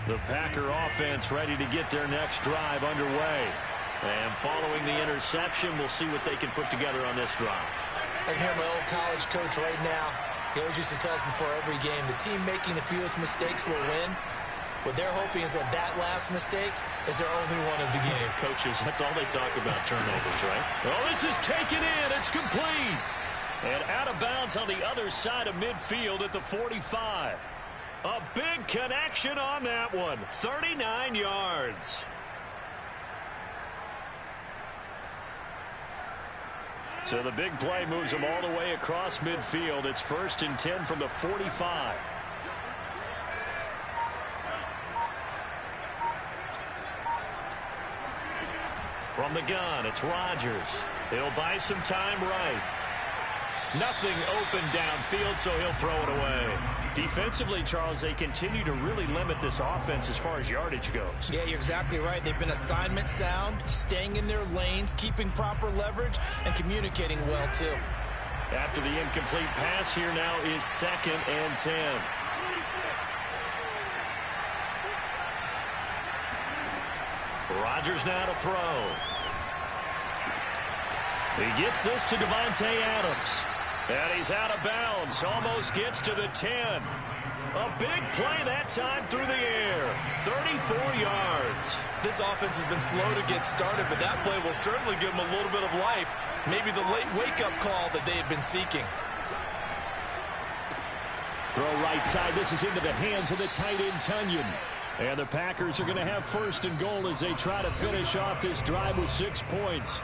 The Packer offense ready to get their next drive underway. And following the interception, we'll see what they can put together on this drive. I can hear my old college coach right now. He always used to tell us before every game, the team making the fewest mistakes will win. What they're hoping is that that last mistake is their only one of the game. Coaches, that's all they talk about, turnovers, right? Oh, this is taken in. It's complete. And out of bounds on the other side of midfield at the 45. A big connection on that one. 39 yards. So the big play moves them all the way across midfield. It's 1st and 10 from the 45. From the gun, it's Rodgers. He'll buy some time right. Nothing open downfield, so he'll throw it away. Defensively, Charles, they continue to really limit this offense as far as yardage goes. Yeah, you're exactly right. They've been assignment sound, staying in their lanes, keeping proper leverage, and communicating well, too. After the incomplete pass, here now is 2nd and 10. Rodgers now to throw. He gets this to Davante Adams. And he's out of bounds. Almost gets to the 10. A big play that time through the air. 34 yards. This offense has been slow to get started, but that play will certainly give them a little bit of life. Maybe the late wake-up call that they had been seeking. Throw right side. This is into the hands of the tight end, Tunyon. And the Packers are going to have 1st and goal as they try to finish off this drive with 6 points.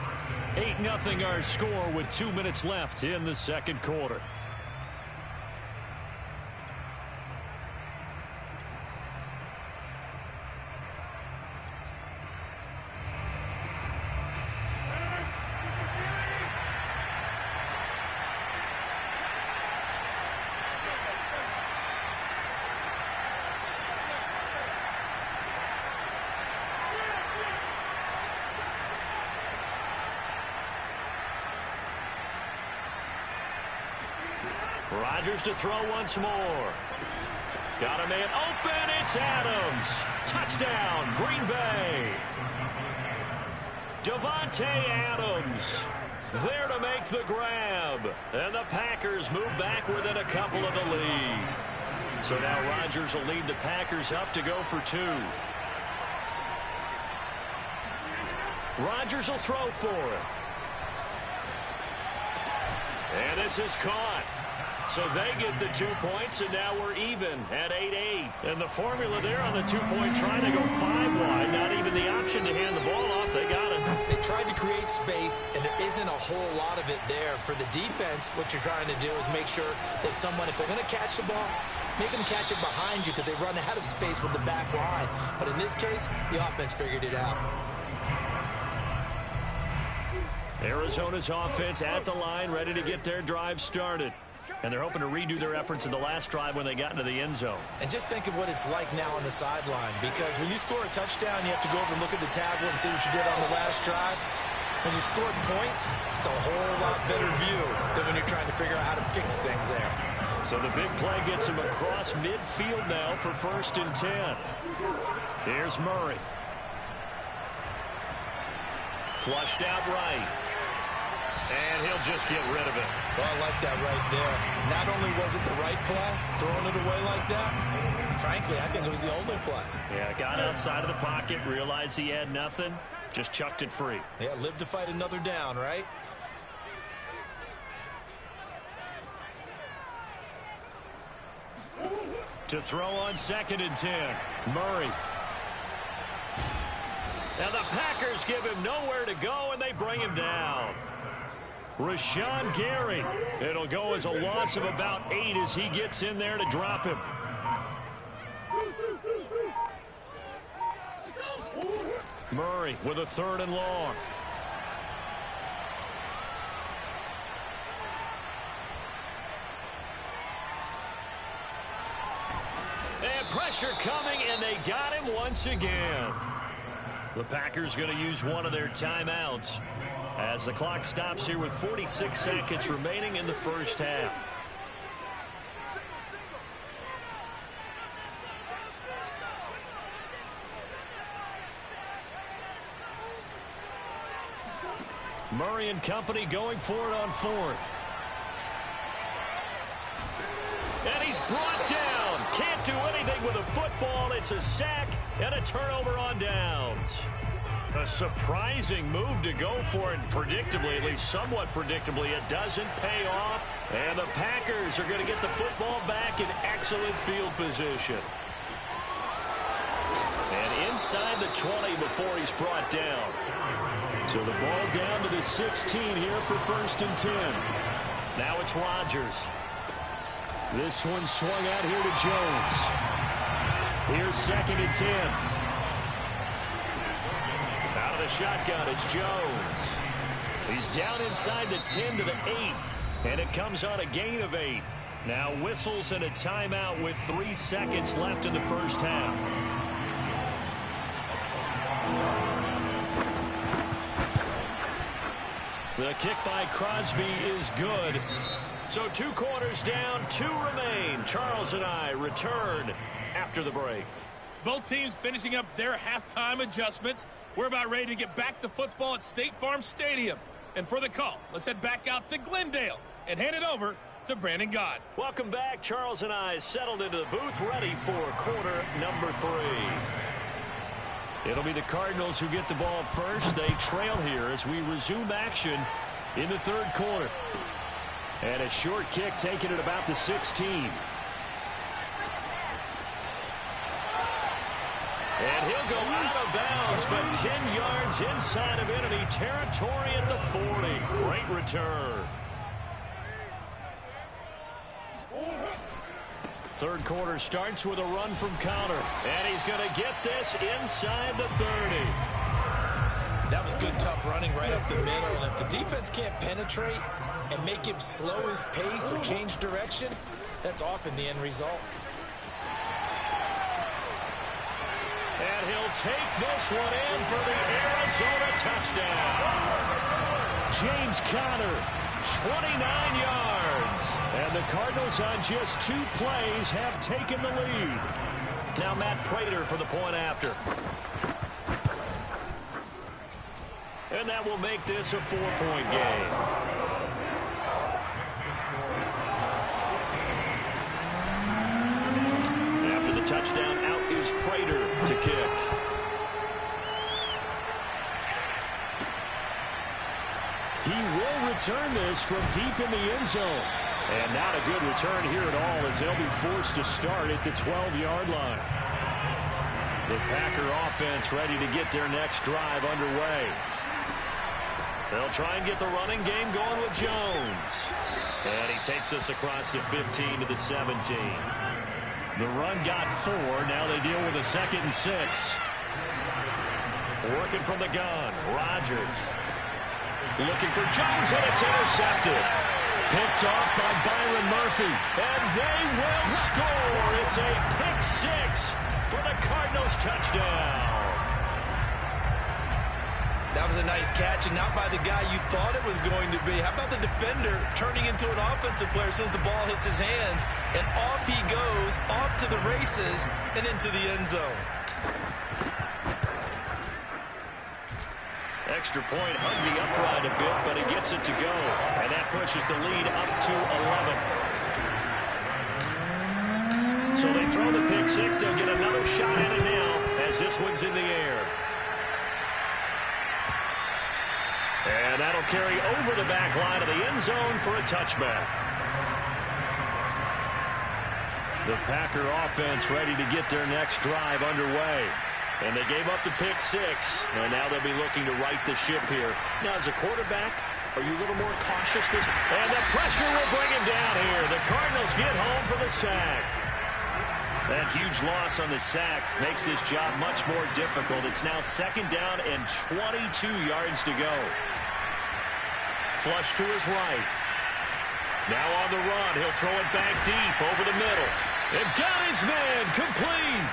8-0 our score with 2 minutes left in the 2nd quarter. Rodgers to throw once more. Got a man open. It's Adams. Touchdown, Green Bay. Davante Adams there to make the grab. And the Packers move back within a couple of the lead. So now Rodgers will lead the Packers up to go for 2. Rodgers will throw for it. And this is caught. So they get the 2 points, and now we're even at 8-8. And the formula there on the 2-point try to go 5 wide. Not even the option to hand the ball off. They got it. They tried to create space, and there isn't a whole lot of it there. For the defense, what you're trying to do is make sure that if they're going to catch the ball, make them catch it behind you because they run out of space with the back line. But in this case, the offense figured it out. Arizona's offense at the line, ready to get their drive started. And they're hoping to redo their efforts in the last drive when they got into the end zone. And just think of what it's like now on the sideline. Because when you score a touchdown, you have to go over and look at the tablet and see what you did on the last drive. When you scored points, it's a whole lot better view than when you're trying to figure out how to fix things there. So the big play gets him across midfield now for 1st and 10. Here's Murray. Flushed out right. And he'll just get rid of it. Oh, I like that right there. Not only was it the right play, throwing it away like that, frankly, I think it was the only play. Yeah, got outside of the pocket, realized he had nothing, just chucked it free. Yeah, live to fight another down, right? To throw on 2nd and 10, Murray. Now the Packers give him nowhere to go, and they bring him down. Rashawn Gary. It'll go as a loss of about 8 as he gets in there to drop him. Murray with a 3rd and long. And pressure coming, and they got him once again. The Packers going to use one of their timeouts as the clock stops here with 46 seconds remaining in the first half. Murray and company going for it on fourth. And he's brought down. Can't do anything with a football. It's a sack and a turnover on downs. A surprising move to go for it. Predictably, at least somewhat predictably, it doesn't pay off. And the Packers are going to get the football back in excellent field position. And inside the 20 before he's brought down. So the ball down to the 16 here for 1st and 10. Now it's Rodgers. This one swung out here to Jones. Here's 2nd and 10. Out of the shotgun, it's Jones. He's down inside the 10 to the 8. And it comes on a gain of 8. Now whistles and a timeout with 3 seconds left in the first half. The kick by Crosby is good. So 2 quarters down, 2 remain. Charles and I return after the break. Both teams finishing up their halftime adjustments. We're about ready to get back to football at State Farm Stadium. And for the call, let's head back out to Glendale and hand it over to Brandon Gott. Welcome back. Charles and I settled into the booth, ready for quarter number 3. It'll be the Cardinals who get the ball first. They trail here as we resume action in the 3rd quarter. And a short kick taken at about the 16. And he'll go out of bounds, but 10 yards inside of enemy territory at the 40. Great return. 3rd quarter starts with a run from Connor. And he's going to get this inside the 30. That was good, tough running right up the middle. And if the defense can't penetrate and make him slow his pace or change direction, that's often the end result. And he'll take this one in for the Arizona touchdown. James Conner, 29 yards. And the Cardinals on just 2 plays have taken the lead. Now Matt Prater for the point after. And that will make this a 4-point game. After the touchdown, out is Prater to kick. He will return this from deep in the end zone. And not a good return here at all as they'll be forced to start at the 12-yard line. The Packer offense ready to get their next drive underway. They'll try and get the running game going with Jones. And he takes us across the 15 to the 17. The run got 4. Now they deal with a 2nd and 6. Working from the gun. Rodgers. Looking for Jones, and it's intercepted. Picked off by Byron Murphy. And they will score. It's a pick 6 for the Cardinals touchdown. That was a nice catch, and not by the guy you thought it was going to be. How about the defender turning into an offensive player as soon as the ball hits his hands, and off he goes, off to the races, and into the end zone. Extra point hung the upright a bit, but he gets it to go. And that pushes the lead up to 11. So they throw the pick 6. They'll get another shot at it now as this one's in the air. And that'll carry over the back line of the end zone for a touchback. The Packer offense ready to get their next drive underway. And they gave up the pick 6, and now they'll be looking to right the ship here. Now, as a quarterback, are you a little more cautious this? And the pressure will bring him down here. The Cardinals get home for the sack. That huge loss on the sack makes this job much more difficult. It's now 2nd down and 22 yards to go. Flush to his right. Now on the run, he'll throw it back deep over the middle. And got his man complete.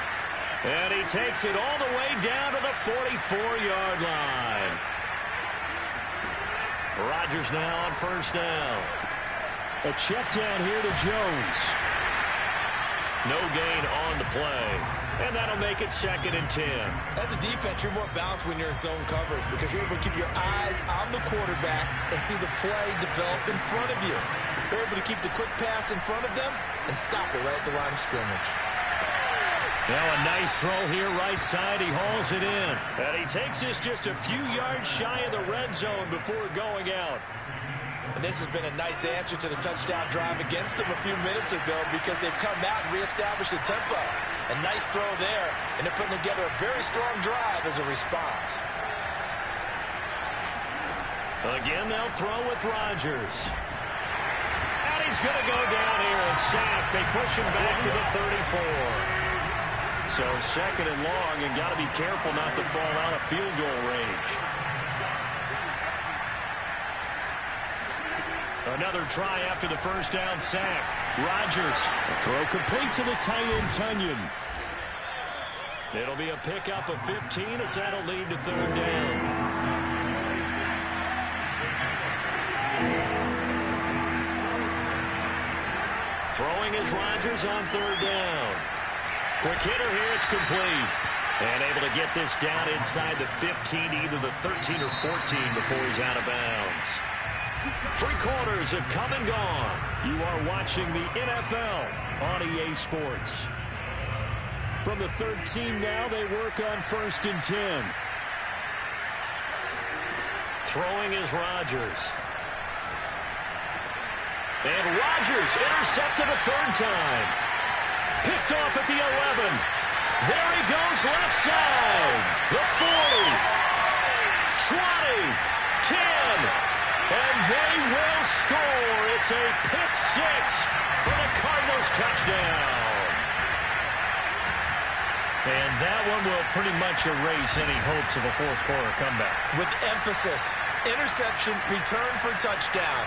And he takes it all the way down to the 44-yard line. Rodgers now on 1st down. A check down here to Jones. No gain on the play. And that'll make it 2nd and 10. As a defense, you're more balanced when you're in zone coverage because you're able to keep your eyes on the quarterback and see the play develop in front of you. They're able to keep the quick pass in front of them and stop it right at the line of scrimmage. Now a nice throw here right side. He hauls it in. And he takes this just a few yards shy of the red zone before going out. And this has been a nice answer to the touchdown drive against them a few minutes ago because they've come out and reestablished the tempo. A nice throw there, and they're putting together a very strong drive as a response. Again, they'll throw with Rodgers. And he's going to go down here and sack. They push him back to the 34. So 2nd and long, and got to be careful not to fall out of field goal range. Another try after the first down sack. Rodgers, throw complete to the tight end, Tunyon. It'll be a pickup of 15 as that'll lead to 3rd down. Throwing is Rodgers on 3rd down. Quick hitter here, it's complete. And able to get this down inside the 15 to either the 13 or 14 before he's out of bounds. 3 quarters have come and gone. You are watching the NFL on EA Sports. From the 13 now, they work on 1st and 10. Throwing is Rodgers. And Rodgers intercepted a 3rd time. Picked off at the 11. There he goes left side. The 40. 20. 10. And they will score. It's a pick 6 for the Cardinals touchdown. And that one will pretty much erase any hopes of a 4th quarter comeback. With emphasis, interception, return for touchdown.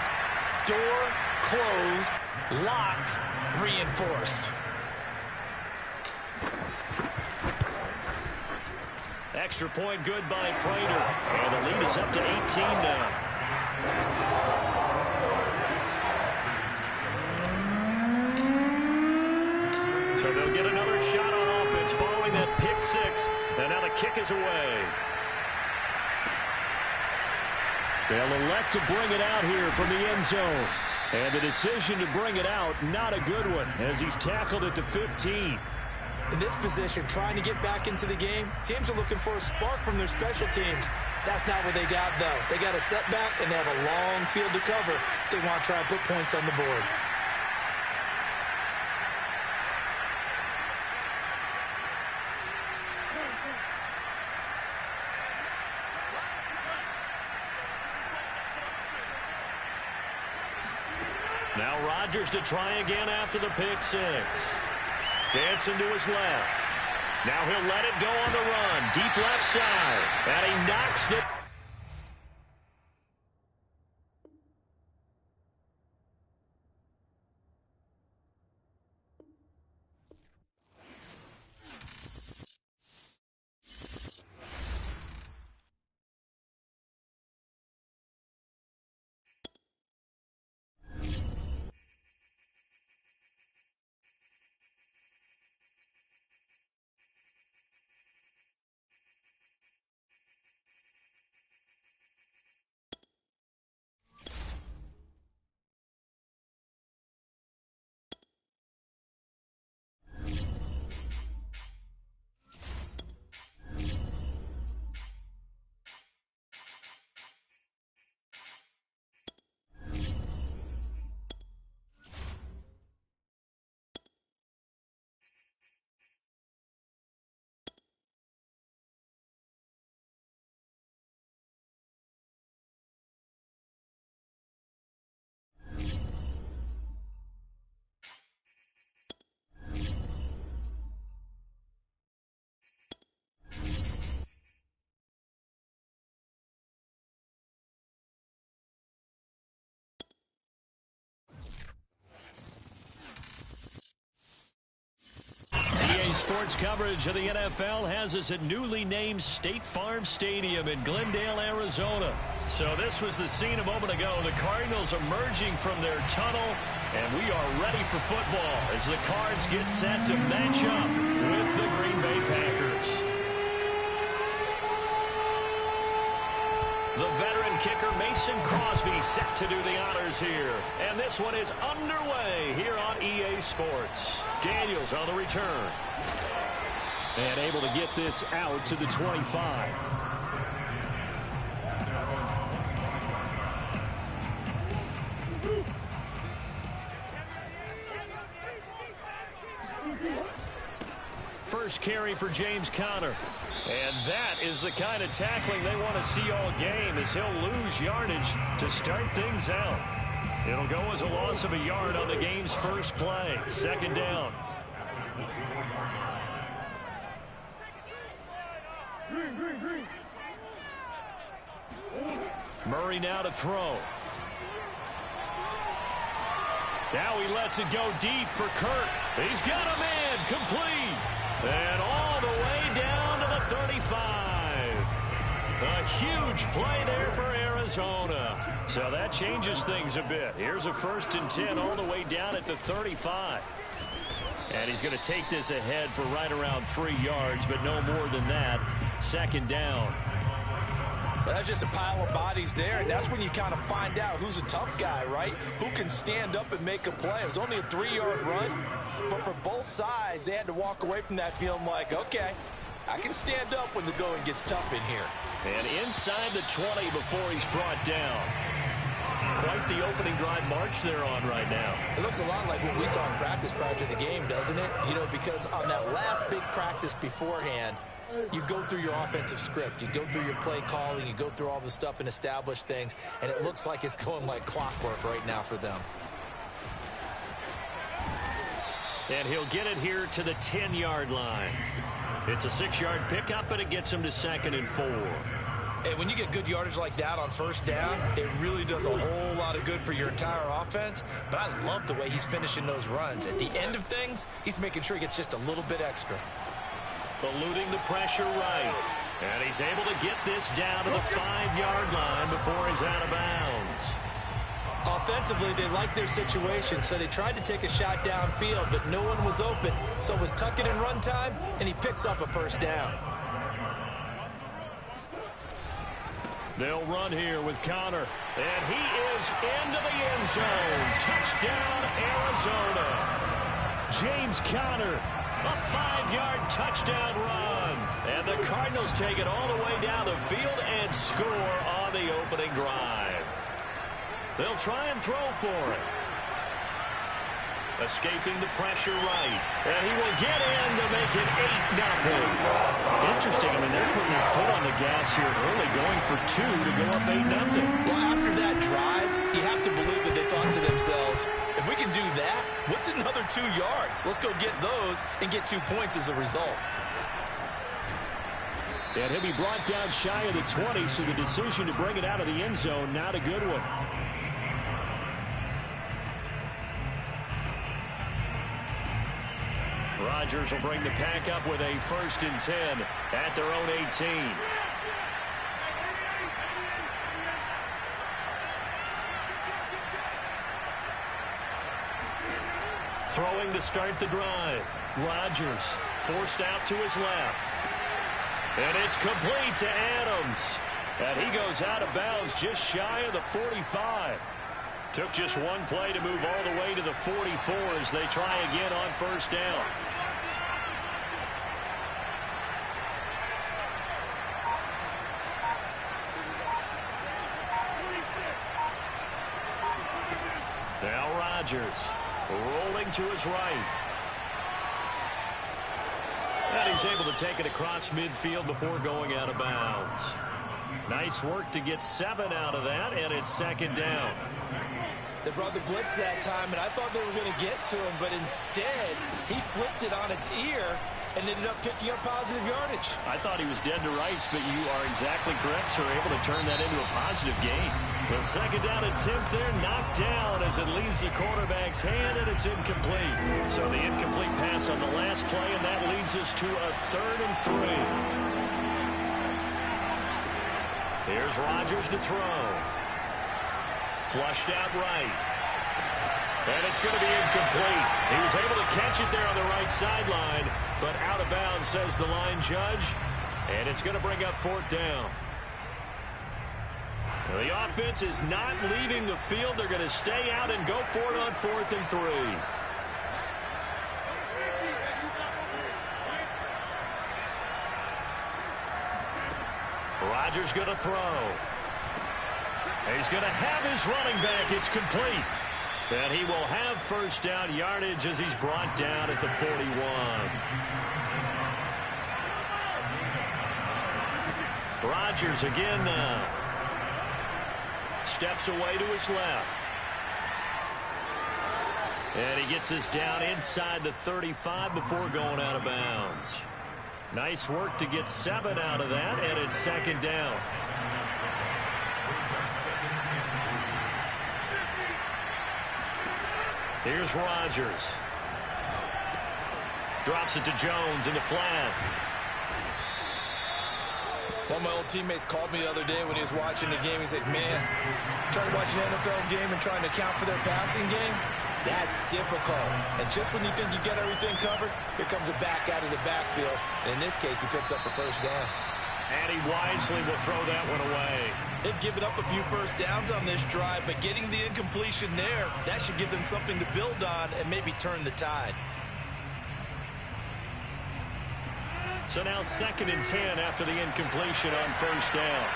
Door closed, locked, reinforced. Extra point good by Prater. And the lead is up to 18 now. So they'll get another shot on offense following that pick 6. And now the kick is away. They'll elect to bring it out here from the end zone. And the decision to bring it out, not a good one, as he's tackled at the 15. In this position, trying to get back into the game, teams are looking for a spark from their special teams. That's not what they got, though. They got a setback, and they have a long field to cover if they want to try and put points on the board. Now Rodgers to try again after the pick 6. Dancing to his left. Now he'll let it go on the run. Deep left side. And he knocks the... Sports coverage of the NFL has us at newly named State Farm Stadium in Glendale, Arizona. So this was the scene a moment ago. The Cardinals emerging from their tunnel And we are ready for football as the Cards get set to match up with the Green Bay Packers. The veteran kicker Mason Crosby set to do the honors here. And this one is underway here on EA Sports. Daniels on the return. And able to get this out to the 25. First carry for James Conner. And that is the kind of tackling they want to see all game, as he'll lose yardage to start things out. It'll go as a loss of a yard on the game's first play. Second down. Murray now to throw. Now he lets it go deep for Kirk. He's got a man complete. And all the way down to the 35. A huge play there for Arizona. So that changes things a bit. Here's a 1st and 10 all the way down at the 35. And he's going to take this ahead for right around 3 yards, but no more than that. Second down. But that's just a pile of bodies there, and that's when you kind of find out who's a tough guy, right? Who can stand up and make a play. It was only a 3-yard run, but for both sides, they had to walk away from that feeling like, okay, I can stand up when the going gets tough in here. And inside the 20 before he's brought down. Quite the opening drive march they're on right now. It looks a lot like what we saw in practice prior to the game, doesn't it? You know, because on that last big practice beforehand, you go through your offensive script. You go through your play calling. You go through all the stuff and establish things. And it looks like it's going like clockwork right now for them. And he'll get it here to the 10-yard line. It's a 6-yard pickup, and it gets him to 2nd and 4. And when you get good yardage like that on first down, it really does a whole lot of good for your entire offense. But I love the way he's finishing those runs. At the end of things, he's making sure he gets just a little bit extra. Eluding the pressure right. And he's able to get this down to the 5-yard line before he's out of bounds. Offensively, they liked their situation, so they tried to take a shot downfield, but no one was open. So it was tuck it in run time, and he picks up a first down. They'll run here with Conner. And he is into the end zone. Touchdown, Arizona. James Conner. A 5-yard touchdown run. And the Cardinals take it all the way down the field and score on the opening drive. They'll try and throw for it. Escaping the pressure right. And he will get in to make it 8-0. Interesting. I mean, they're putting their foot on the gas here early, going for 2 to go up 8-0. Well, after that drive, you have to believe that they thought to themselves, if we can do that, what's another 2 yards? Let's go get those and get 2 points as a result. And he'll be brought down shy of the 20, so the decision to bring it out of the end zone, not a good one. Rodgers will bring the pack up with a 1st and 10 at their own 18. Throwing to start the drive. Rodgers forced out to his left. And it's complete to Adams. And he goes out of bounds just shy of the 45. Took just one play to move all the way to the 44 as they try again on first down. Now Rodgers rolling to his right. And he's able to take it across midfield before going out of bounds. Nice work to get 7 out of that, and it's 2nd down. They brought the blitz that time, and I thought they were going to get to him, but instead, he flipped it on its ear and ended up picking up positive yardage. I thought he was dead to rights, but you are exactly correct, sir. Able to turn that into a positive gain. The 2nd down attempt there knocked down as it leaves the quarterback's hand, and it's incomplete. So the incomplete pass on the last play, and that leads us to a 3rd and 3. Here's Rodgers to throw. Flushed out right. And it's going to be incomplete. He was able to catch it there on the right sideline, but out of bounds, says the line judge. And it's going to bring up 4th down. Now, the offense is not leaving the field. They're going to stay out and go for it on 4th and 3. Rodgers going to throw. He's going to have his running back. It's complete. And he will have 1st down yardage as he's brought down at the 41. Rodgers again now. Steps away to his left. And he gets us down inside the 35 before going out of bounds. Nice work to get 7 out of that, and it's 2nd down. Here's Rodgers. Drops it to Jones in the flat. One of my old teammates called me the other day when he was watching the game. He's like, man, trying to watch an NFL game and trying to account for their passing game, that's difficult. And just when you think you get everything covered, here comes a back out of the backfield. And in this case, he picks up a 1st down. And he wisely will throw that one away. They've given up a few 1st downs on this drive, but getting the incompletion there, that should give them something to build on and maybe turn the tide. So now 2nd and 10 after the incompletion on 1st down.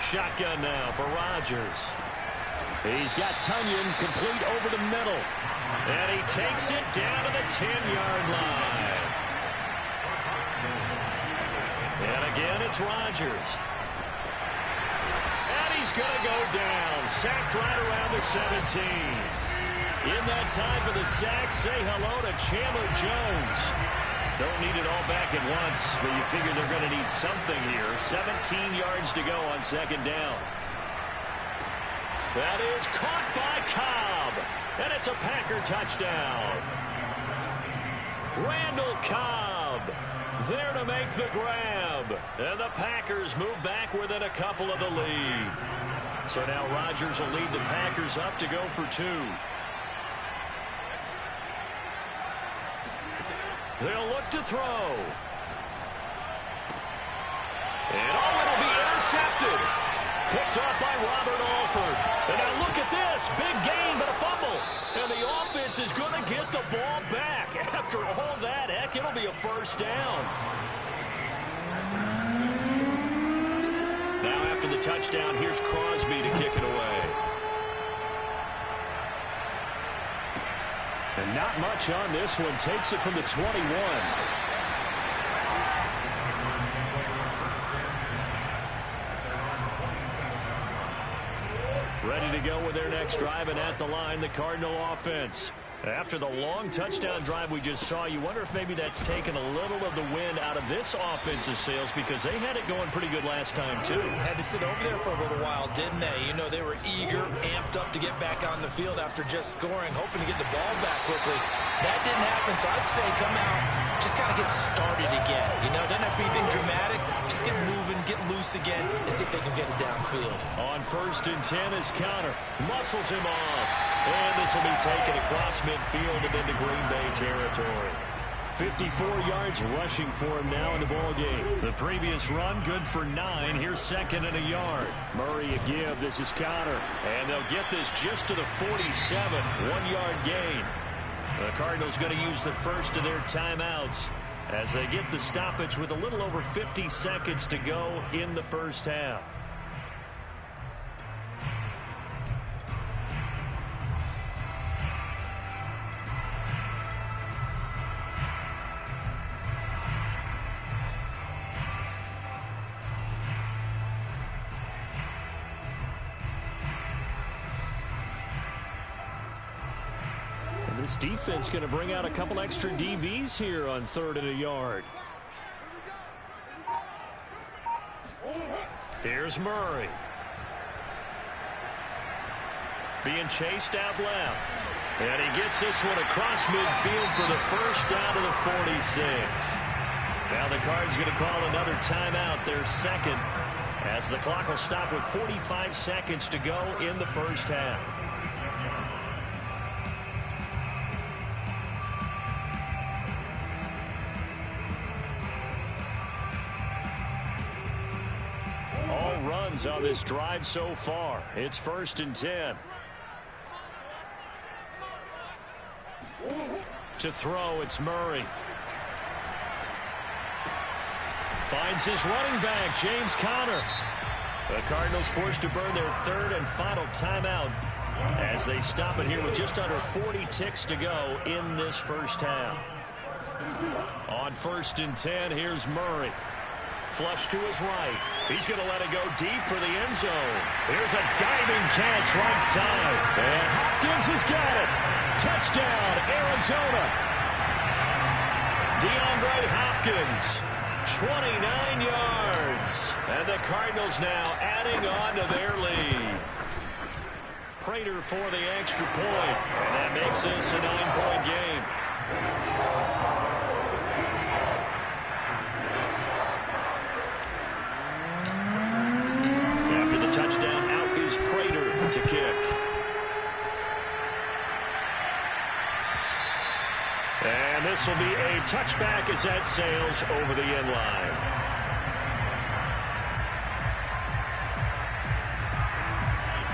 Shotgun now for Rodgers. He's got Tunyon complete over the middle. And he takes it down to the 10-yard line. And again, it's Rodgers. And he's going to go down. Sacked right around the 17. In that time for the sack, say hello to Chandler Jones. Don't need it all back at once, but you figure they're going to need something here. 17 yards to go on 2nd down. That is caught by Cobb. And it's a Packer touchdown. Randall Cobb there to make the grab. And the Packers move back within a couple of the lead. So now Rodgers will lead the Packers up to go for 2. They'll look to throw. And it'll be intercepted. Picked off by Robert Alford. And now look at this. Big gain, but a fumble. And the offense is going to get the ball back. After all that, heck, it'll be a 1st down. Now after the touchdown, here's Crosby to kick it away. And not much on this one. Takes it from the 21. Ready to go with their next drive, and at the line, the Cardinal offense. After the long touchdown drive we just saw, you wonder if maybe that's taken a little of the wind out of this offense's sails, because they had it going pretty good last time, too. Had to sit over there for a little while, didn't they? You know, they were eager, amped up to get back on the field after just scoring, hoping to get the ball back quickly. That didn't happen, so I'd say come out, just kind of get started again. You know, doesn't have to be anything dramatic. Just get moving, get loose again, and see if they can get it downfield. On 1st and 10 is Connor. Muscles him off. And this will be taken across midfield and into Green Bay territory. 54 yards rushing for him now in the ball game. The previous run good for 9. Here's 2nd and a yard. Murray a give. This is Connor. And they'll get this just to the 47. 1-yard gain. The Cardinals going to use the first of their timeouts as they get the stoppage with a little over 50 seconds to go in the first half. This defense going to bring out a couple extra DBs here on 3rd and a yard. Here's Murray. Being chased out left. And he gets this one across midfield for the 1st down to the 46. Now the Cards going to call another timeout, their 2nd, as the clock will stop with 45 seconds to go in the first half. downs on this drive so far. It's 1st and 10. To throw, it's Murray. Finds his running back, James Conner. The Cardinals forced to burn their 3rd and final timeout as they stop it here with just under 40 ticks to go in this first half. On 1st and 10, here's Murray. Flush to his right. He's going to let it go deep for the end zone. Here's a diving catch right side. And Hopkins has got it. Touchdown, Arizona. DeAndre Hopkins, 29 yards. And the Cardinals now adding on to their lead. Prater for the extra point. And that makes this a 9-point game. After the touchdown, out is Prater to kick. And this will be a touchback as that sails over the end line.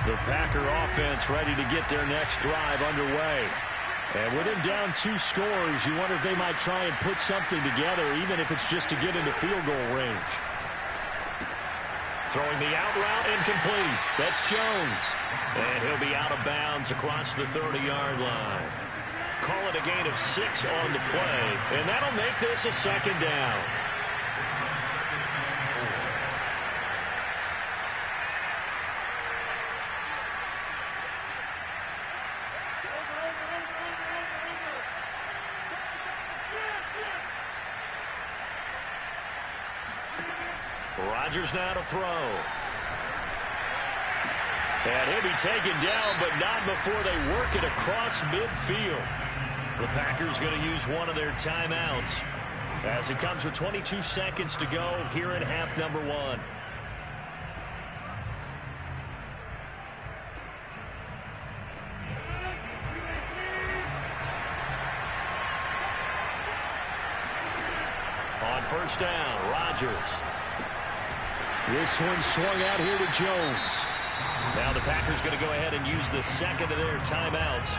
The Packer offense ready to get their next drive underway. And with them down 2 scores, you wonder if they might try and put something together, even if it's just to get into field goal range. Throwing the out route, incomplete. That's Jones. And he'll be out of bounds across the 30-yard line. Call it a gain of 6 on the play, and that'll make this a 2nd down. Rodgers now to throw. And he'll be taken down, but not before they work it across midfield. The Packers going to use one of their timeouts as it comes with 22 seconds to go here in half number 1. On 1st down, Rodgers. This one swung out here to Jones. Now the Packers going to go ahead and use the 2nd of their timeouts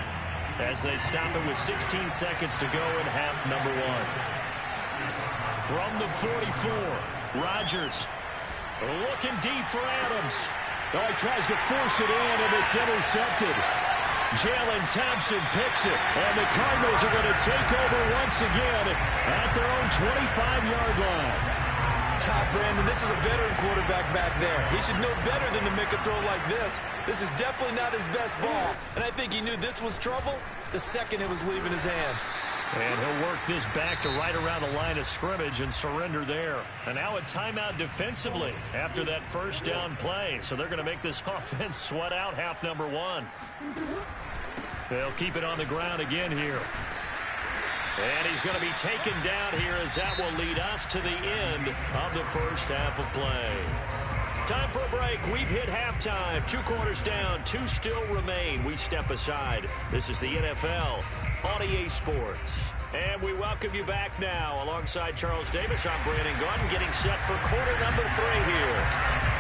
as they stop it with 16 seconds to go in half number 1. From the 44, Rodgers looking deep for Adams. Oh, he tries to force it in, and it's intercepted. Jalen Thompson picks it, and the Cardinals are going to take over once again at their own 25-yard line. Brandon, this is a veteran quarterback back there. He should know better than to make a throw like this. This is definitely not his best ball, and I think he knew this was trouble the second it was leaving his hand. And he'll work this back to right around the line of scrimmage and surrender there. And now a timeout defensively after that 1st down play. So they're going to make this offense sweat out half number 1. They'll keep it on the ground again here. And he's going to be taken down here as that will lead us to the end of the first half of play. Time for a break. We've hit halftime. 2 quarters down, 2 still remain. We step aside. This is the NFL on EA Sports. And we welcome you back now. Alongside Charles Davis, I'm Brandon Gordon, getting set for quarter number 3 here.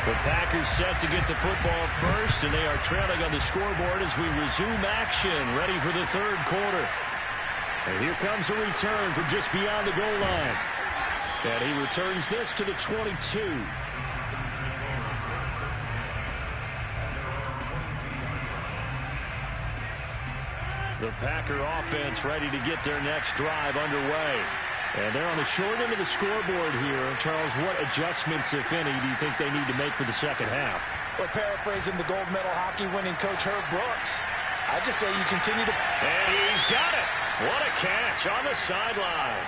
The Packers set to get the football first, and they are trailing on the scoreboard as we resume action, ready for the 3rd quarter. And here comes a return from just beyond the goal line. And he returns this to the 22. The Packer offense ready to get their next drive underway. And they're on the short end of the scoreboard here. Charles, what adjustments, if any, do you think they need to make for the second half? Well, paraphrasing the gold medal hockey winning coach Herb Brooks, I just say you continue to... And he's got it. What a catch on the sideline.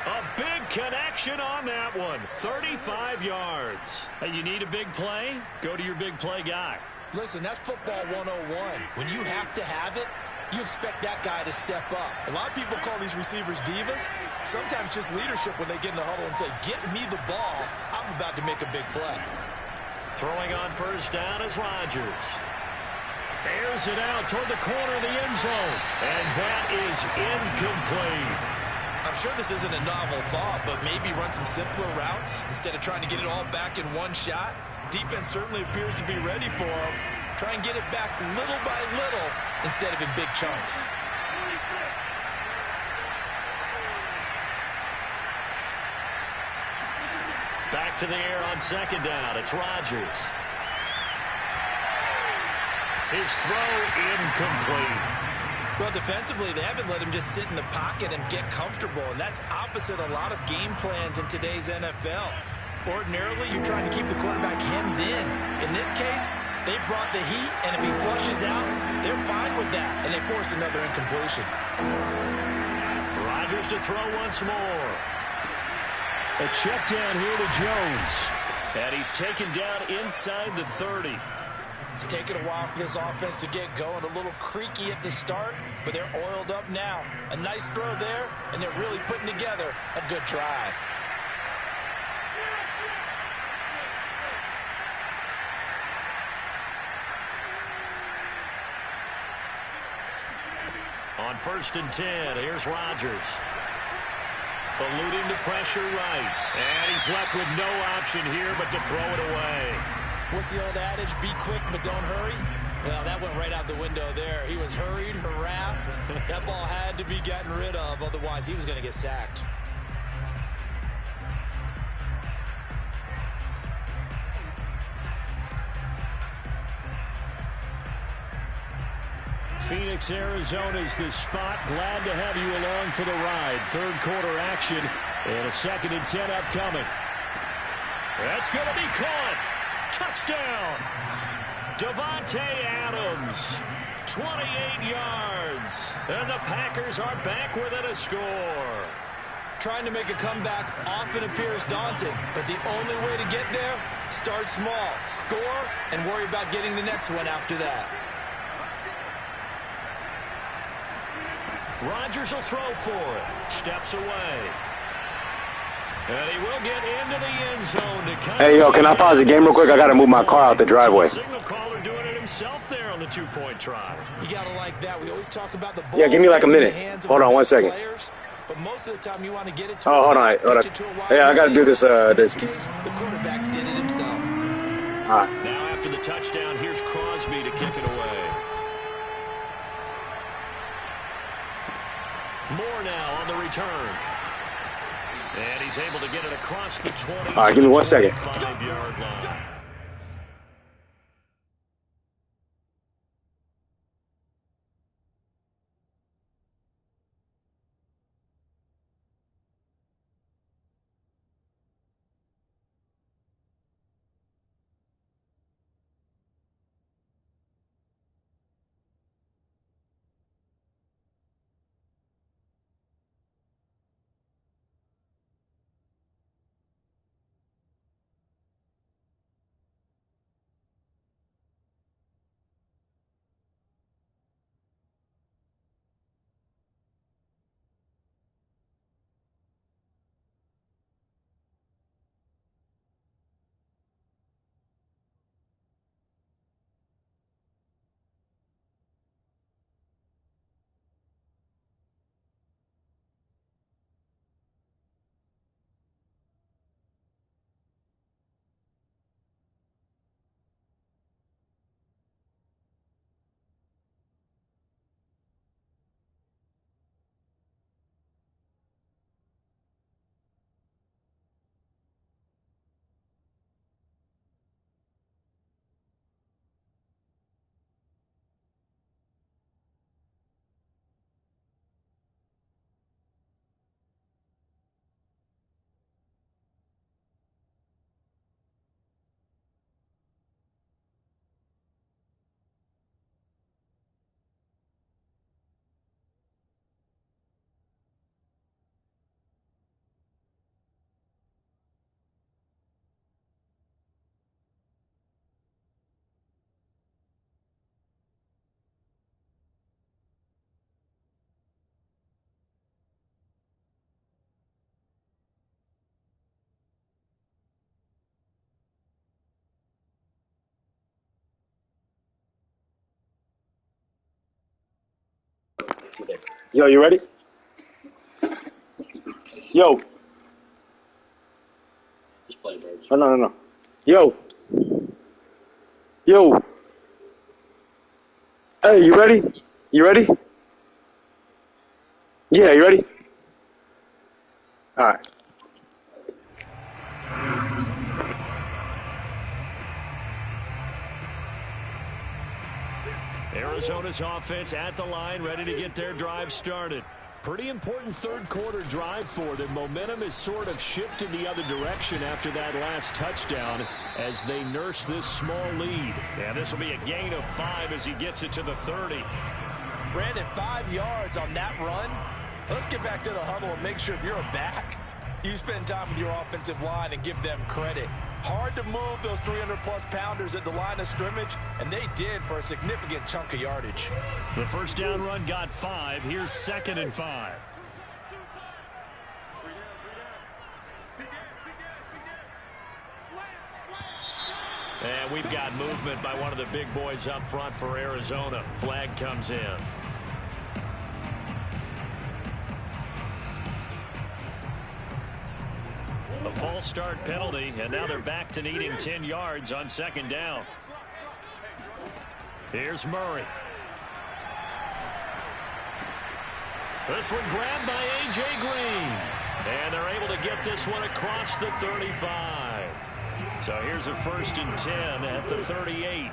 A big connection on that one. 35 yards. Hey, you need a big play? Go to your big play guy. Listen, that's football 101. When you have to have it, you expect that guy to step up. A lot of people call these receivers divas. Sometimes just leadership when they get in the huddle and say, get me the ball. I'm about to make a big play. Throwing on 1st down is Rodgers. Airs it out toward the corner of the end zone. And that is incomplete. I'm sure this isn't a novel thought, but maybe run some simpler routes instead of trying to get it all back in one shot. defense certainly appears to be ready for him. Try and get it back little by little instead of in big chunks. Back to the air on second down. It's Rodgers. His throw incomplete. Well, defensively, they haven't let him just sit in the pocket and get comfortable, and that's opposite a lot of game plans in today's NFL. Ordinarily, you're trying to keep the quarterback hemmed in. In this case, they brought the heat, and if he flushes out, they're fine with that, and they force another incompletion. Rodgers to throw once more. A check down here to Jones. And he's taken down inside the 30. It's taken a while for this offense to get going. A little creaky at the start, but they're oiled up now. A nice throw there, and they're really putting together a good drive. On 1st and 10, here's Rodgers. Eluding the pressure right. And he's left with no option here but to throw it away. What's the old adage? Be quick, but don't hurry. Well, that went right out the window there. He was hurried, harassed. That ball had to be gotten rid of. Otherwise, he was going to get sacked. Phoenix, Arizona's the spot. Glad to have you along for the ride. Third quarter action and a 2nd and 10 upcoming. That's going to be caught. Touchdown. Davante Adams, 28 yards. And the Packers are back within a score. Trying to make a comeback often appears daunting, but the only way to get there, start small, score, and worry about getting the next one after that. Rodgers will throw for it. Steps away. And he will get into the end zone to kind Hey, yo, can I pause the game real quick? I got to move my car out the driveway. Signal caller doing it himself there on the 2-point try. You got to like that. We always talk about the ball. Yeah, give me like a minute. Hold on 1 second. Players, but most of the time you want to get it to hold on. Yeah, I got to do this. In this case, the quarterback did it himself. All right. Now after the touchdown, here's Crosby to kick it away. Moore now on the return. And he's able to get it across the 20. All right, give me 1 second. 5-yard line. Yo, you ready? Yo. Oh, no. Yo. Yo. Hey, you ready? You ready? Yeah, you ready? All right. Arizona's offense at the line, ready to get their drive started. Pretty important third quarter drive for them. Momentum has sort of shifted the other direction after that last touchdown as they nurse this small lead. And this will be a gain of 5 as he gets it to the 30. Brandon, 5 yards on that run. Let's get back to the huddle and make sure if you're a back, you spend time with your offensive line and give them credit. Hard to move those 300-plus pounders at the line of scrimmage, and they did for a significant chunk of yardage. The first down run got 5. Here's 2nd and 5. And we've got movement by one of the big boys up front for Arizona. Flag comes in. A false start penalty, and now they're back to needing 10 yards on 2nd down. Here's Murray. This one grabbed by A.J. Green. And they're able to get this one across the 35. So here's a 1st and 10 at the 38.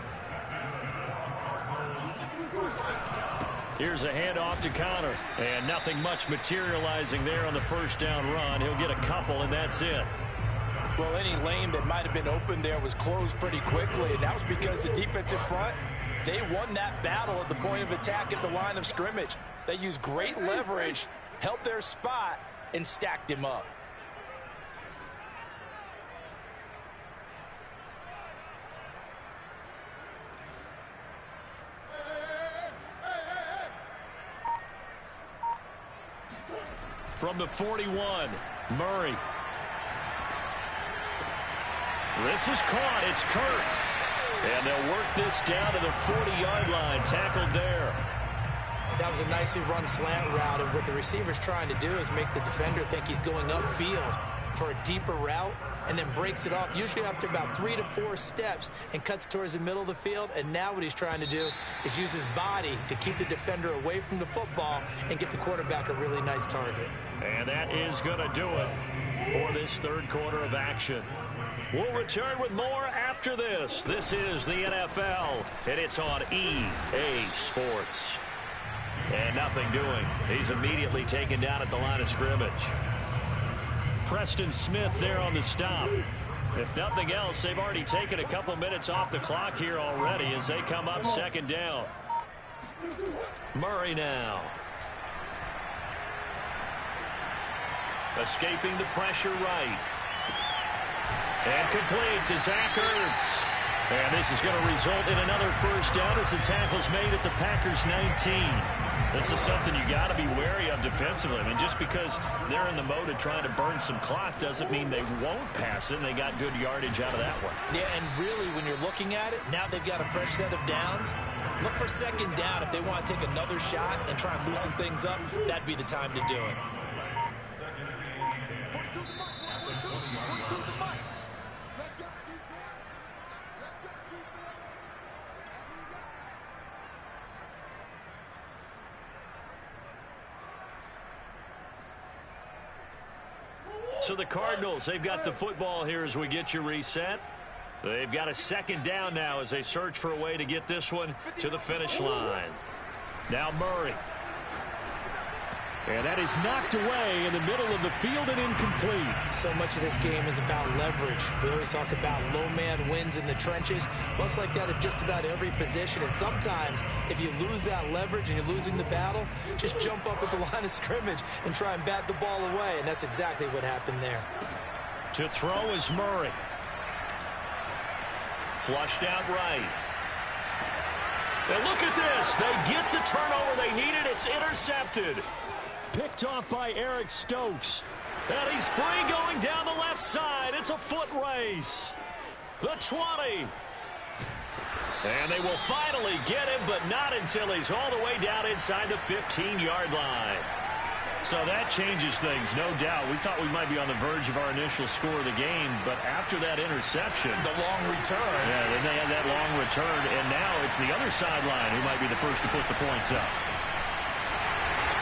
Here's a handoff to Connor. And nothing much materializing there on the first down run. He'll get a couple, and that's it. Well, any lane that might have been open there was closed pretty quickly, and that was because the defensive front, they won that battle at the point of attack at the line of scrimmage. They used great leverage, held their spot, and stacked him up. From the 41, Murray. This is caught. It's Kirk. And they'll work this down to the 40-yard line. Tackled there. That was a nicely run slant route, and what the receiver's trying to do is make the defender think he's going upfield for a deeper route, and then breaks it off, usually after about 3 to 4 steps, and cuts towards the middle of the field. And now what he's trying to do is use his body to keep the defender away from the football and get the quarterback a really nice target. And that is going to do it for this third quarter of action. We'll return with more after this. This is the NFL, and it's on EA Sports. And nothing doing. He's immediately taken down at the line of scrimmage. Preston Smith there on the stop. If nothing else, they've already taken a couple minutes off the clock here already as they come up 2nd down. Murray now. Escaping the pressure right. And complete to Zach Ertz. And this is going to result in another first down as the tackle's made at the Packers' 19. This is something you got to be wary of defensively. I mean, just because they're in the mode of trying to burn some clock doesn't mean they won't pass it, and they got good yardage out of that one. Yeah, and really, when you're looking at it, now they've got a fresh set of downs. Look for 2nd down. If they want to take another shot and try and loosen things up, that'd be the time to do it. So the Cardinals, they've got the football here as we get you reset. They've got a 2nd down now as they search for a way to get this one to the finish line. Now Murray. And that is knocked away in the middle of the field and incomplete. So much of this game is about leverage. We always talk about low man wins in the trenches. Well, it's like that at just about every position. And sometimes, if you lose that leverage and you're losing the battle, just jump up at the line of scrimmage and try and bat the ball away. And that's exactly what happened there. To throw is Murray. Flushed out right. And look at this. They get the turnover they needed. It's intercepted. Picked off by Eric Stokes. And he's free going down the left side. It's a foot race. The 20. And they will finally get him, but not until he's all the way down inside the 15-yard line. So that changes things, no doubt. We thought we might be on the verge of our initial score of the game, but after that interception, The long return. yeah, then they had that long return, and now it's the other sideline who might be the first to put the points up.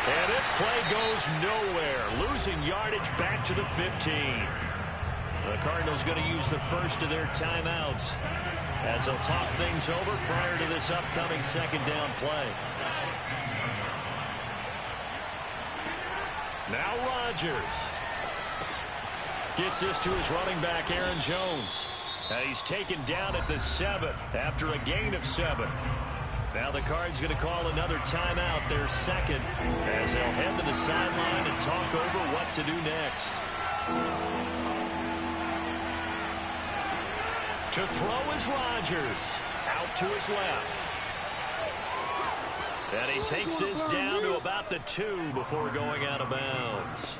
And this play goes nowhere, losing yardage back to the 15. The Cardinals going to use the first of their timeouts as they'll talk things over prior to this upcoming second down play. Now Rodgers gets this to his running back, Aaron Jones. He's taken down at the 7 after a gain of 7. Now the Cards going to call another timeout, their second, as they'll head to the sideline and talk over what to do next. To throw is Rodgers. Out to his left. And he takes this down to about the 2 before going out of bounds.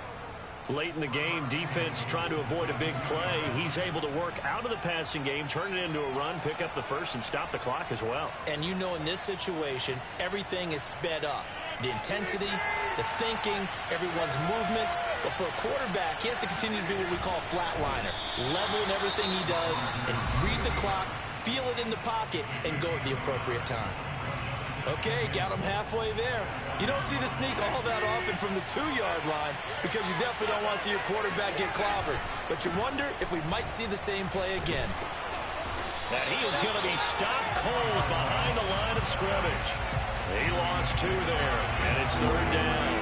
Late in the game, defense trying to avoid a big play. He's able to work out of the passing game, turn it into a run, pick up the first, and stop the clock as well. And you know in this situation, everything is sped up. The intensity, the thinking, everyone's movements. But for a quarterback, he has to continue to do what we call flatliner. Level in everything he does and read the clock, feel it in the pocket, and go at the appropriate time. Okay, got him halfway there. You don't see the sneak all that often from the 2-yard line because you definitely don't want to see your quarterback get clobbered. But you wonder if we might see the same play again. And he is going to be stopped cold behind the line of scrimmage. He lost 2 there, and it's 3rd down.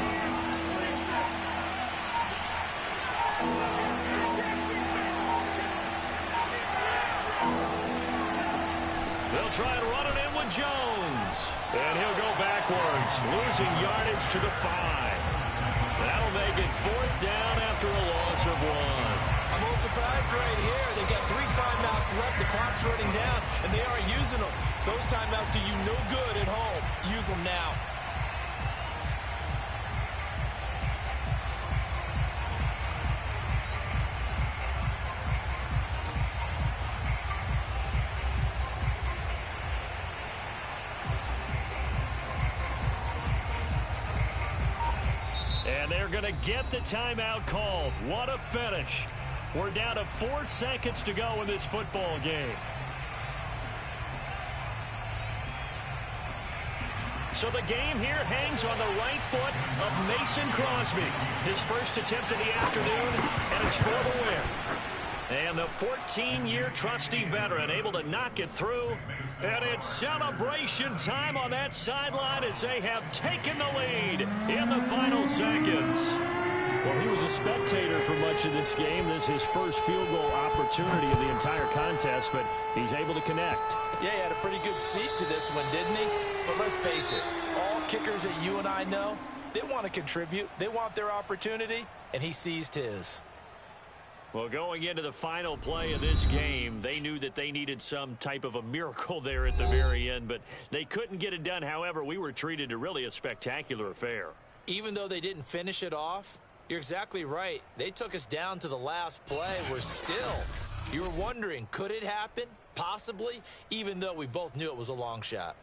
They'll try and run it in with Jones. And he'll go backwards, losing yardage to the 5. That'll make it 4th down after a loss of 1. I'm a little surprised right here. They've got 3 timeouts left. The clock's running down, and they aren't using them. Those timeouts do you no good at home. Use them now. And they're going to get the timeout called. What a finish. We're down to 4 seconds to go in this football game. So the game here hangs on the right foot of Mason Crosby. His first attempt of the afternoon, and it's for the win. And the 14-year trusty veteran able to knock it through. And it's celebration time on that sideline as they have taken the lead in the final seconds. Well, he was a spectator for much of this game. This is his first field goal opportunity of the entire contest, but he's able to connect. Yeah, he had a pretty good seat to this one, didn't he? But let's face it, all kickers that you and I know, they want to contribute. They want their opportunity, and he seized his. Well, going into the final play of this game, they knew that they needed some type of a miracle there at the very end, but they couldn't get it done. However, we were treated to really a spectacular affair. Even though they didn't finish it off, you're exactly right. They took us down to the last play. We're still, you were wondering, could it happen? Possibly, even though we both knew it was a long shot.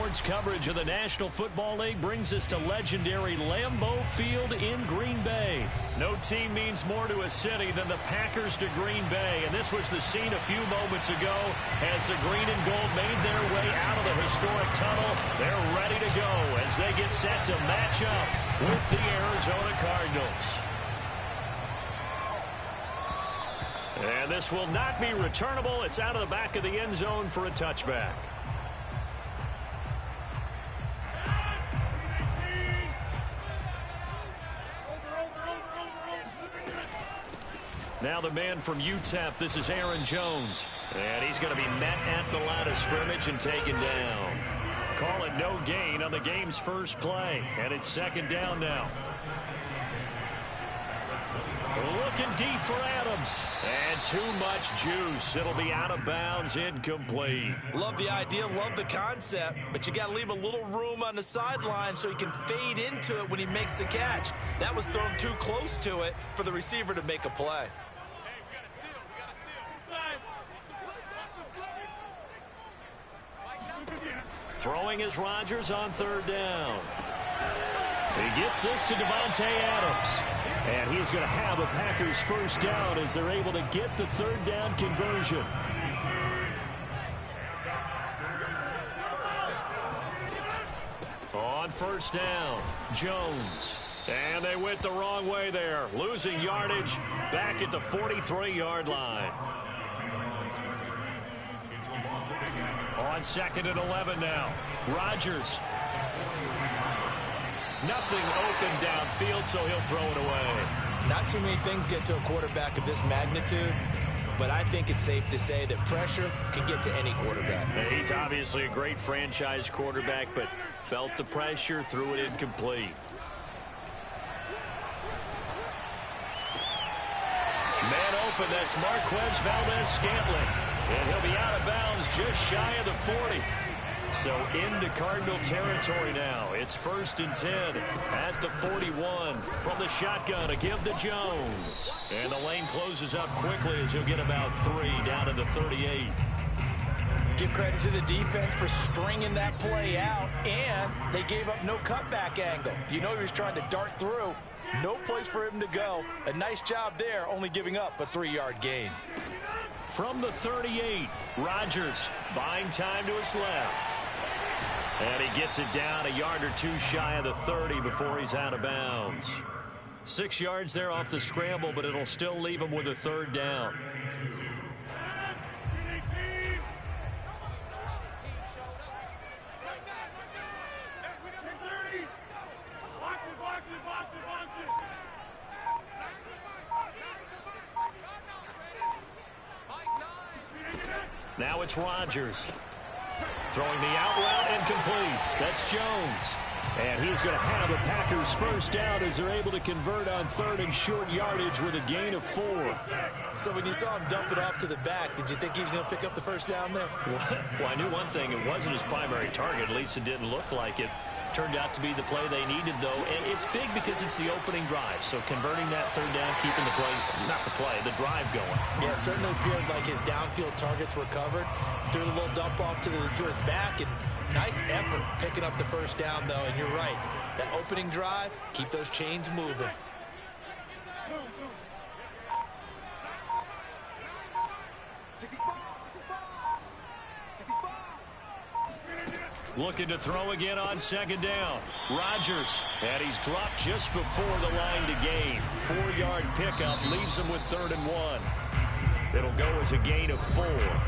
Sports coverage of the National Football League brings us to legendary Lambeau Field in Green Bay. No team means more to a city than the Packers to Green Bay, and this was the scene a few moments ago as the green and gold made their way out of the historic tunnel. They're ready to go as they get set to match up with the Arizona Cardinals. And this will not be returnable. It's out of the back of the end zone for a touchback. Now the man from UTEP, this is Aaron Jones. And he's going to be met at the line of scrimmage and taken down. Call it no gain on the game's first play. And it's second down now. Looking deep for Adams. And too much juice. It'll be out of bounds, incomplete. Love the idea, love the concept, but you got to leave a little room on the sideline so he can fade into it when he makes the catch. That was thrown too close to it for the receiver to make a play. Throwing is Rodgers on third down. He gets this to Davante Adams. And he's going to have a Packers first down as they're able to get the third down conversion. On first down, Jones. And they went the wrong way there. Losing yardage back at the 43-yard line. On second and 11 now. Rodgers. Nothing open downfield, so he'll throw it away. Not too many things get to a quarterback of this magnitude, but I think it's safe to say that pressure can get to any quarterback. He's obviously a great franchise quarterback, but felt the pressure, threw it incomplete. Man open, that's Marquez Valdez-Scantling. And he'll be out of bounds just shy of the 40. So into Cardinal territory now. It's 1st and 10 at the 41. From the shotgun, a give to Jones. And the lane closes up quickly as he'll get about 3 down to the 38. Give credit to the defense for stringing that play out, and they gave up no cutback angle. You know he was trying to dart through. No place for him to go. A nice job there, only giving up a 3-yard gain. From the 38, Rodgers buying time to his left. And he gets it down a yard or two shy of the 30 before he's out of bounds. 6 yards there off the scramble, but it'll still leave him with a third down. Now it's Rodgers. Throwing the out route and complete. That's Jones. And he's going to have a Packers first down as they're able to convert on third and short yardage with a gain of 4. So when you saw him dump it off to the back, did you think he was going to pick up the first down there? Well, I knew one thing. It wasn't his primary target. At least it didn't look like it. Turned out to be the play they needed, though. And it's big because it's the opening drive. So converting that third down, keeping the play, not the play, the drive going. Yeah, it certainly appeared like his downfield targets were covered. Threw a little dump off to his back, and nice effort picking up the first down, though. And you're right. That opening drive, keep those chains moving. Looking to throw again on second down. Rodgers, and he's dropped just before the line to gain. 4-yard pickup leaves him with 3rd and 1. It'll go as a gain of 4.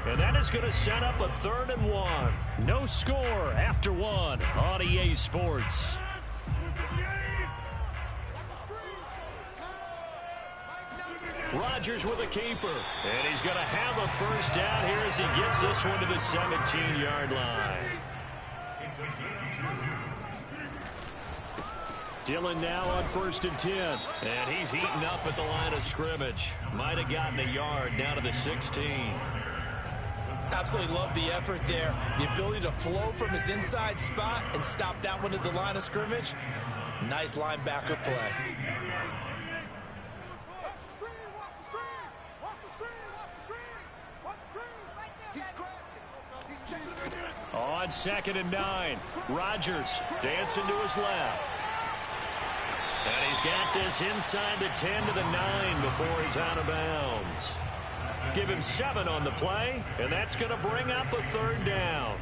And that is going to set up a 3rd and 1. No score after 1 on EA Sports. Rodgers with a keeper. And he's going to have a first down here as he gets this one to the 17-yard line. Dillon now on 1st and 10. And he's eaten up at the line of scrimmage. Might have gotten a yard down to the 16. Absolutely love the effort there. The ability to flow from his inside spot and stop that one at the line of scrimmage. Nice linebacker play. On on 2nd and 9. Rodgers dancing to his left. And he's got this inside the 10 to the 9 before he's out of bounds. Give him 7 on the play, and that's going to bring up a 3rd down.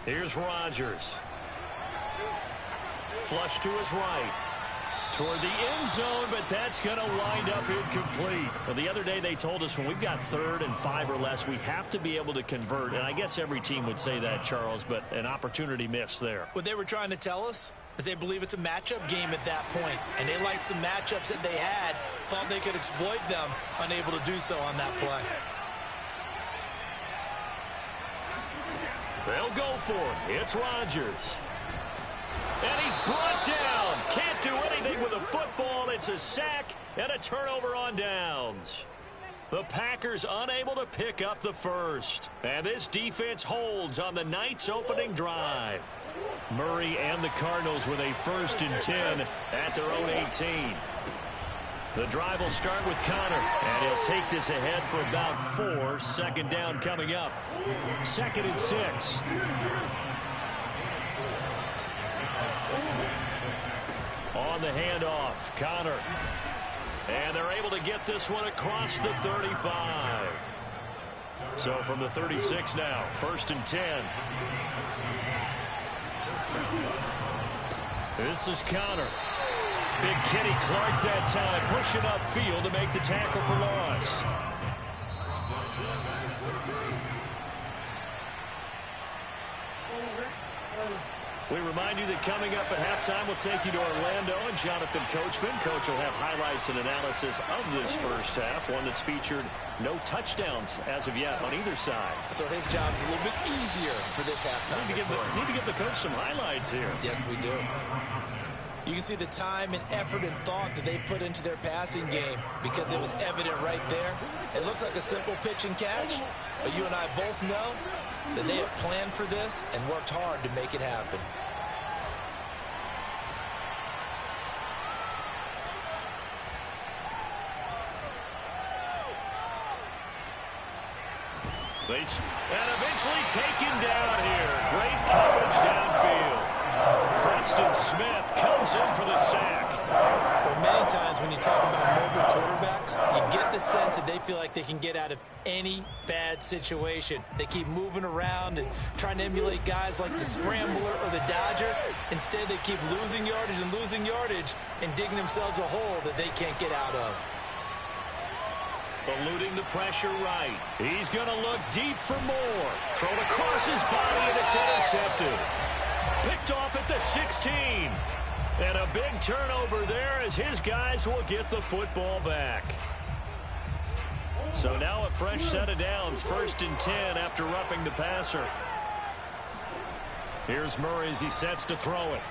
Here's Rodgers. Flush to his right. Toward the end zone, but that's going to wind up incomplete. Well, the other day they told us when we've got 3rd and 5 or less, we have to be able to convert. And I guess every team would say that, Charles, but an opportunity missed there. What they were trying to tell us is they believe it's a matchup game at that point. And they liked some matchups that they had, thought they could exploit them, unable to do so on that play. They'll go for it. It's Rodgers. And he's brought down. Can't do anything with a football. It's a sack and a turnover on downs. The Packers unable to pick up the first. And this defense holds on the night's opening drive. Murray and the Cardinals with a 1st and 10 at their own 18. The drive will start with Connor, and he'll take this ahead for about 4. 2nd down coming up. 2nd and 6. On the handoff, Connor. And they're able to get this one across the 35. So from the 36 now, 1st and 10. This is Connor. Big Kenny Clark that time, pushing upfield to make the tackle for loss. We remind you that coming up at halftime, we'll take you to Orlando and Jonathan Coachman. Coach will have highlights and analysis of this first half, one that's featured no touchdowns as of yet on either side. So his job's a little bit easier for this halftime. Need to give the coach some highlights here. Yes, we do. You can see the time and effort and thought that they put into their passing game because it was evident right there. It looks like a simple pitch and catch, but you and I both know that they have planned for this and worked hard to make it happen. And eventually taken down here. Great coverage downfield. Preston Smith comes in for the sack. Well, many times when you talk about mobile quarterbacks, you get the sense that they feel like they can get out of any bad situation. They keep moving around and trying to emulate guys like the Scrambler or the Dodger. Instead, they keep losing yardage and digging themselves a hole that they can't get out of. Eluding the pressure right. He's going to look deep for more. Thrown across his body, and it's intercepted. Picked off at the 16. And a big turnover there as his guys will get the football back. So now a fresh set of downs. 1st and 10 after roughing the passer. Here's Murray as he sets to throw it.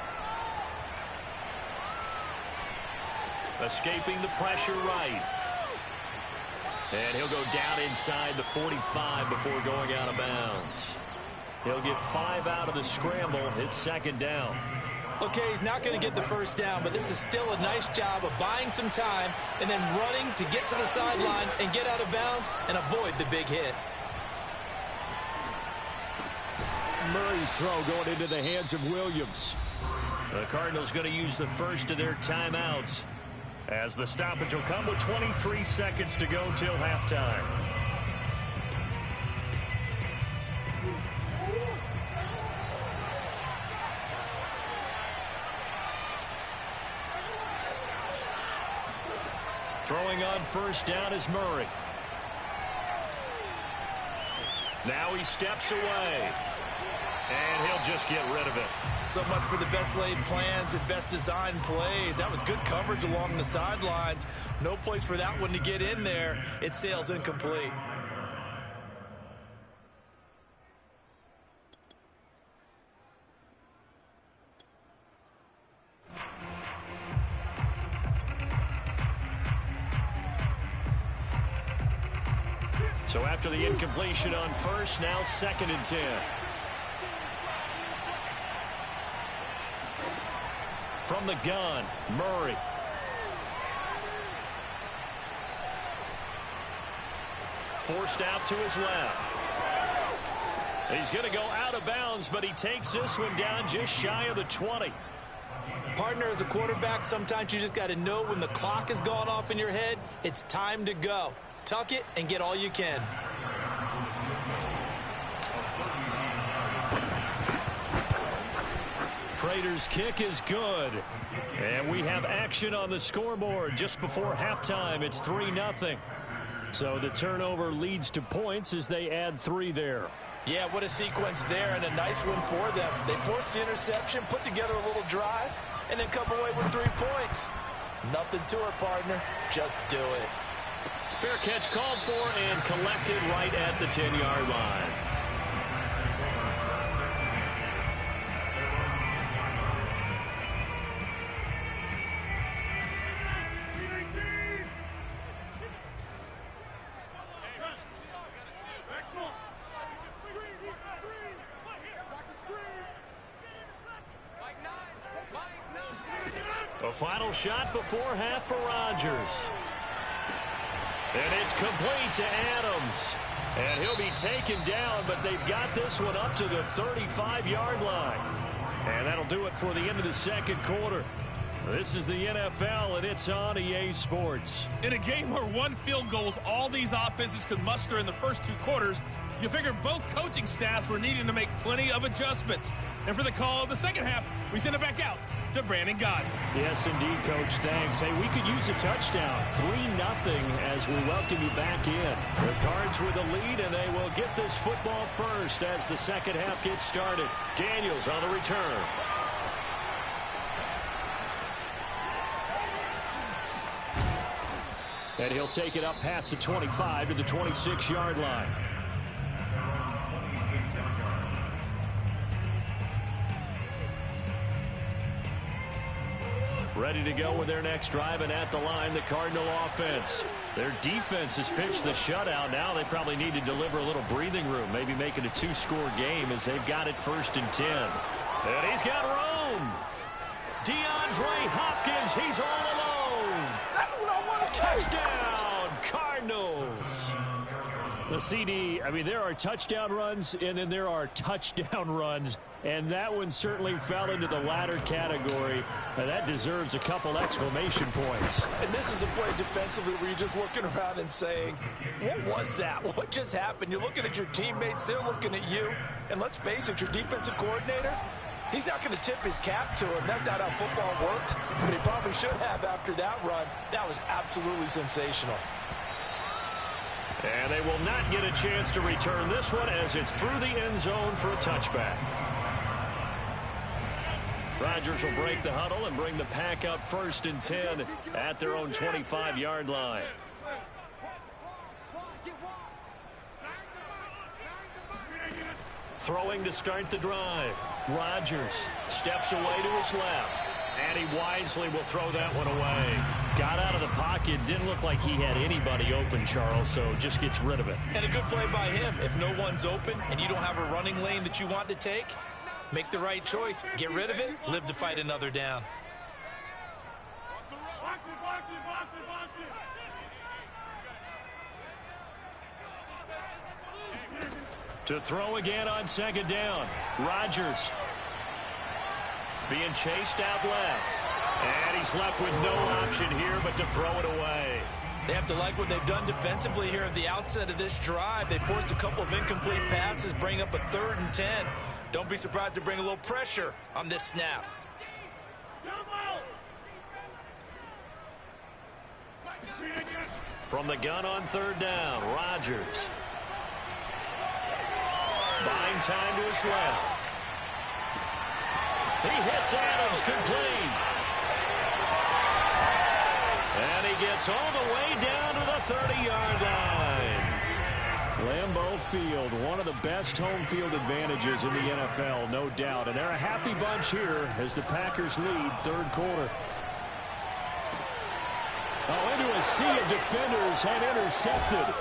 Escaping the pressure right. And he'll go down inside the 45 before going out of bounds. He'll get 5 out of the scramble. It's 2nd down. Okay, he's not going to get the first down, but this is still a nice job of buying some time and then running to get to the sideline and get out of bounds and avoid the big hit. Murray's throw going into the hands of Williams. The Cardinals going to use the first of their timeouts, as the stoppage will come with 23 seconds to go till halftime. Throwing on first down is Murray. Now he steps away. And he'll just get rid of it. So much for the best laid plans and best designed plays. That was good coverage along the sidelines. No place for that one to get in there. It sails incomplete. So after the incompletion on first, now 2nd and 10. From the gun, Murray. Forced out to his left. He's going to go out of bounds, but he takes this one down just shy of the 20. Partner, as a quarterback, sometimes you just got to know when the clock has gone off in your head, it's time to go. Tuck it and get all you can. Prater's kick is good. And we have action on the scoreboard just before halftime. It's 3-0. So the turnover leads to points as they add 3 there. Yeah, what a sequence there, and a nice win for them. They forced the interception, put together a little drive, and then come away with 3 points. Nothing to it, partner. Just do it. Fair catch called for and collected right at the 10-yard line. A final shot before half for Rodgers. And it's complete to Adams. And he'll be taken down, but they've got this one up to the 35-yard line. And that'll do it for the end of the second quarter. This is the NFL, and it's on EA Sports. In a game where 1 field goal is all these offenses could muster in the first 2 quarters, you figure both coaching staffs were needing to make plenty of adjustments. And for the call of the second half, we send it back out to Brandon Godden. Yes, indeed, Coach. Thanks. Hey, we could use a touchdown. 3-0 as we welcome you back in. The Cards with a lead, and they will get this football first as the second half gets started. Daniels on the return. And he'll take it up past the 25 to the 26-yard line. Ready to go with their next drive, and at the line, the Cardinal offense. Their defense has pitched the shutout. Now they probably need to deliver a little breathing room, maybe make it a 2-score game as they've got it 1st and 10. And he's got room. DeAndre Hopkins, he's all alone. Touchdown, Cardinals. The CD, I mean, there are touchdown runs, and then there are touchdown runs. And that one certainly fell into the latter category. And that deserves a couple exclamation points. And this is a play defensively where you're just looking around and saying, what was that? What just happened? You're looking at your teammates. They're looking at you. And let's face it, your defensive coordinator, he's not going to tip his cap to him. That's not how football works. But he probably should have after that run. That was absolutely sensational. And they will not get a chance to return this one as it's through the end zone for a touchback. Rodgers will break the huddle and bring the pack up 1st and 10 at their own 25-yard line. Throwing to start the drive. Rodgers steps away to his left. And he wisely will throw that one away. Got out of the pocket. Didn't look like he had anybody open, Charles, so just gets rid of it. And a good play by him. If no one's open and you don't have a running lane that you want to take, make the right choice. Get rid of it. Live to fight another down. To throw again on 2nd down. Rodgers being chased out left. And he's left with no option here but to throw it away. They have to like what they've done defensively here at the outset of this drive. They forced a couple of incomplete passes, bring up a 3rd and 10. Don't be surprised to bring a little pressure on this snap. From the gun on 3rd down, Rodgers. Buying time to his left. He hits Adams complete. And he gets all the way down to the 30-yard line. Lambeau Field, one of the best home field advantages in the NFL, no doubt. And they're a happy bunch here as the Packers lead 3rd quarter. Oh, into a sea of defenders and intercepted.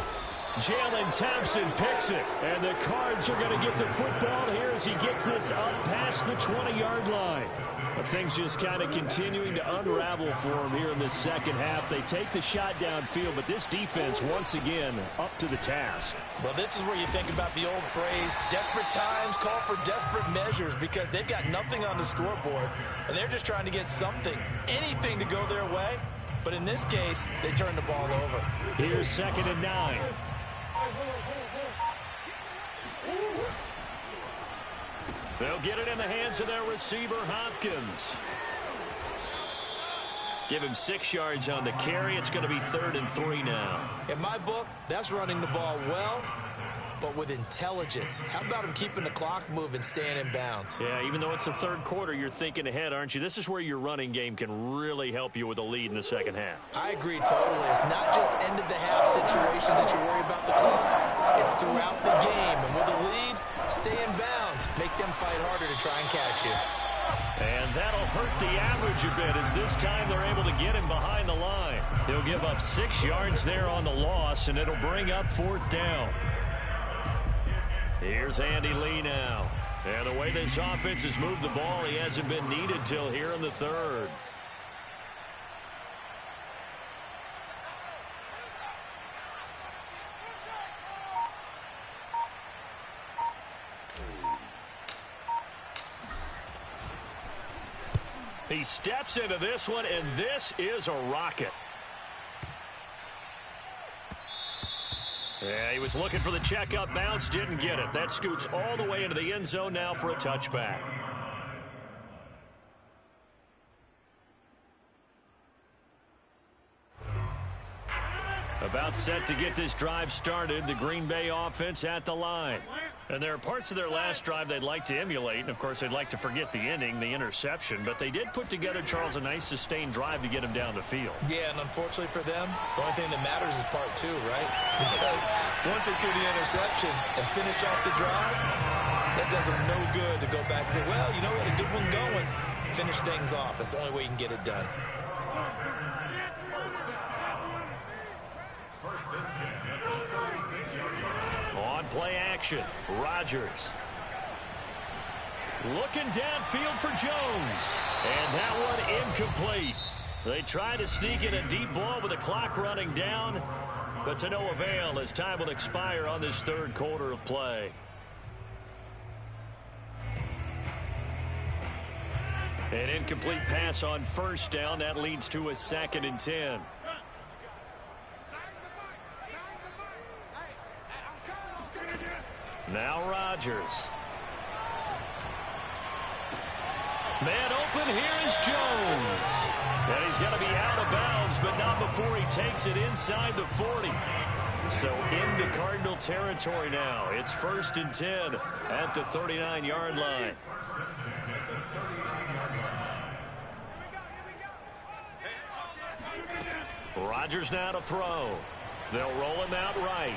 Jalen Thompson picks it. And the Cards are going to get the football here as he gets this up past the 20-yard line. But things just kind of continuing to unravel for him here in this second half. They take the shot downfield, but this defense once again up to the task. Well, this is where you think about the old phrase, desperate times call for desperate measures, because they've got nothing on the scoreboard, and they're just trying to get something, anything to go their way. But in this case, they turn the ball over. Here's 2nd and 9. They'll get it in the hands of their receiver, Hopkins. Give him 6 yards on the carry. It's going to be 3rd and 3 now. In my book, that's running the ball well, but with intelligence. How about him keeping the clock moving, staying in bounds? Yeah, even though it's the 3rd quarter, you're thinking ahead, aren't you? This is where your running game can really help you with a lead in the second half. I agree totally. It's not just end-of-the-half situations that you worry about the clock. It's throughout the game. And with a lead, stay in bounds. Make them fight harder to try and catch you. And that'll hurt the average a bit, as this time they're able to get him behind the line. He'll give up 6 yards there on the loss, and it'll bring up 4th down. Here's Andy Lee now. And the way this offense has moved the ball, he hasn't been needed till here in the 3rd. He steps into this one, and this is a rocket. Yeah, he was looking for the check-up bounce, didn't get it. That scoots all the way into the end zone now for a touchback. About set to get this drive started, the Green Bay offense at the line. And there are parts of their last drive they'd like to emulate, and of course they'd like to forget the inning, the interception, but they did put together, Charles, a nice sustained drive to get him down the field. Yeah, and unfortunately for them, the only thing that matters is part 2, right? Because once they threw the interception and finished off the drive, that does them no good to go back and say, well, you know, we had a good one going. Finish things off. That's the only way you can get it done. On play action, Rodgers. Looking downfield for Jones. And that one incomplete. They try to sneak in a deep ball with the clock running down, but to no avail as time will expire on this 3rd quarter of play. An incomplete pass on 1st down. That leads to a 2nd and 10. Now Rodgers. Man open, here is Jones. And he's going to be out of bounds, but not before he takes it inside the 40. So into Cardinal territory now. It's 1st and 10 at the 39-yard line. Rodgers now to throw. They'll roll him out right.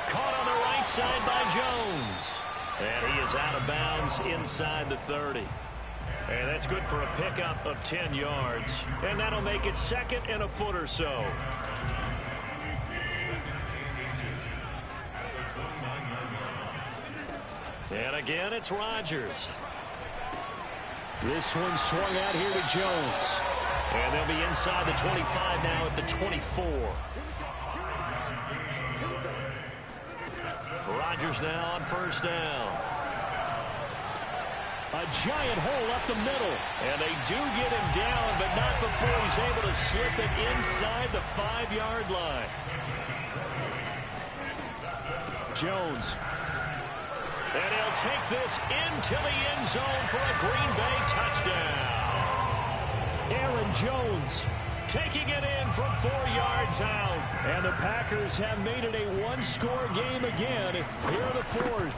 Caught on the right side by Jones. And he is out of bounds inside the 30. And that's good for a pickup of 10 yards. And that'll make it 2nd and a foot or so. And again, it's Rodgers. This one swung out here to Jones. And they'll be inside the 25 now at the 24. Rodgers now on 1st down. A giant hole up the middle. And they do get him down, but not before he's able to slip it inside the 5-yard line. Jones. And he'll take this into the end zone for a Green Bay touchdown. Aaron Jones taking it in from 4 yards out. And the Packers have made it a one-score game again here in the 4th.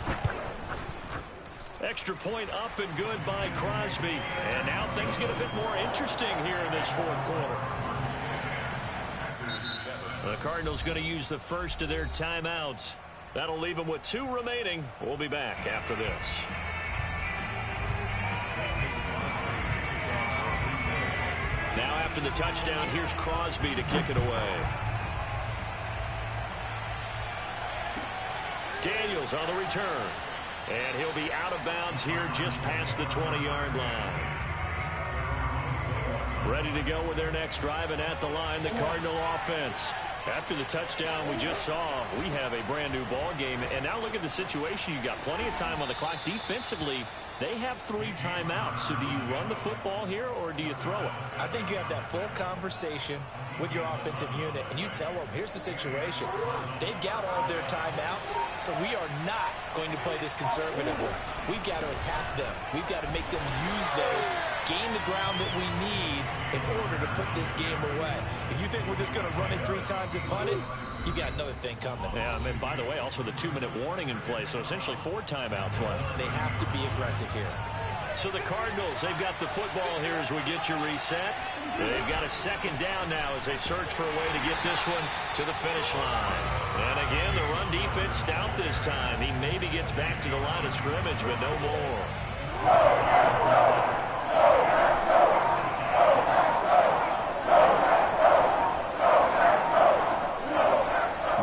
Extra point up and good by Crosby. And now things get a bit more interesting here in this 4th quarter. The Cardinals going to use the first of their timeouts. That'll leave them with 2 remaining. We'll be back after this. Now after the touchdown, here's Crosby to kick it away. Daniels on the return. And he'll be out of bounds here just past the 20-yard line. Ready to go with their next drive, and at the line, the Cardinal offense. After the touchdown we just saw, we have a brand-new ball game. And now look at the situation. You got plenty of time on the clock. Defensively, they have 3 timeouts. So do you run the football here, or do you throw it? I think you have that full conversation with your offensive unit, and you tell them, here's the situation. They've got all of their timeouts, so we are not going to play this conservatively. We've got to attack them. We've got to make them use those, gain the ground that we need in order to put this game away. If you think we're just going to run it 3 times and punt it, you got another thing coming. Yeah, and by the way, also the 2-minute warning in play, so essentially 4 timeouts left. They have to be aggressive here. So the Cardinals, they've got the football here as we get you reset. They've got a second down now as they search for a way to get this one to the finish line. And again, the run defense stout this time. He maybe gets back to the line of scrimmage, but no more.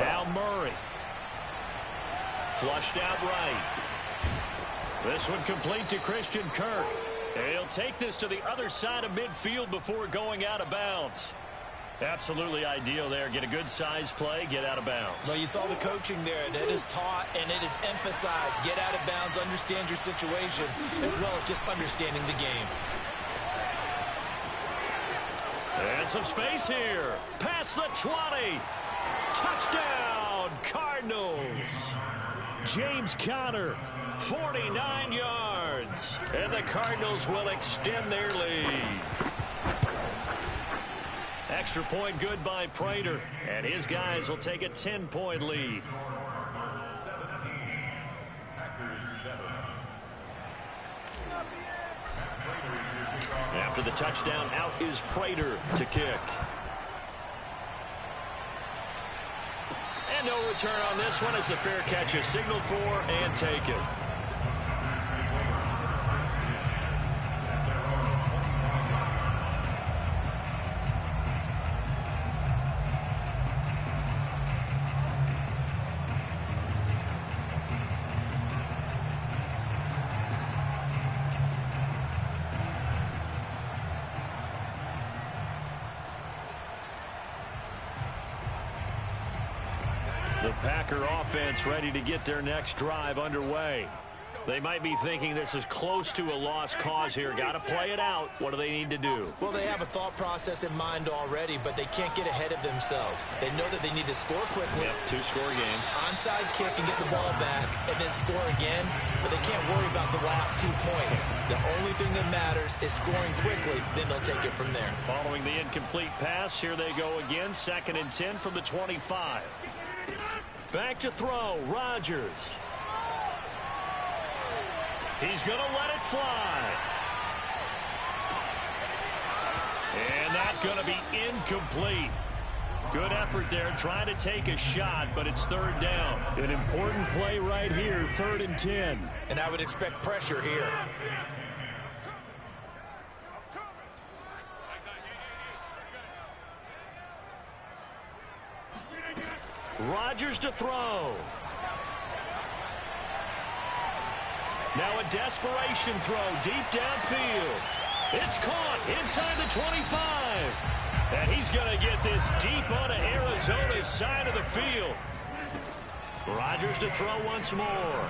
Now Murray. Flushed out right. This one complete to Christian Kirk. He'll take this to the other side of midfield before going out of bounds. Absolutely ideal there. Get a good size play, get out of bounds. Well, you saw the coaching there. That is taught and it is emphasized. Get out of bounds, understand your situation, as well as just understanding the game. And some space here. Past the 20. Touchdown, Cardinals. James Conner, 49 yards. And the Cardinals will extend their lead. Extra point good by Prater. And his guys will take a 10-point lead. After the touchdown, out is Prater to kick. And no return on this one as the fair catch is signaled for and taken. The Packer offense ready to get their next drive underway. They might be thinking this is close to a lost cause here. Got to play it out. What do they need to do? Well, they have a thought process in mind already, but they can't get ahead of themselves. They know that they need to score quickly. Yep, 2-score game. Onside kick and get the ball back and then score again, but they can't worry about the last 2 points. The only thing that matters is scoring quickly, then they'll take it from there. Following the incomplete pass, here they go again. 2nd and 10 from the 25. Back to throw, Rodgers. He's going to let it fly. And that's going to be incomplete. Good effort there, trying to take a shot, but it's 3rd down. An important play right here, 3rd and 10. And I would expect pressure here. Rodgers to throw. Now a desperation throw deep downfield. It's caught inside the 25. And he's going to get this deep onto Arizona's side of the field. Rodgers to throw once more.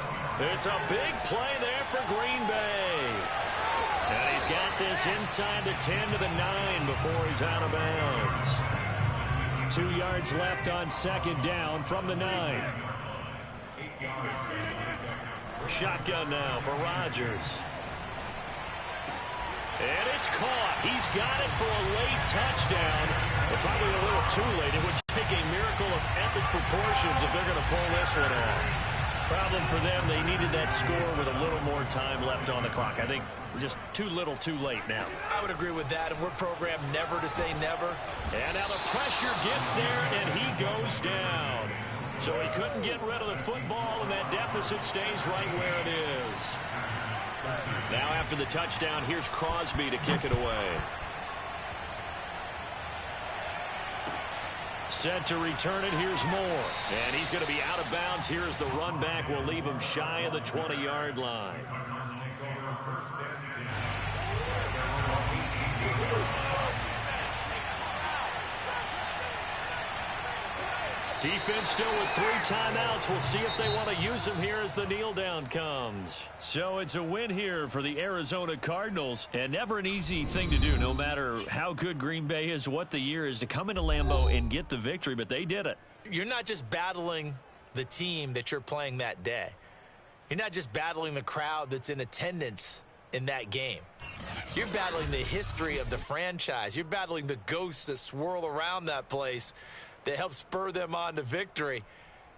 It's a big play there for Green Bay. And he's got this inside the 10 to the 9 before he's out of bounds. 2 yards left on 2nd down from the 9. Shotgun now for Rodgers. And it's caught. He's got it for a late touchdown. But probably a little too late. It would take a miracle of epic proportions if they're going to pull this one off. Problem for them, they needed that score with a little more time left on the clock. I think just too little too late now. I would agree with that, and we're programmed never to say never. And now the pressure gets there, and he goes down. So he couldn't get rid of the football, and that deficit stays right where it is. Now after the touchdown, here's Crosby to kick it away. Set to return it. Here's Moore. And he's going to be out of bounds. Here's the run back. Will leave him shy of the 20-yard line. Defense still with 3 timeouts. We'll see if they want to use them here as the kneel down comes. So it's a win here for the Arizona Cardinals. And never an easy thing to do, no matter how good Green Bay is, what the year is, to come into Lambeau and get the victory. But they did it. You're not just battling the team that you're playing that day. You're not just battling the crowd that's in attendance in that game. You're battling the history of the franchise. You're battling the ghosts that swirl around that place that help spur them on to victory.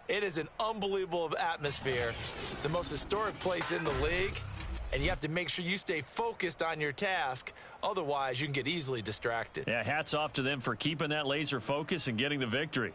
It is an unbelievable atmosphere, the most historic place in the league, and you have to make sure you stay focused on your task. Otherwise, you can get easily distracted. Yeah, hats off to them for keeping that laser focus and getting the victory.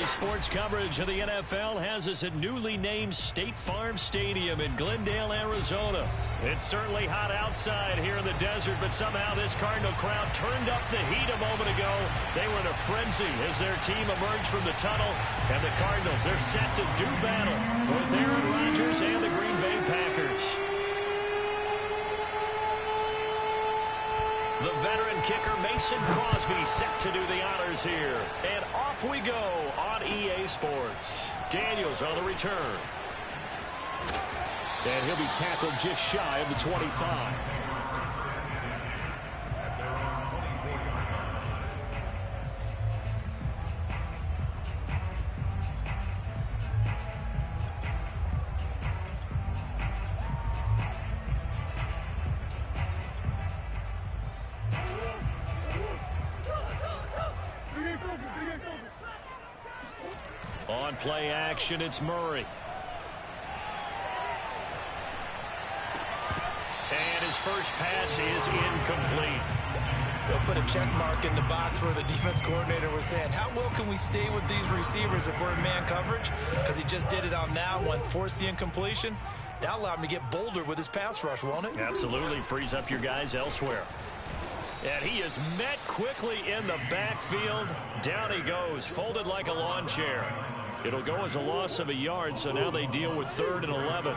Sports coverage of the NFL has us at newly named State Farm Stadium in Glendale, Arizona. It's certainly hot outside here in the desert, but somehow this Cardinal crowd turned up the heat a moment ago. They were in a frenzy as their team emerged from the tunnel, and the Cardinals, they're set to do battle with Aaron Rodgers and the Green Bay Packers. The veteran kicker Mason Crosby set to do the honors here. And off we go on EA Sports. Daniels on the return. And he'll be tackled just shy of the 25. On play action, it's Murray. And his first pass is incomplete. They'll put a check mark in the box where the defense coordinator was saying, how well can we stay with these receivers if we're in man coverage? Because he just did it on that one, forced the incompletion. That allowed him to get bolder with his pass rush, won't it? Absolutely, frees up your guys elsewhere. And he is met quickly in the backfield. Down he goes, folded like a lawn chair. It'll go as a loss of a yard, so now they deal with 3rd and 11.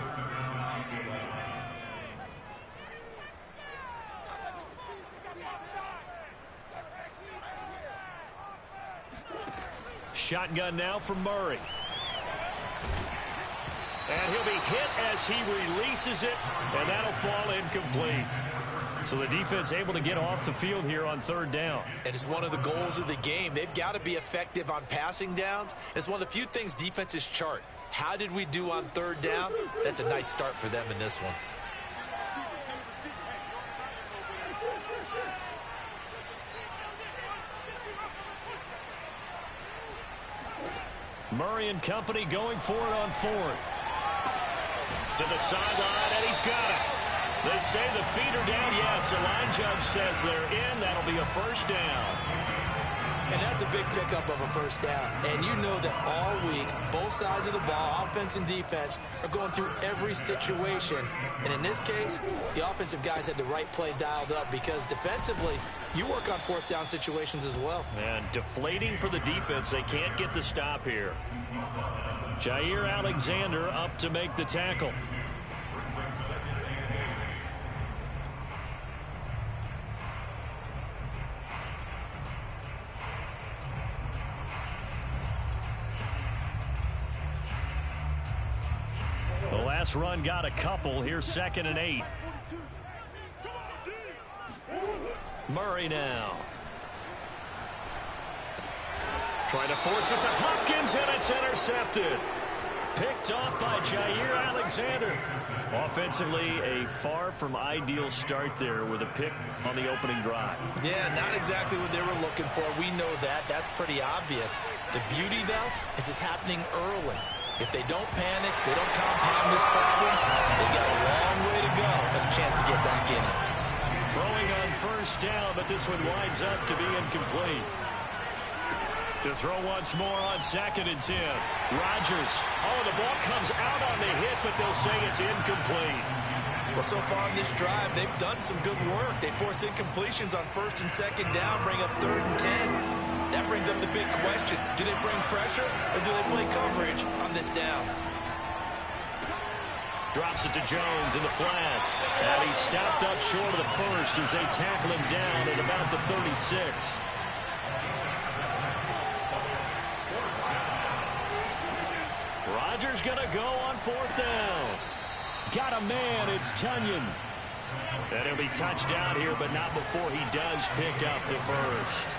Shotgun now from Murray. And he'll be hit as he releases it, and that'll fall incomplete. So the defense able to get off the field here on 3rd down. And it's one of the goals of the game. They've got to be effective on passing downs. It's one of the few things defenses chart. How did we do on 3rd down? That's a nice start for them in this one. Murray and company going for it on 4th. To the sideline, and he's got it. They say the feet are down. Yes, the line judge says they're in. That'll be a first down. And that's a big pickup of a first down. And you know that all week, both sides of the ball, offense and defense, are going through every situation. And in this case, the offensive guys had the right play dialed up because defensively, you work on 4th down situations as well. And deflating for the defense. They can't get the stop here. Jair Alexander up to make the tackle. Last run got a couple. Here's 2nd and 8. Murray now. Trying to force it to Hopkins, and it's intercepted. Picked off by Jair Alexander. Offensively, a far from ideal start there with a pick on the opening drive. Yeah, not exactly what they were looking for. We know that. That's pretty obvious. The beauty, though, is it's happening early. If they don't panic, they don't compound this problem, they got a long way to go and a chance to get back in it. Throwing on 1st down, but this one winds up to be incomplete. To throw once more on 2nd and 10. Rodgers. Oh, the ball comes out on the hit, but they'll say it's incomplete. Well, so far in this drive, they've done some good work. They force incompletions on 1st and 2nd down, bring up 3rd and 10. That brings up the big question. Do they bring pressure, or do they play coverage on this down? Drops it to Jones in the flat. And he's stopped up short of the 1st as they tackle him down at about the 36. Rodgers going to go on 4th down. Got a man. It's Tunyon. And he'll be touched down here, but not before he does pick up the 1st.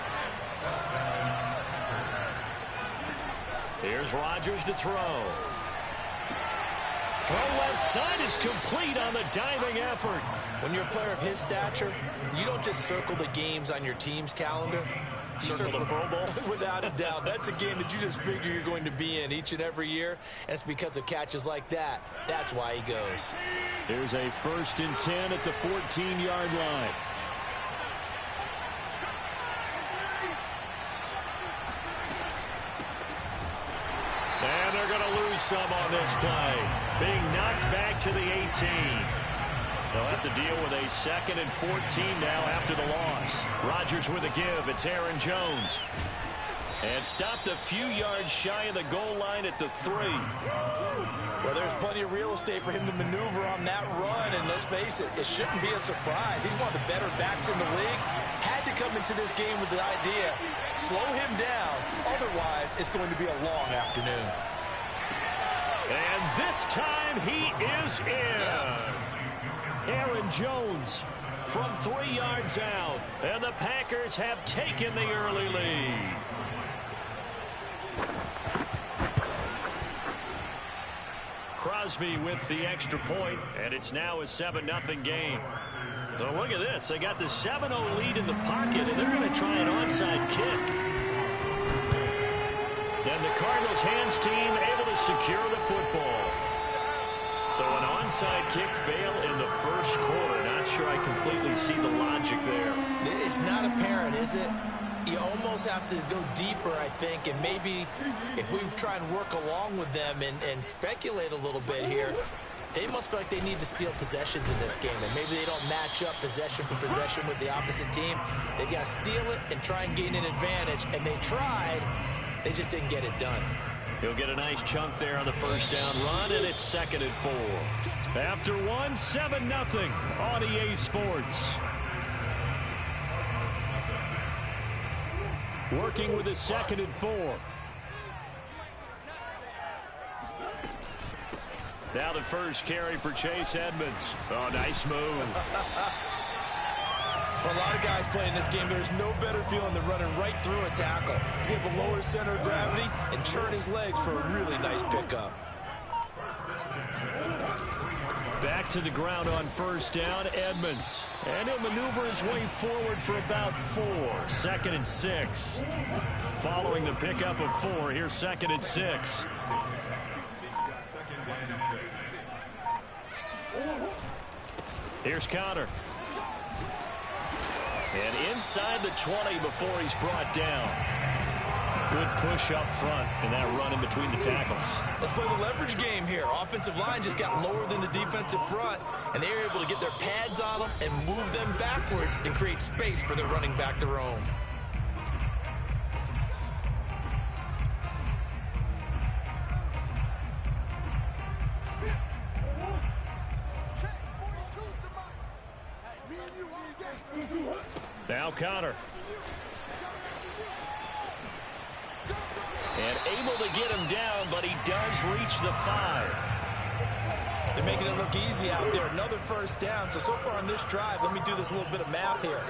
Here's Rodgers to throw. Throw left side is complete on the diving effort. When you're a player of his stature, you don't just circle the games on your team's calendar. You circle the Pro Bowl. Without a doubt. That's a game that you just figure you're going to be in each and every year. And it's because of catches like that. That's why he goes. Here's a 1st and 10 at the 14-yard line. And they're going to lose some on this play. Being knocked back to the 18. They'll have to deal with a 2nd and 14 now after the loss. Rodgers with a give. It's Aaron Jones. And stopped a few yards shy of the goal line at the 3. Well, there's plenty of real estate for him to maneuver on that run. And let's face it, it shouldn't be a surprise. He's one of the better backs in the league. Had to come into this game with the idea, slow him down. Otherwise, it's going to be a long afternoon. And this time he is in. Yes. Aaron Jones from 3 yards out. And the Packers have taken the early lead. Crosby with the extra point, and it's now a 7-0 game. So look at this. They got the 7-0 lead in the pocket, and they're going to try an onside kick. And the Cardinals hands team able to secure the football. So an onside kick fail in the 1st quarter. Not sure I completely see the logic there. It's not apparent, is it? You almost have to go deeper, I think, and maybe if we try and work along with them and speculate a little bit here, they must feel like they need to steal possessions in this game, and maybe they don't match up possession for possession with the opposite team. They got to steal it and try and gain an advantage, and they tried. They just didn't get it done. He'll get a nice chunk there on the 1st down run, and it's 2nd and 4. After one, 7-0 on EA Sports. Working with a 2nd and 4. Now the first carry for Chase Edmonds. Oh, nice move. For a lot of guys playing this game, there's no better feeling than running right through a tackle. He's able to lower his center of gravity and turn his legs for a really nice pickup. Back to the ground on 1st down, Edmonds. And he'll maneuver his way forward for about 4. 2nd and 6. Following the pickup of 4, here's 2nd and 6. Here's Conner. And inside the 20 before he's brought down. Good push up front and that run in between the tackles. Let's play the leverage game here. Offensive line just got lower than the defensive front, and they were able to get their pads on them and move them backwards and create space for their running back to roam. Now Conner. And able to get him down, but he does reach the 5. They're making it look easy out there. Another first down. So far on this drive, let me do this little bit of math here.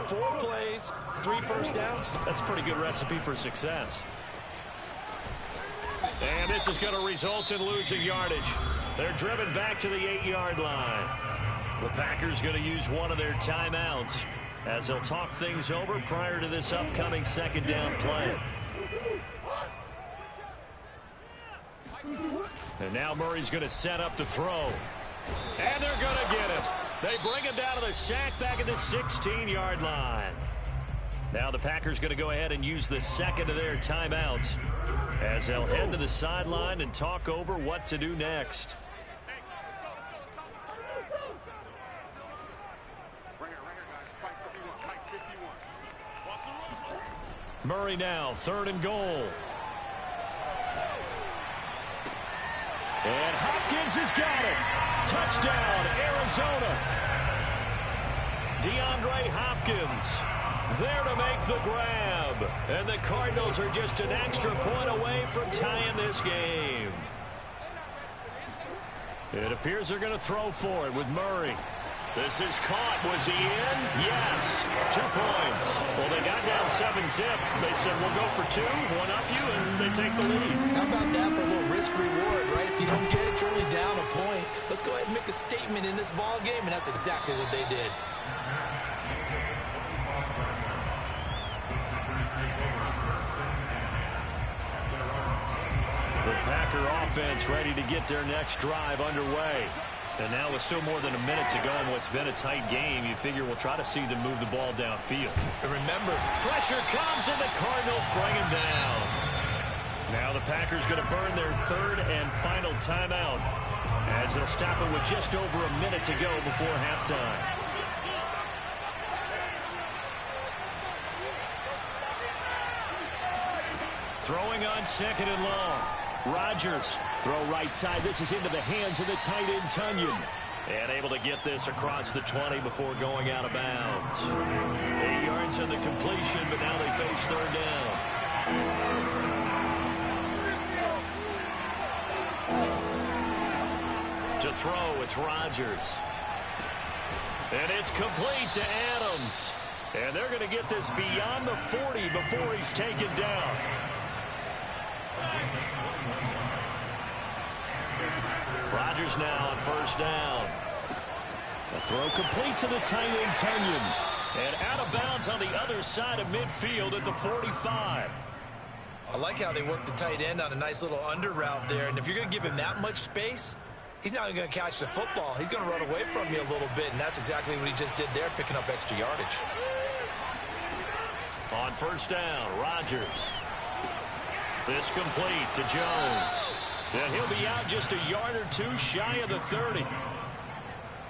4 plays, 3 first downs. That's a pretty good recipe for success. And this is going to result in losing yardage. They're driven back to the 8-yard line. The Packers going to use one of their timeouts as they'll talk things over prior to this upcoming second down play. And now Murray's going to set up to throw. And they're going to get him. They bring him down to the sack back at the 16-yard line. Now the Packers going to go ahead and use the second of their timeouts as they'll head to the sideline and talk over what to do next. Murray now, 3rd and goal. And Hopkins has got it. Touchdown, Arizona. DeAndre Hopkins there to make the grab. And the Cardinals are just an extra point away from tying this game. It appears they're going to throw for it with Murray. This is caught. Was he in? Yes. 2 points. Well, they got down 7-zip. They said, we'll go for 2, one up you, and they take the lead. How about that for a little risk-reward, right? If you don't get it, you're only down a point. Let's go ahead and make a statement in this ball game, and that's exactly what they did. The Packer offense ready to get their next drive underway. And now with still more than a minute to go in what's been a tight game, you figure we'll try to see them move the ball downfield. And remember, pressure comes and the Cardinals bring him down. Now the Packers going to burn their 3rd and final timeout as they'll stop it with just over a minute to go before halftime. Throwing on 2nd and long. Rodgers, throw right side. This is into the hands of the tight end, Tunyon. And able to get this across the 20 before going out of bounds. 8 yards on the completion, but now they face 3rd down. To throw, it's Rodgers. And it's complete to Adams. And they're going to get this beyond the 40 before he's taken down. Rodgers now on 1st down. The throw complete to the tight end, Tunyon. And out of bounds on the other side of midfield at the 45. I like how they work the tight end on a nice little under route there. And if you're going to give him that much space, he's not going to catch the football. He's going to run away from you a little bit, and that's exactly what he just did there, picking up extra yardage. On 1st down, Rodgers. This complete to Jones. And he'll be out just a yard or 2 shy of the 30.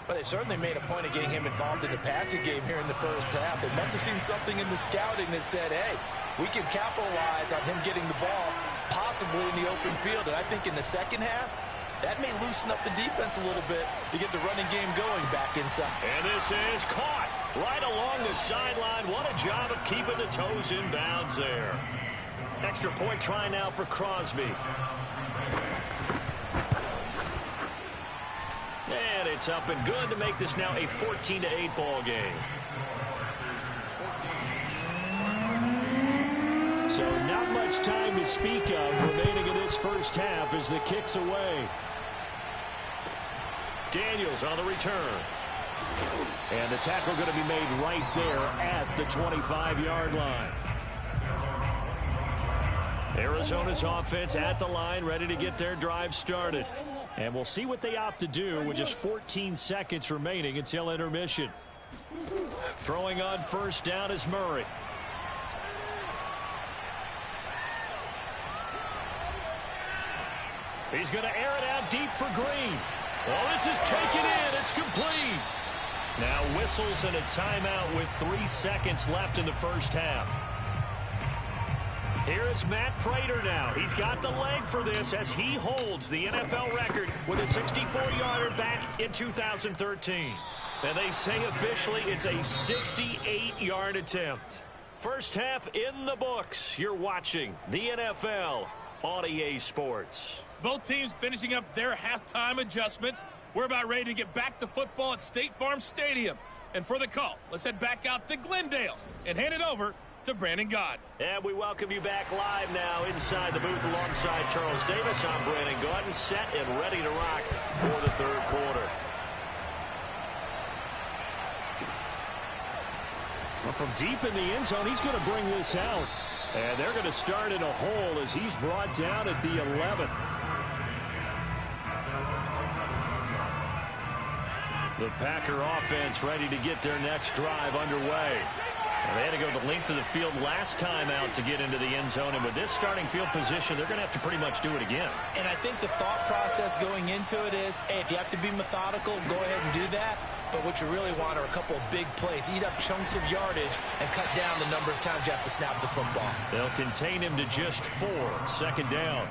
But they've certainly made a point of getting him involved in the passing game here in the first half. They must have seen something in the scouting that said, hey, we can capitalize on him getting the ball possibly in the open field. And I think in the second half, that may loosen up the defense a little bit to get the running game going back inside. And this is caught right along the sideline. What a job of keeping the toes in bounds there. Extra point try now for Crosby. And it's up and good to make this now a 14-8 ball game. So not much time to speak of remaining in this first half as the kick's away. Daniels on the return. And the tackle going to be made right there at the 25-yard line. Arizona's offense at the line, ready to get their drive started. And we'll see what they opt to do with just 14 seconds remaining until intermission. Throwing on 1st down is Murray. He's going to air it out deep for Green. Well, this is taken in. It's complete. Now whistles and a timeout with 3 seconds left in the first half. Here is Matt Prater now. He's got the leg for this as he holds the NFL record with a 64-yarder back in 2013. And they say officially it's a 68-yard attempt. First half in the books. You're watching the NFL on EA Sports. Both teams finishing up their halftime adjustments. We're about ready to get back to football at State Farm Stadium. And for the call, let's head back out to Glendale and hand it over to Brandon Gaud. And we welcome you back live now inside the booth alongside Charles Davis. I'm Brandon Gaud, set and ready to rock for the third quarter. Well, from deep in the end zone, he's going to bring this out. And they're going to start in a hole as he's brought down at the 11. The Packer offense ready to get their next drive underway. They had to go the length of the field last time out to get into the end zone, and with this starting field position, they're going to have to pretty much do it again. And I think the thought process going into it is, hey, if you have to be methodical, go ahead and do that. But what you really want are a couple of big plays. Eat up chunks of yardage and cut down the number of times you have to snap the football. They'll contain him to just 4. Second down.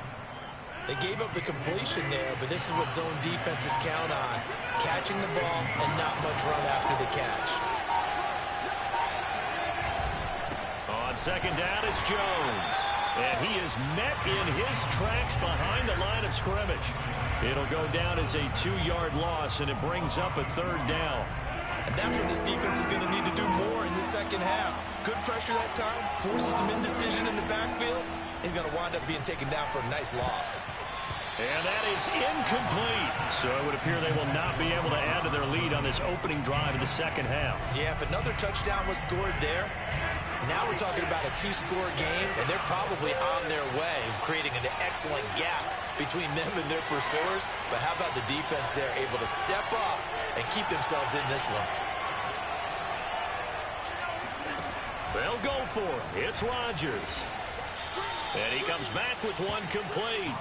They gave up the completion there, but this is what zone defenses count on. Catching the ball and not much run after the catch. On second down, it's Jones. And he is met in his tracks behind the line of scrimmage. It'll go down as a 2-yard loss, and it brings up a third down. And that's what this defense is going to need to do more in the second half. Good pressure that time, forces some indecision in the backfield. He's going to wind up being taken down for a nice loss. And that is incomplete. So it would appear they will not be able to add to their lead on this opening drive of the second half. Yeah, if another touchdown was scored there, now we're talking about a 2-score game, and they're probably on their way, creating an excellent gap between them and their pursuers. But how about the defense there, able to step up and keep themselves in this one? They'll go for it. It's Rodgers. And he comes back with one complete.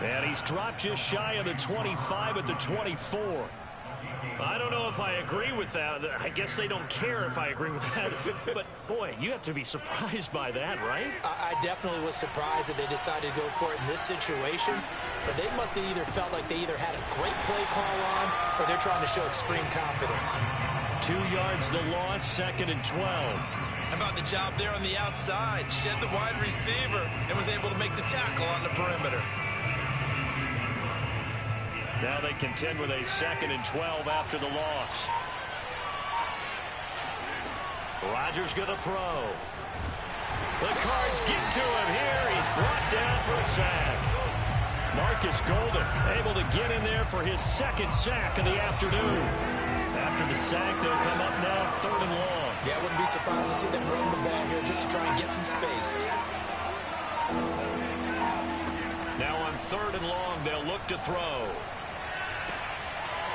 And he's dropped just shy of the 25 at the 24. I don't know if I agree with that. I guess they don't care if I agree with that. But, boy, you have to be surprised by that, right? I definitely was surprised that they decided to go for it in this situation. But they must have either felt like they either had a great play call on or they're trying to show extreme confidence. 2 yards the loss, second and 12. How about the job there on the outside? Shed the wide receiver and was able to make the tackle on the perimeter. Now they contend with a second and 12 after the loss. Rodgers going to throw. The Cards get to him here. He's brought down for a sack. Marcus Golden able to get in there for his second sack of the afternoon. After the sack, they'll come up now third and long. Yeah, I wouldn't be surprised to see them run the ball here just to try and get some space. Now on third and long, they'll look to throw.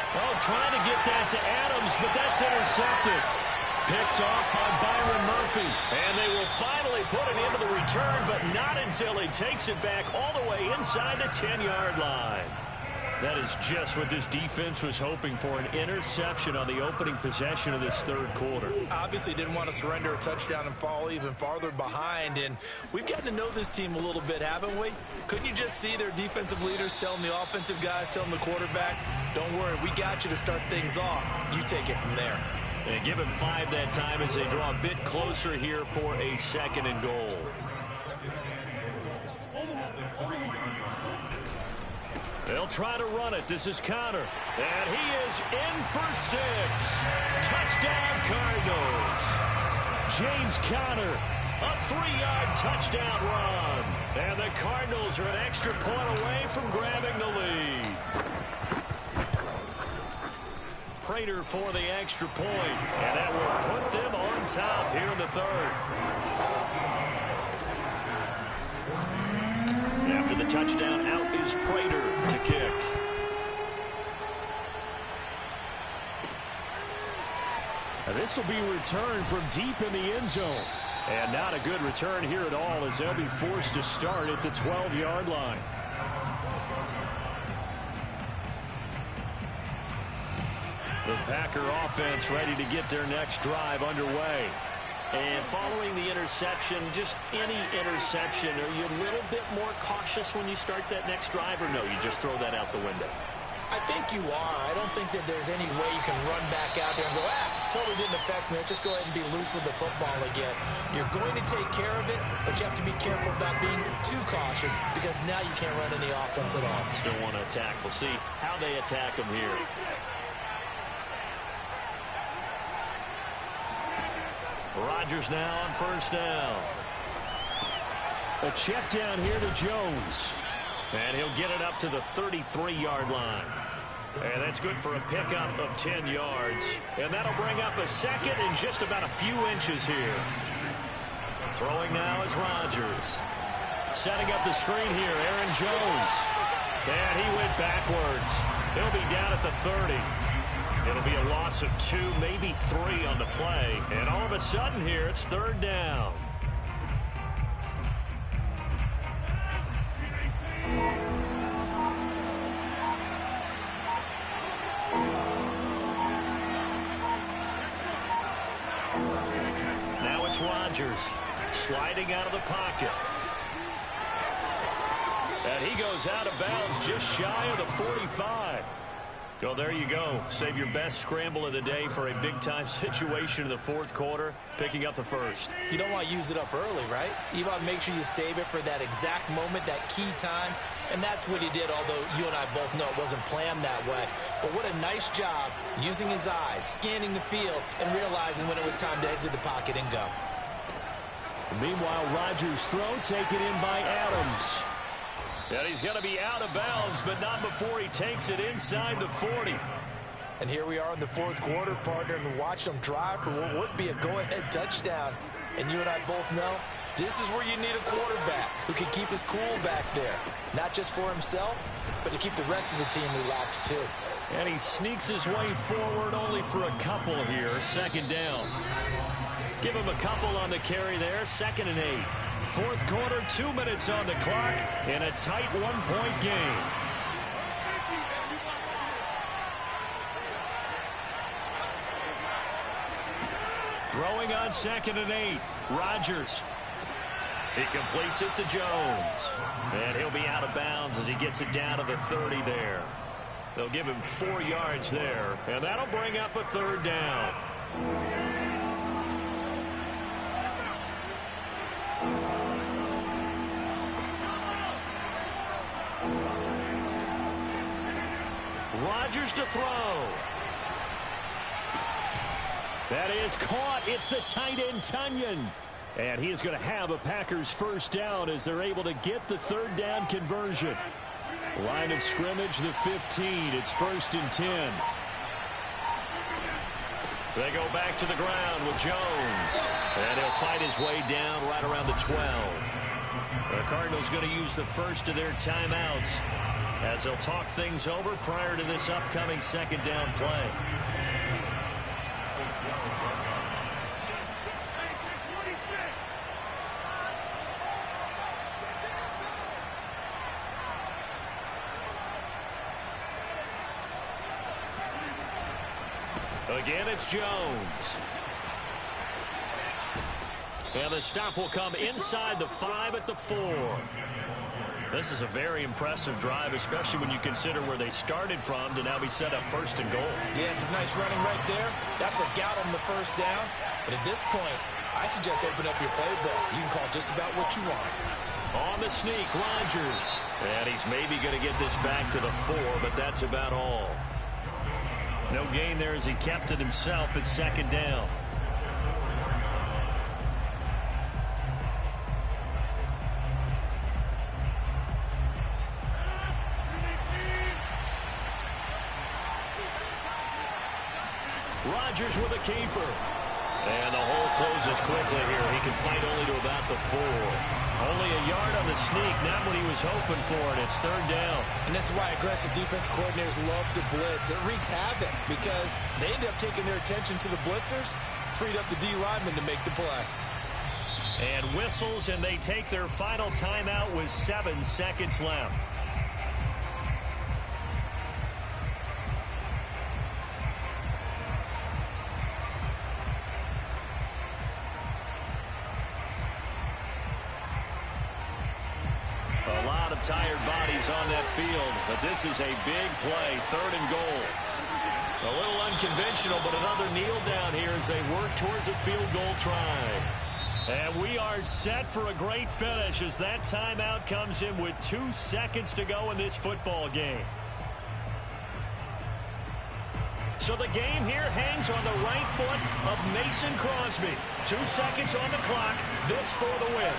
Oh, trying to get that to Adams, but that's intercepted. Picked off by Byron Murphy. And they will finally put it into the return, but not until he takes it back all the way inside the 10-yard line. That is just what this defense was hoping for, an interception on the opening possession of this third quarter. Obviously didn't want to surrender a touchdown and fall even farther behind, and we've gotten to know this team a little bit, haven't we? Couldn't you just see their defensive leaders telling the offensive guys, telling the quarterback, don't worry, we got you to start things off. You take it from there. And give him 5 that time as they draw a bit closer here for a second and goal. They'll try to run it. This is Connor. And he is in for 6. Touchdown, Cardinals. James Conner, a 3-yard touchdown run. And the Cardinals are an extra point away from grabbing the lead. Prater for the extra point. And that will put them on top here in the third. After the touchdown, out is Prater to kick. Now this will be returned from deep in the end zone. And not a good return here at all as they'll be forced to start at the 12-yard line. The Packer offense ready to get their next drive underway. And following the interception, just any interception, are you a little bit more cautious when you start that next drive, or no, you just throw that out the window? I think you are. I don't think that there's any way you can run back out there and go, totally didn't affect me. Let's just go ahead and be loose with the football again. You're going to take care of it, but you have to be careful about being too cautious because now you can't run any offense at all. Still want to attack. We'll see how they attack him here. Rodgers now on first down. A check down here to Jones. And he'll get it up to the 33-yard line. And that's good for a pickup of 10 yards. And that'll bring up a second and just about a few inches here. Throwing now is Rodgers. Setting up the screen here, Aaron Jones. And he went backwards. He'll be down at the 30. It'll be a loss of 2, maybe 3 on the play. And all of a sudden here, it's third down. Now it's Rodgers sliding out of the pocket. And he goes out of bounds just shy of the 45. Well, there you go. Save your best scramble of the day for a big-time situation in the fourth quarter, picking up the first. You don't want to use it up early, right? You want to make sure you save it for that exact moment, that key time. And that's what he did, although you and I both know it wasn't planned that way. But what a nice job using his eyes, scanning the field, and realizing when it was time to exit the pocket and go. Meanwhile, Rodgers' throw taken in by Adams. And he's going to be out of bounds, but not before he takes it inside the 40. And here we are in the fourth quarter, partner, and watch them drive for what would be a go-ahead touchdown. And you and I both know this is where you need a quarterback who can keep his cool back there. Not just for himself, but to keep the rest of the team relaxed too. And he sneaks his way forward only for a couple here. Second down. Give him a couple on the carry there. 2nd and 8. Fourth quarter, 2 minutes on the clock in a tight one-point game. Throwing on 2nd and 8. Rodgers. He completes it to Jones. And he'll be out of bounds as he gets it down to the 30 there. They'll give him 4 yards there. And that'll bring up a third down. Rodgers to throw. That is caught. It's the tight end, Tunyon. And he is going to have a Packers first down as they're able to get the third down conversion. Line of scrimmage, the 15. It's 1st and 10. They go back to the ground with Jones. And he'll fight his way down right around the 12. The Cardinals going to use the first of their timeouts as they'll talk things over prior to this upcoming second down play. Again, it's Jones. And the stop will come inside the 5 at the 4. This is a very impressive drive, especially when you consider where they started from to now be set up 1st and goal. Yeah, some nice running right there. That's what got them the first down. But at this point, I suggest open up your playbook. You can call just about what you want. On the sneak, Rodgers. And he's maybe going to get this back to the 4, but that's about all. No gain there as he kept it himself at 2nd down. Rodgers with a keeper. And the hole closes quickly here. He can fight only to about the 4. Only a yard on the sneak, not what he was hoping for, and it's 3rd down. And this is why aggressive defense coordinators love to blitz. It wreaks havoc because they end up taking their attention to the blitzers, freed up the D lineman to make the play. And whistles, and they take their final timeout with 7 seconds left. of tired bodies on that field, but this is a big play, 3rd and goal. A little unconventional, but another kneel down here as they work towards a field goal try. And we are set for a great finish as that timeout comes in with 2 seconds to go in this football game. So the game here hangs on the right foot of Mason Crosby. 2 seconds on the clock. This for the win.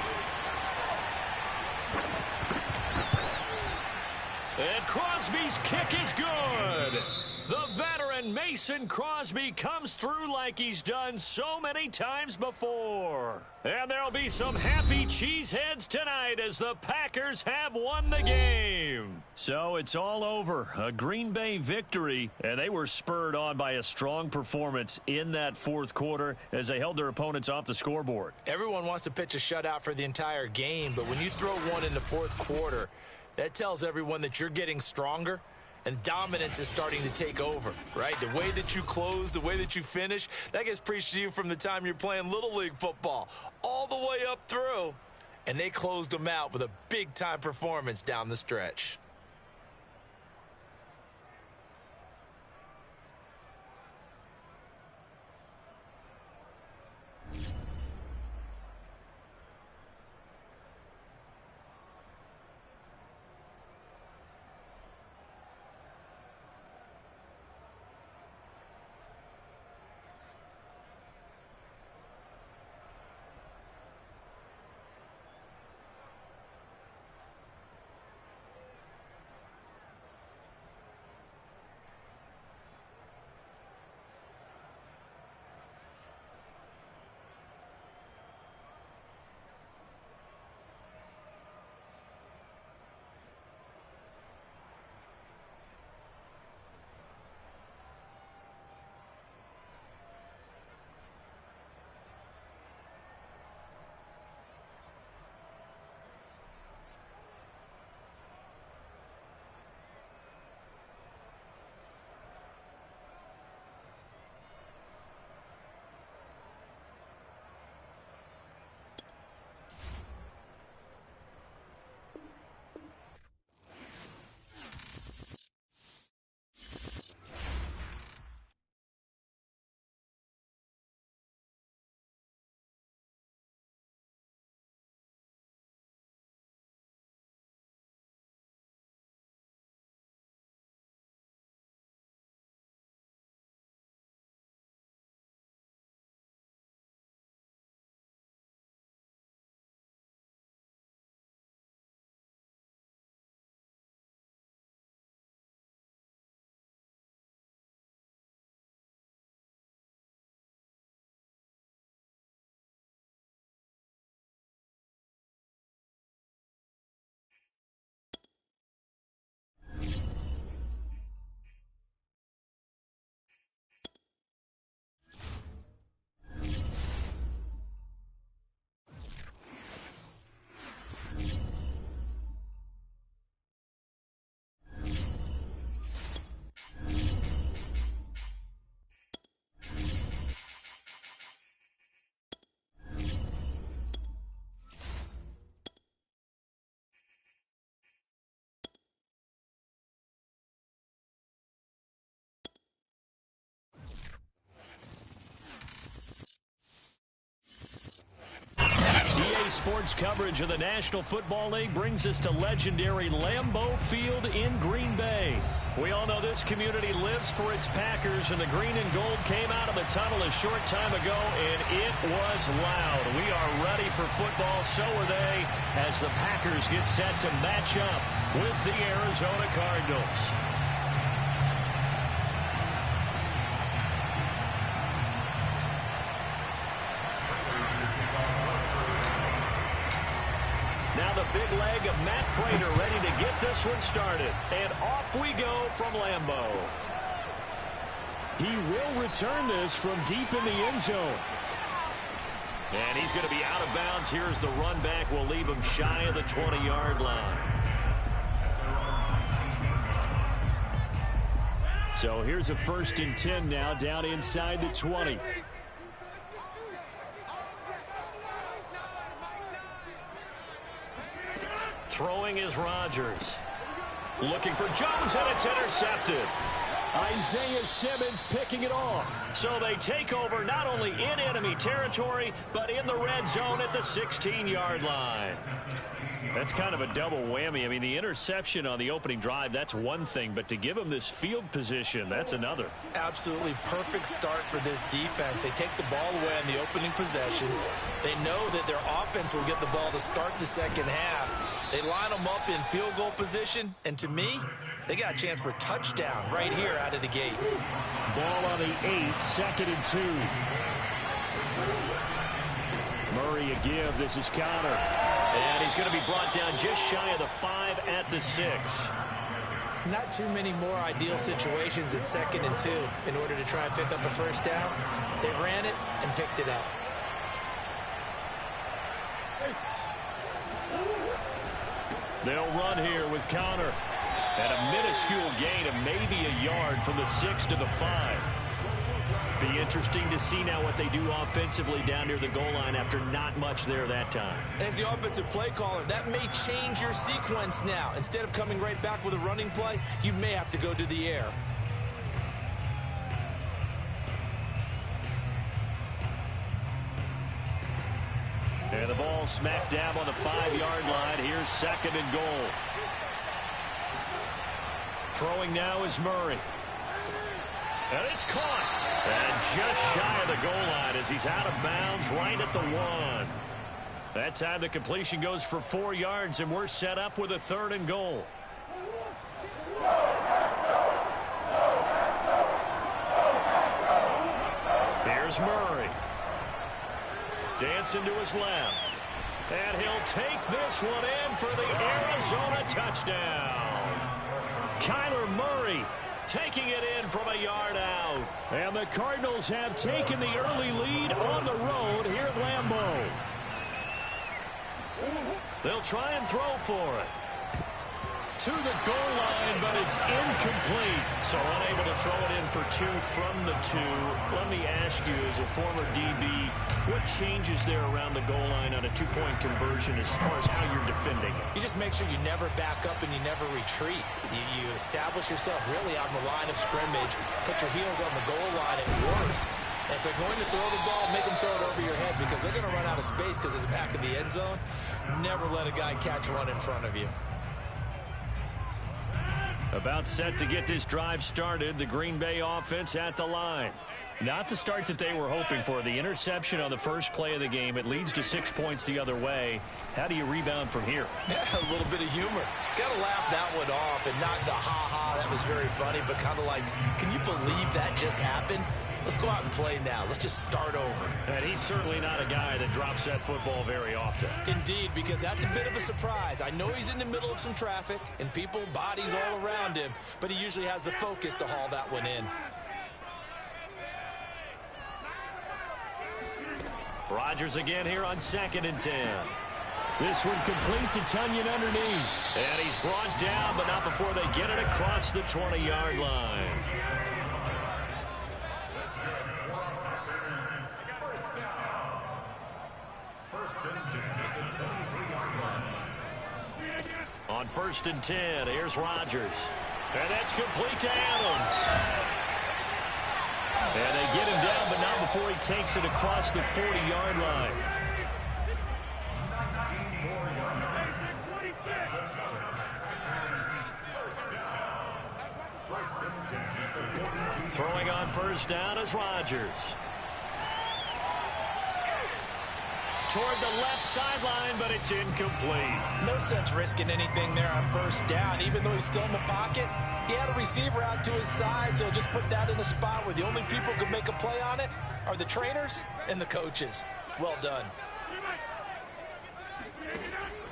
And Crosby's kick is good. The veteran Mason Crosby comes through like he's done so many times before. And there'll be some happy cheeseheads tonight as the Packers have won the game. So it's all over. A Green Bay victory, and they were spurred on by a strong performance in that 4th quarter as they held their opponents off the scoreboard. Everyone wants to pitch a shutout for the entire game, but when you throw one in the 4th quarter, that tells everyone that you're getting stronger. And dominance is starting to take over, right? The way that you close, the way that you finish, that gets preached to you from the time you're playing Little League football all the way up through. And they closed them out with a big-time performance down the stretch. Sports coverage of the National Football League brings us to legendary Lambeau Field in Green Bay. We all know this community lives for its Packers, and the green and gold came out of the tunnel a short time ago, and it was loud. We are ready for football, so are they, as the Packers get set to match up with the Arizona Cardinals. Now the big leg of Matt Prater ready to get this one started. And off we go from Lambeau. He will return this from deep in the end zone. And he's going to be out of bounds. Here's the run back. We'll leave him shy of the 20-yard line. So here's a 1st and 10 now down inside the 20. Throwing is Rodgers. Looking for Jones, and it's intercepted. Isaiah Simmons picking it off. So they take over not only in enemy territory, but in the red zone at the 16-yard line. That's kind of a double whammy. I mean, the interception on the opening drive, that's one thing, but to give them this field position, that's another. Absolutely perfect start for this defense. They take the ball away on the opening possession. They know that their offense will get the ball to start the second half. They line them up in field goal position, and to me, they got a chance for a touchdown right here out of the gate. Ball on the 8, 2nd and 2. Murray a give. This is Connor. And he's going to be brought down just shy of the 5 at the 6. Not too many more ideal situations at 2nd and 2 in order to try and pick up a first down. They ran it and picked it up. They'll run here with Connor. And a minuscule gain of maybe a yard from the 6 to the 5. Be interesting to see now what they do offensively down near the goal line after not much there that time. As the offensive play caller, that may change your sequence now. Instead of coming right back with a running play, you may have to go to the air. And the ball smack dab on the 5-yard line. Here's 2nd and goal. Throwing now is Murray. And it's caught. And just shy of the goal line as he's out of bounds right at the 1. That time the completion goes for 4 yards, and we're set up with a 3rd and goal. Here's Murray. Dancing to his left. And he'll take this one in for the Arizona touchdown. Kyler Murray taking it in from a yard out. And the Cardinals have taken the early lead on the road here at Lambeau. They'll try and throw for it. To the goal line, but it's incomplete. So unable to throw it in for 2 from the 2. Let me ask you, as a former DB, what changes there around the goal line on a 2-point conversion as far as how you're defending it? You just make sure you never back up and you never retreat. You establish yourself really on the line of scrimmage, put your heels on the goal line at worst. And if they're going to throw the ball, make them throw it over your head because they're going to run out of space because of the back of the end zone. Never let a guy catch one in front of you. About set to get this drive started, the Green Bay offense at the line. Not the start that they were hoping for. The interception on the first play of the game. It leads to 6 points the other way. How do you rebound from here? Yeah, a little bit of humor. Got to laugh that one off and not the ha-ha, that was very funny, but kind of like, can you believe that just happened? Let's go out and play now. Let's just start over. And he's certainly not a guy that drops that football very often. Indeed, because that's a bit of a surprise. I know he's in the middle of some traffic and people, bodies all around him, but he usually has the focus to haul that one in. Rodgers again here on 2nd and 10. This one complete to Tunyon underneath. And he's brought down, but not before they get it across the 20-yard line. On 1st and 10, here's Rodgers. And that's complete to Adams. And they get him down, but not before he takes it across the 40-yard line. Throwing on 1st down is Rodgers. Toward the left sideline, but it's incomplete. No sense risking anything there on 1st down, even though he's still in the pocket. He had a receiver out to his side, so just put that in a spot where the only people who can make a play on it are the trainers and the coaches. Well done.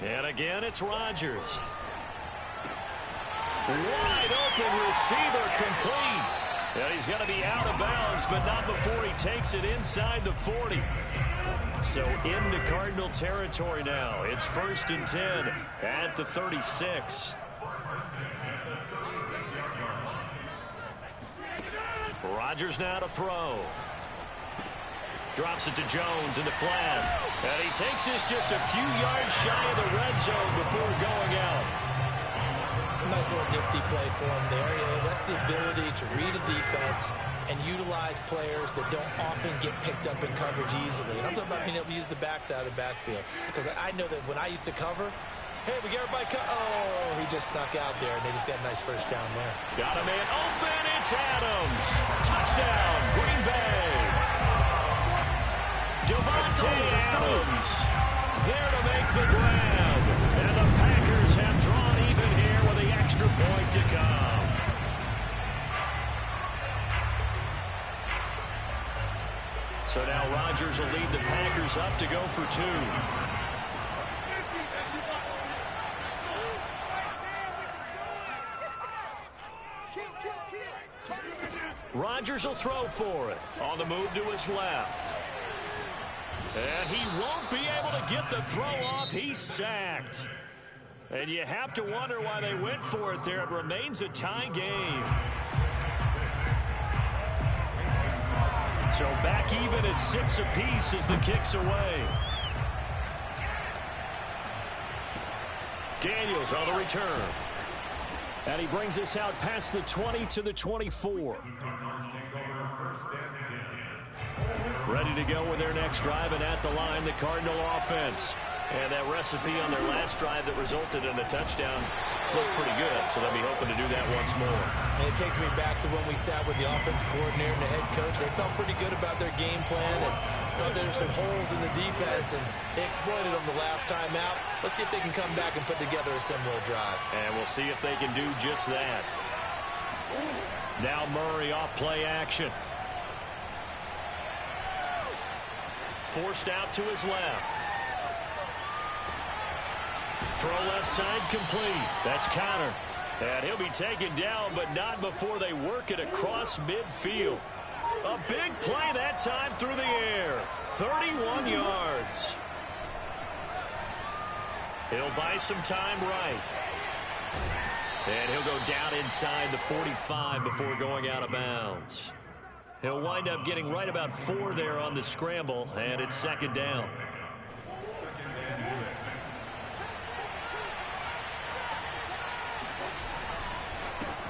And again, it's Rodgers. Wide open receiver complete. And he's going to be out of bounds, but not before he takes it inside the 40. So into Cardinal territory now. It's 1st and 10 at the 36. Rodgers now to throw. Drops it to Jones in the flat. And he takes this just a few yards shy of the red zone before going out. Nice little nifty play for him there. Yeah, that's the ability to read a defense and utilize players that don't often get picked up in coverage easily. And I'm talking about being able to use the backs out of the backfield. Because I know that when I used to cover, hey, we get everybody oh, he just snuck out there, and they just got a nice first down there. Got a man open. It's Adams. Touchdown, Green Bay. Devontae Adams there to make the grab. And the Packers have drawn even here with the extra point to come. So now Rodgers will lead the Packers up to go for 2. Rodgers will throw for it. On the move to his left. And he won't be able to get the throw off. He's sacked. And you have to wonder why they went for it there. It remains a tie game. So back even at 6 apiece as the kick's away. Daniels on the return. And he brings us out past the 20 to the 24. Ready to go with their next drive, and at the line, the Cardinal offense. And that recipe on their last drive that resulted in a touchdown looked pretty good, so they'll be hoping to do that once more. And it takes me back to when we sat with the offensive coordinator and the head coach. They felt pretty good about their game plan and thought there were some holes in the defense, and they exploited them the last time out. Let's see if they can come back and put together a similar drive. And we'll see if they can do just that. Now Murray off play action. Forced out to his left. Throw left side complete. That's Connor. And he'll be taken down, but not before they work it across midfield. A big play that time through the air. 31 yards. He'll buy some time right. And he'll go down inside the 45 before going out of bounds. He'll wind up getting right about 4 there on the scramble, and it's second down.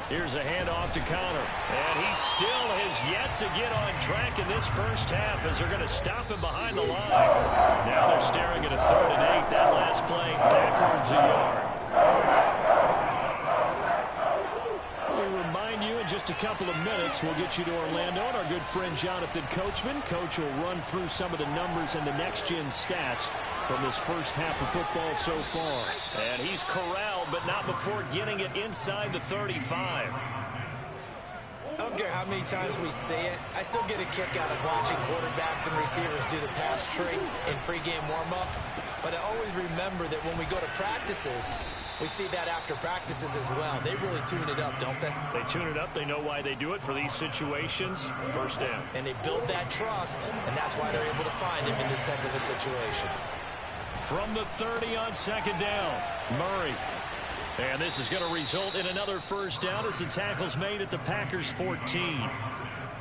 Here's a handoff to Connor. And he still has yet to get on track in this first half as they're going to stop him behind the line. Now they're staring at a 3rd and 8. That last play backwards a yard. We'll remind you in just a couple of minutes, we'll get you to Orlando and our good friend Jonathan Coachman. Coach will run through some of the numbers and the next-gen stats from this first half of football so far. And he's corralled, but not before getting it inside the 35. I don't care how many times we say it, I still get a kick out of watching quarterbacks and receivers do the pass tree in pregame warm-up. But I always remember that when we go to practices, we see that after practices as well. They really tune it up, don't they? They tune it up. They know why they do it for these situations. First down. And they build that trust, and that's why they're able to find him in this type of a situation. From the 30 on second down, Murray. And this is going to result in another first down as the tackle's made at the Packers 14.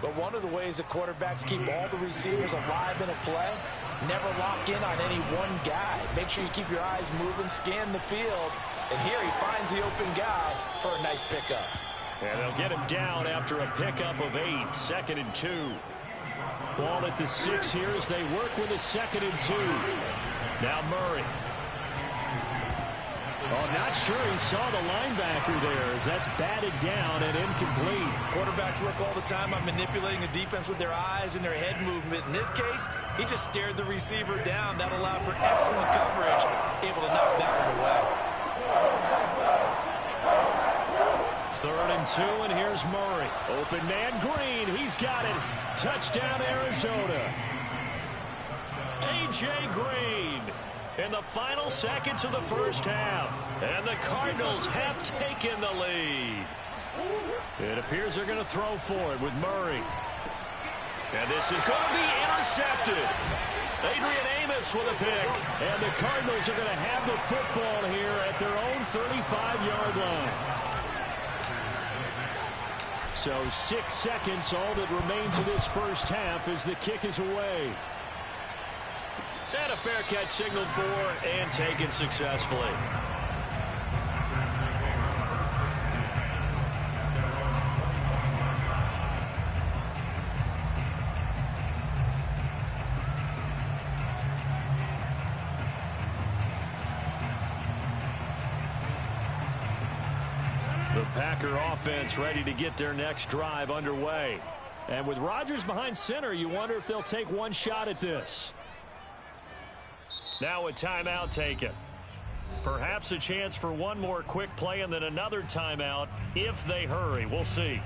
But one of the ways that quarterbacks keep all the receivers alive in a play, never lock in on any one guy. Make sure you keep your eyes moving, scan the field. And here he finds the open guy for a nice pickup. And they'll get him down after a pickup of 8, 2nd and 2. Ball at the 6 here as they work with a 2nd and 2. Now Murray. Oh, not sure he saw the linebacker there as that's batted down and incomplete. Quarterbacks work all the time on manipulating the defense with their eyes and their head movement. In this case, he just stared the receiver down. That allowed for excellent coverage, able to knock that one away. 3rd and 2, and here's Murray. Open man Green. He's got it. Touchdown, Arizona. A.J. Green in the final seconds of the first half. And the Cardinals have taken the lead. It appears they're going to throw for it with Murray. And this is going to be intercepted. Adrian Amos with a pick. And the Cardinals are going to have the football here at their own 35-yard line. So 6 seconds, all that remains of this first half as the kick is away. And a fair catch signaled for and taken successfully. The Packer offense ready to get their next drive underway. And with Rodgers behind center, you wonder if they'll take one shot at this. Now a timeout taken. Perhaps a chance for one more quick play and then another timeout if they hurry. We'll see.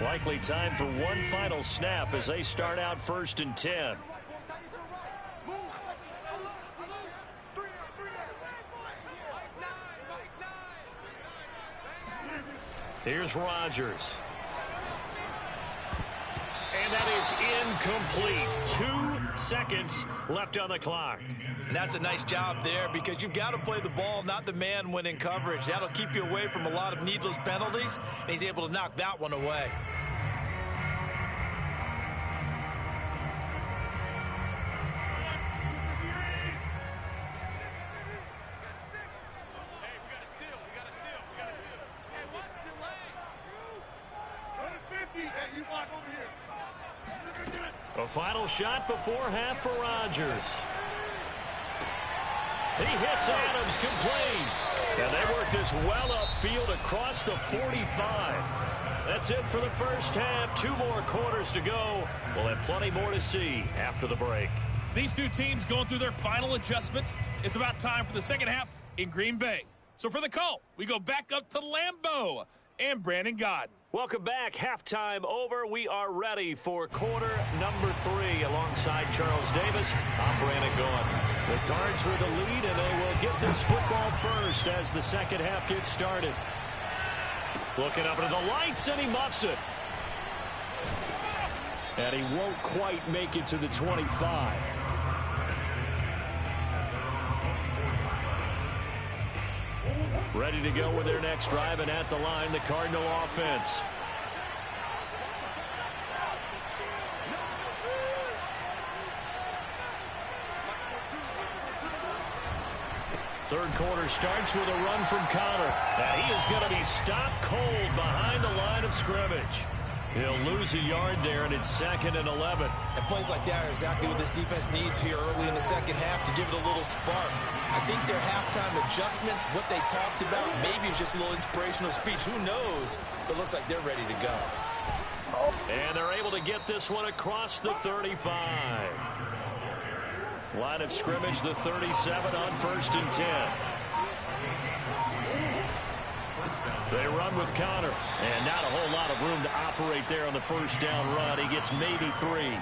Likely time for one final snap as they start out 1st and 10. Here's Rodgers. And that is incomplete. 2 seconds left on the clock. And that's a nice job there because you've got to play the ball, not the man when in coverage. That'll keep you away from a lot of needless penalties, and he's able to knock that one away. A final shot before half for Rodgers. He hits Adams complete. And they work this well upfield across the 45. That's it for the first half. 2 more quarters to go. We'll have plenty more to see after the break. These two teams going through their final adjustments. It's about time for the second half in Green Bay. So for the call, we go back up to Lambeau and Brandon Gaudin. Welcome back. Halftime over. We are ready for quarter number 3. Alongside Charles Davis, I'm Brandon Gaudin. The Cards with the lead, and they will get this football first as the second half gets started. Looking up into the lights, and he muffs it. And he won't quite make it to the 25. Ready to go with their next drive, and at the line, the Cardinal offense. Third quarter starts with a run from Connor. And he is going to be stopped cold behind the line of scrimmage. He'll lose a yard there, and it's 2nd and 11. And plays like that are exactly what this defense needs here early in the second half to give it a little spark. I think their halftime adjustments, what they talked about, maybe it was just a little inspirational speech. Who knows? But it looks like they're ready to go. And they're able to get this one across the 35. Line of scrimmage, the 37 on 1st and 10. They run with Connor, and not a whole lot of room to operate there on the first down run. He gets maybe 3.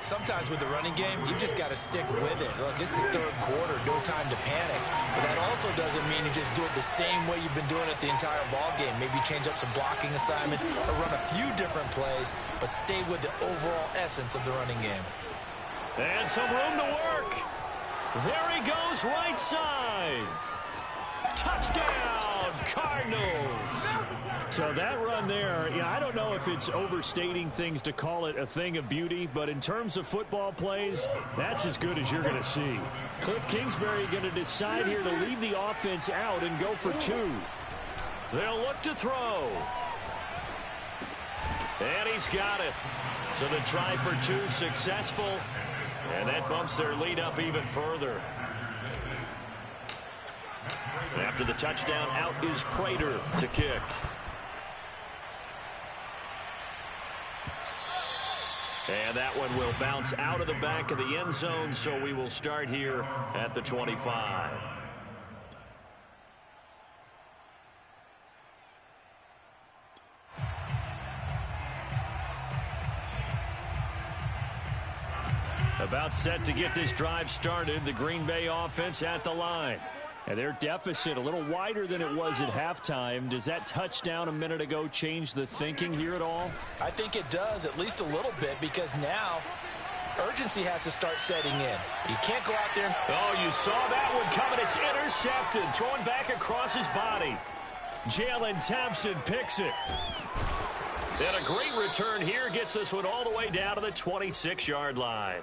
Sometimes with the running game, you've just got to stick with it. Look, this is the third quarter, no time to panic. But that also doesn't mean you just do it the same way you've been doing it the entire ball game. Maybe change up some blocking assignments or run a few different plays, but stay with the overall essence of the running game. And some room to work. There he goes, right side. Touchdown, Cardinals. So that run there, yeah, I don't know if it's overstating things to call it a thing of beauty, but in terms of football plays, that's as good as you're going to see. Cliff Kingsbury going to decide here to leave the offense out and go for 2. They'll look to throw. And he's got it. So the try for 2 successful, and that bumps their lead up even further. After the touchdown, out is Prater to kick. And that one will bounce out of the back of the end zone, so we will start here at the 25. About set to get this drive started, the Green Bay offense at the line. And their deficit a little wider than it was at halftime. Does that touchdown a minute ago change the thinking here at all? I think it does, at least a little bit, because now urgency has to start setting in. You can't go out there. Oh, you saw that one coming. It's intercepted. Throwing back across his body. Jalen Thompson picks it. And a great return here gets this one all the way down to the 26-yard line.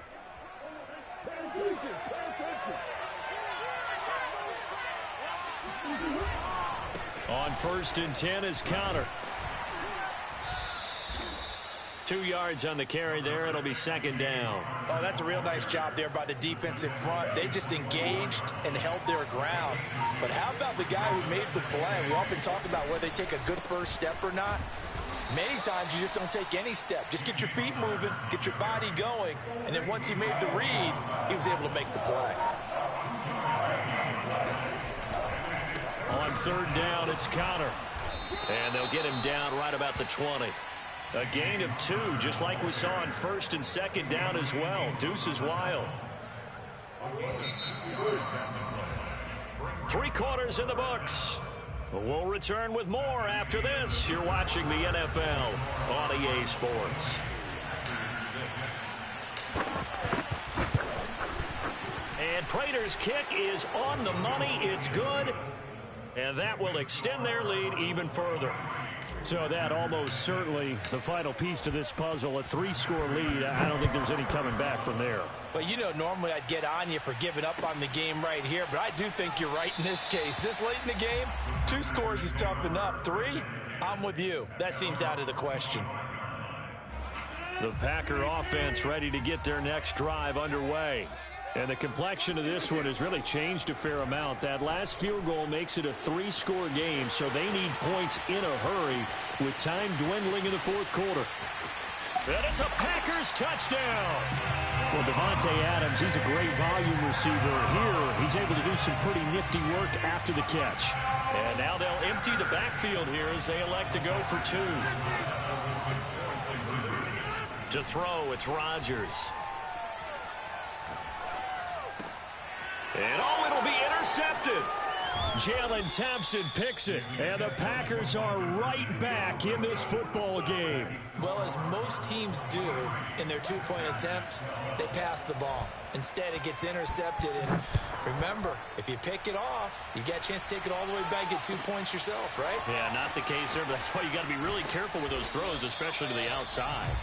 On 1st and 10 is Connor. 2 yards on the carry there. It'll be 2nd down. Oh, that's a real nice job there by the defensive front. They just engaged and held their ground. But how about the guy who made the play? We often talk about whether they take a good first step or not. Many times you just don't take any step. Just get your feet moving, get your body going, and then once he made the read, he was able to make the play. On 3rd down, it's Connor. And they'll get him down right about the 20. A gain of 2, just like we saw on 1st and 2nd down as well. Deuce is wild. 3 quarters in the books. We'll return with more after this. You're watching the NFL on EA Sports. And Prater's kick is on the money. It's good. And that will extend their lead even further. So that almost certainly the final piece to this puzzle, a 3-score lead. I don't think there's any coming back from there. Well, you know, normally I'd get on you for giving up on the game right here, but I do think you're right in this case. This late in the game, 2 scores is tough enough. 3, I'm with you. That seems out of the question. The Packer offense ready to get their next drive underway. And the complexion of this one has really changed a fair amount. That last field goal makes it a 3-score game, so they need points in a hurry with time dwindling in the 4th quarter. And it's a Packers touchdown. Well, Devontae Adams, he's a great volume receiver. Here, he's able to do some pretty nifty work after the catch. And now they'll empty the backfield here as they elect to go for 2. To throw, it's Rodgers. And oh, it'll be intercepted. Jalen Thompson picks it. And the Packers are right back in this football game. Well, as most teams do in their 2-point attempt, they pass the ball. Instead, it gets intercepted. And remember, if you pick it off, you get a chance to take it all the way back, get 2 points yourself, right? Yeah, not the case there, but that's why you got to be really careful with those throws, especially to the outside.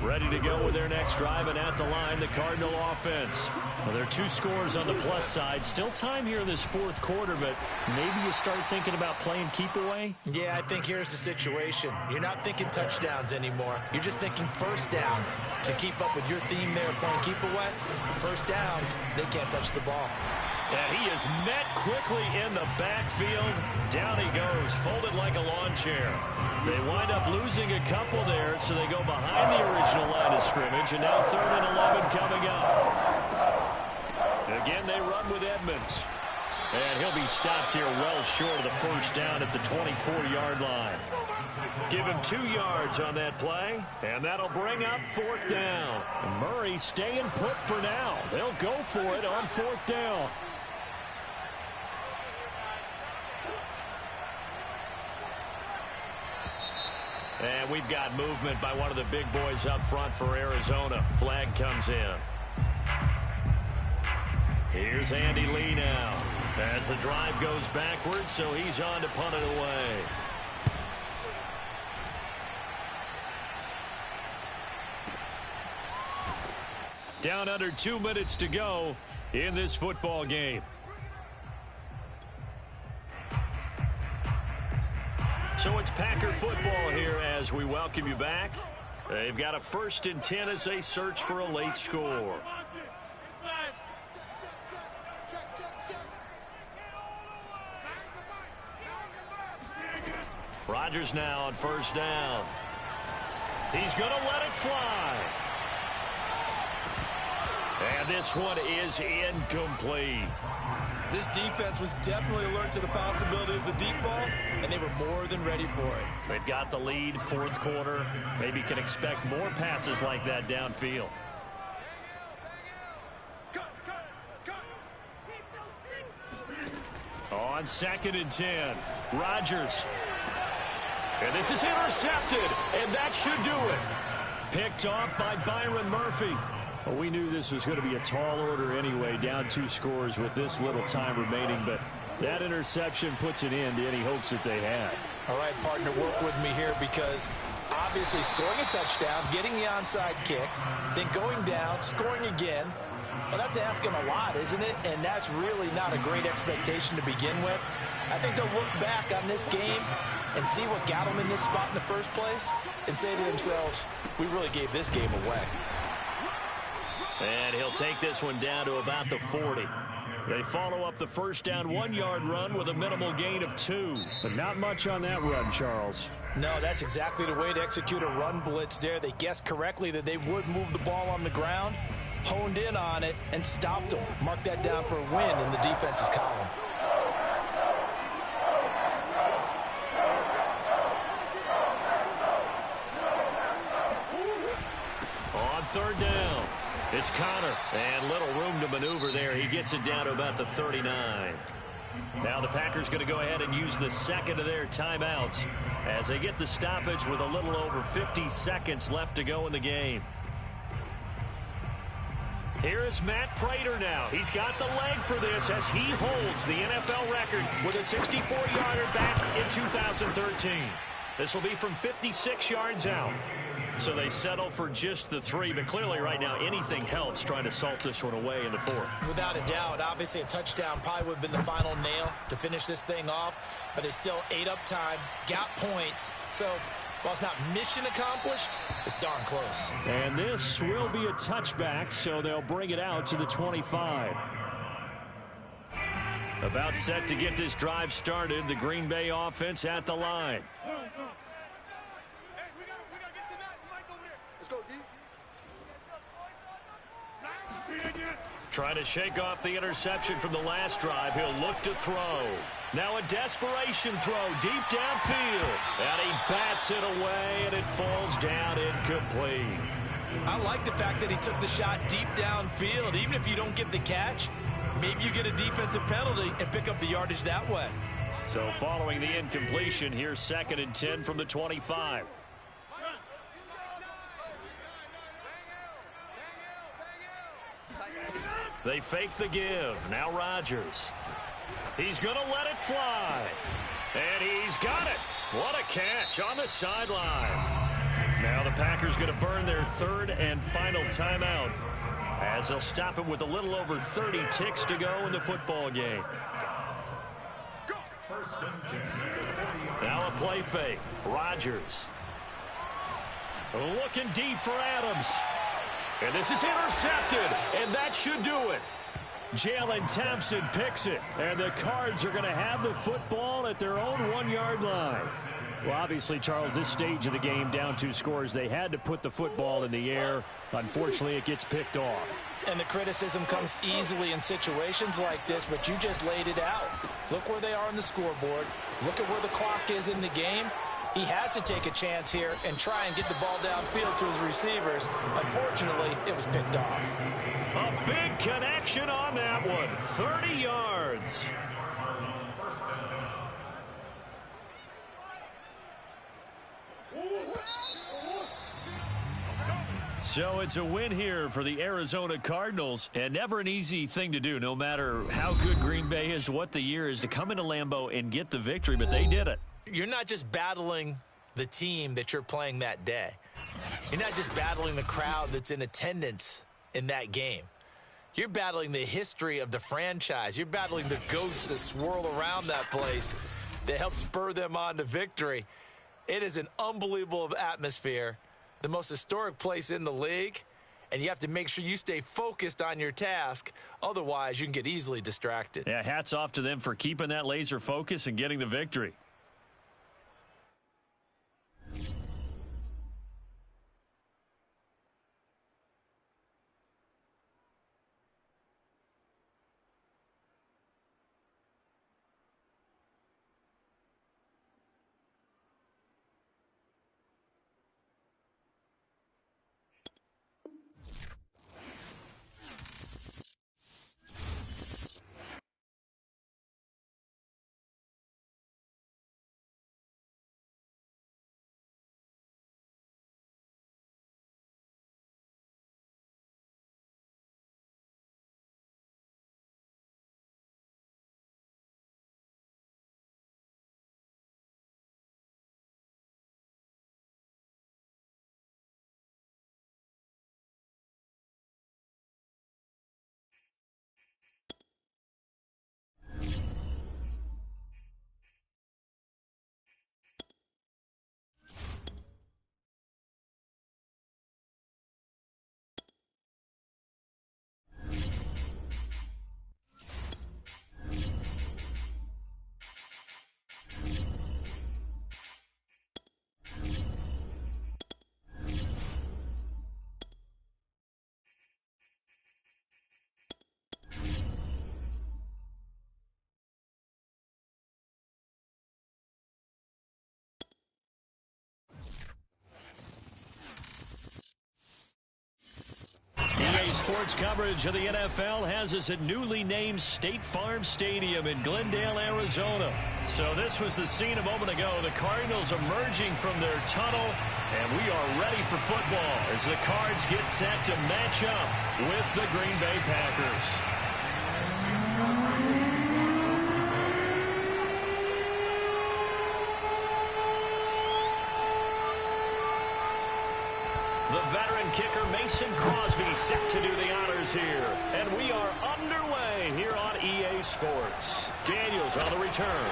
Ready to go with their next drive, and at the line, the Cardinal offense. Well, there are 2 scores on the plus side. Still time here in this 4th quarter, but maybe you start thinking about playing keep away? Yeah, I think here's the situation. You're not thinking touchdowns anymore. You're just thinking first downs. To keep up with your theme there, playing keep away, first downs, they can't touch the ball. And he is met quickly in the backfield. Down he goes, folded like a lawn chair. They wind up losing a couple there, so they go behind the original line of scrimmage, and now 3rd and 11 coming up. Again, they run with Edmonds. And he'll be stopped here well short of the first down at the 24-yard line. Give him 2 yards on that play, and that'll bring up 4th down. And Murray staying put for now. They'll go for it on 4th down. And we've got movement by one of the big boys up front for Arizona. Flag comes in. Here's Andy Lee now. As the drive goes backwards, so he's on to punt it away. Down under 2 minutes to go in this football game. So it's Packer football here as we welcome you back. They've got a 1st and 10 as they search for a late score. Rodgers now on 1st down. He's going to let it fly. And this one is incomplete. This defense was definitely alert to the possibility of the deep ball, and they were more than ready for it. They've got the lead, 4th quarter. Maybe can expect more passes like that downfield. On 2nd and 10, Rodgers. And this is intercepted, and that should do it. Picked off by Byron Murphy. Well, we knew this was going to be a tall order anyway, down 2 scores with this little time remaining, but that interception puts an end to any hopes that they had. All right, partner, work with me here because obviously scoring a touchdown, getting the onside kick, then going down, scoring again. Well, that's asking a lot, isn't it? And that's really not a great expectation to begin with. I think they'll look back on this game and see what got them in this spot in the first place and say to themselves, we really gave this game away. And he'll take this one down to about the 40. They follow up the first down 1-yard run with a minimal gain of 2. But not much on that run, Charles. No, that's exactly the way to execute a run blitz there. They guessed correctly that they would move the ball on the ground, honed in on it, and stopped them. Mark that down for a win in the defense's column. On 3rd down, it's Connor, and little room to maneuver there. He gets it down to about the 39. Now the Packers going to go ahead and use the second of their timeouts as they get the stoppage with a little over 50 seconds left to go in the game. Here is Matt Prater now. He's got the leg for this as he holds the NFL record with a 64-yarder back in 2013. This will be from 56 yards out. So they settle for just the 3, but clearly right now anything helps trying to salt this one away in the 4th. Without a doubt, obviously a touchdown probably would have been the final nail to finish this thing off, but it's still ate up time, got points, so while it's not mission accomplished, it's darn close. And this will be a touchback, so they'll bring it out to the 25. About set to get this drive started, the Green Bay offense at the line. Trying to shake off the interception from the last drive. He'll look to throw. Now a desperation throw deep downfield. And he bats it away, and it falls down incomplete. I like the fact that he took the shot deep downfield. Even if you don't get the catch, maybe you get a defensive penalty and pick up the yardage that way. So following the incompletion, here's 2nd and 10 from the 25. They fake the give. Now Rodgers. He's going to let it fly. And he's got it. What a catch on the sideline. Now the Packers going to burn their 3rd and final timeout as they'll stop it with a little over 30 ticks to go in the football game. Now a play fake. Rodgers. Looking deep for Adams. And this is intercepted, and that should do it. Jalen Thompson picks it, and the Cards are going to have the football at their own 1-yard line. Well, obviously, Charles, this stage of the game, down 2 scores, they had to put the football in the air. Unfortunately, it gets picked off. And the criticism comes easily in situations like this, but you just laid it out. Look where they are on the scoreboard. Look at where the clock is in the game. He has to take a chance here and try and get the ball downfield to his receivers. Unfortunately, it was picked off. A big connection on that one. 30 yards. So it's a win here for the Arizona Cardinals, and never an easy thing to do, no matter how good Green Bay is, what the year is, to come into Lambeau and get the victory, but they did it. You're not just battling the team that you're playing that day. You're not just battling the crowd that's in attendance in that game. You're battling the history of the franchise. You're battling the ghosts that swirl around that place that help spur them on to victory. It is an unbelievable atmosphere, the most historic place in the league, and you have to make sure you stay focused on your task. Otherwise, you can get easily distracted. Yeah, hats off to them for keeping that laser focus and getting the victory. Sports coverage of the NFL has us at newly named State Farm Stadium in Glendale, Arizona. So this was the scene a moment ago. The Cardinals emerging from their tunnel, and we are ready for football as the Cards get set to match up with the Green Bay Packers. The veteran kicker Mason Crosby set to do the honors here. And we are underway here on EA Sports. Daniels on the return.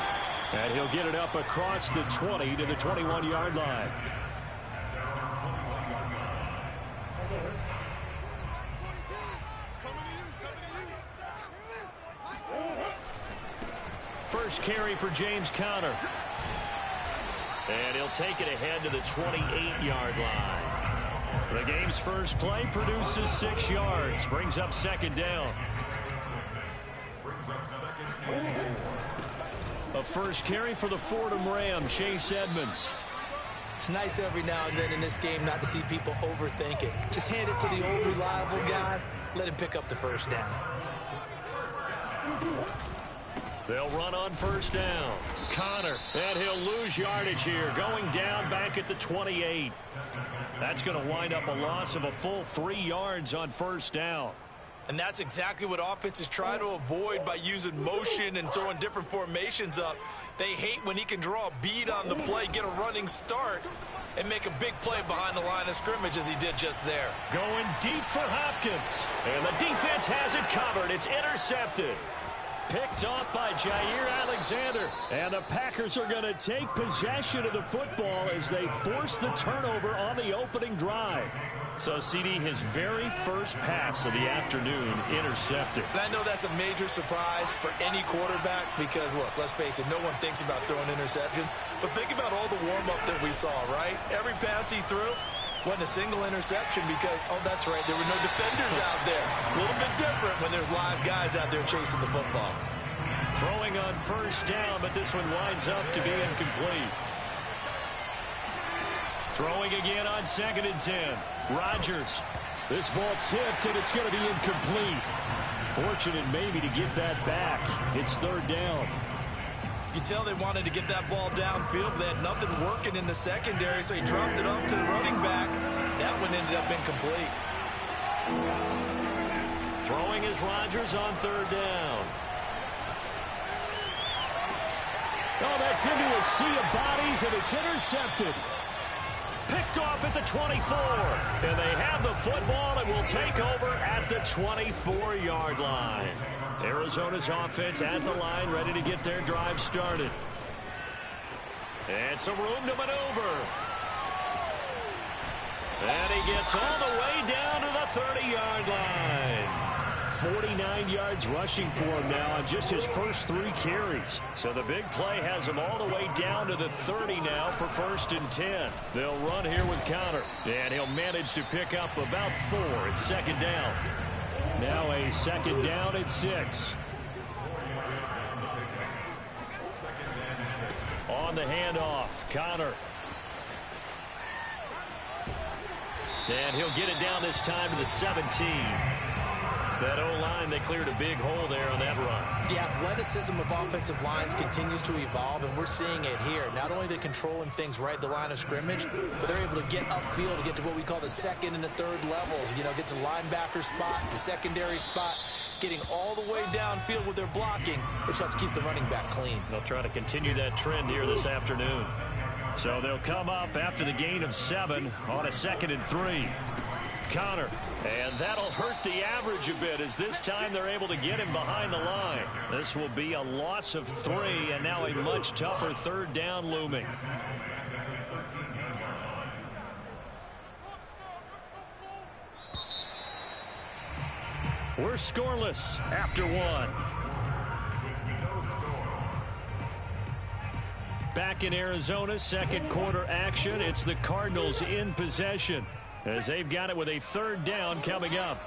And he'll get it up across the 20 to the 21-yard line. First carry for James Conner. And he'll take it ahead to the 28-yard line. The game's first play produces 6 yards. Brings up second down. A first carry for the Fordham Ram, Chase Edmonds. It's nice every now and then in this game not to see people overthink it. Just hand it to the old reliable guy. Let him pick up the first down. They'll run on first down. Conner, and he'll lose yardage here. Going down back at the 28. That's going to wind up a loss of a full 3 yards on first down. And that's exactly what offenses try to avoid by using motion and throwing different formations up. They hate when he can draw a bead on the play, get a running start, and make a big play behind the line of scrimmage as he did just there. Going deep for Hopkins. And the defense has it covered. It's intercepted. Picked off by Jair Alexander. And the Packers are going to take possession of the football as they force the turnover on the opening drive. So, CD, his very first pass of the afternoon intercepted. And I know that's a major surprise for any quarterback because, look, let's face it, no one thinks about throwing interceptions. But think about all the warm-up that we saw, right? Every pass he threw wasn't a single interception because, oh, that's right, there were no defenders out there. A little bit different when there's live guys out there chasing the football. Throwing on first down, but this one winds up to be incomplete. Throwing again on 2nd and 10. Rodgers. This ball tipped, and it's going to be incomplete. Fortunate maybe to get that back. It's 3rd down. You can tell they wanted to get that ball downfield, but they had nothing working in the secondary, so he dropped it up to the running back. That one ended up incomplete. Throwing is Rodgers on 3rd down. Oh, that's into a sea of bodies, and it's intercepted. Picked off at the 24. And they have the football and will take over at the 24-yard line. Arizona's offense at the line, ready to get their drive started. And some room to maneuver. And he gets all the way down to the 30-yard line. 49 yards rushing for him now on just his first 3 carries. So the big play has him all the way down to the 30 now for 1st and 10. They'll run here with Conner. And he'll manage to pick up about 4 at 2nd down. Now a 2nd down at 6. On the handoff, Conner. And he'll get it down this time to the 17. That O-line, they cleared a big hole there on that run. The athleticism of offensive lines continues to evolve, and we're seeing it here. Not only they're controlling things right at the line of scrimmage, but they're able to get upfield to get to what we call the 2nd and the 3rd levels. You know, get to linebacker spot, the secondary spot, getting all the way downfield with their blocking, which helps keep the running back clean. They'll try to continue that trend here this afternoon. So they'll come up after the gain of 7 on a 2nd and 3. Conner, and that'll hurt the average a bit as this time they're able to get him behind the line. This will be a loss of 3 and now a much tougher 3rd down looming. We're scoreless after 1. Back in Arizona, 2nd quarter action. It's the Cardinals in possession as they've got it with a 3rd down coming up.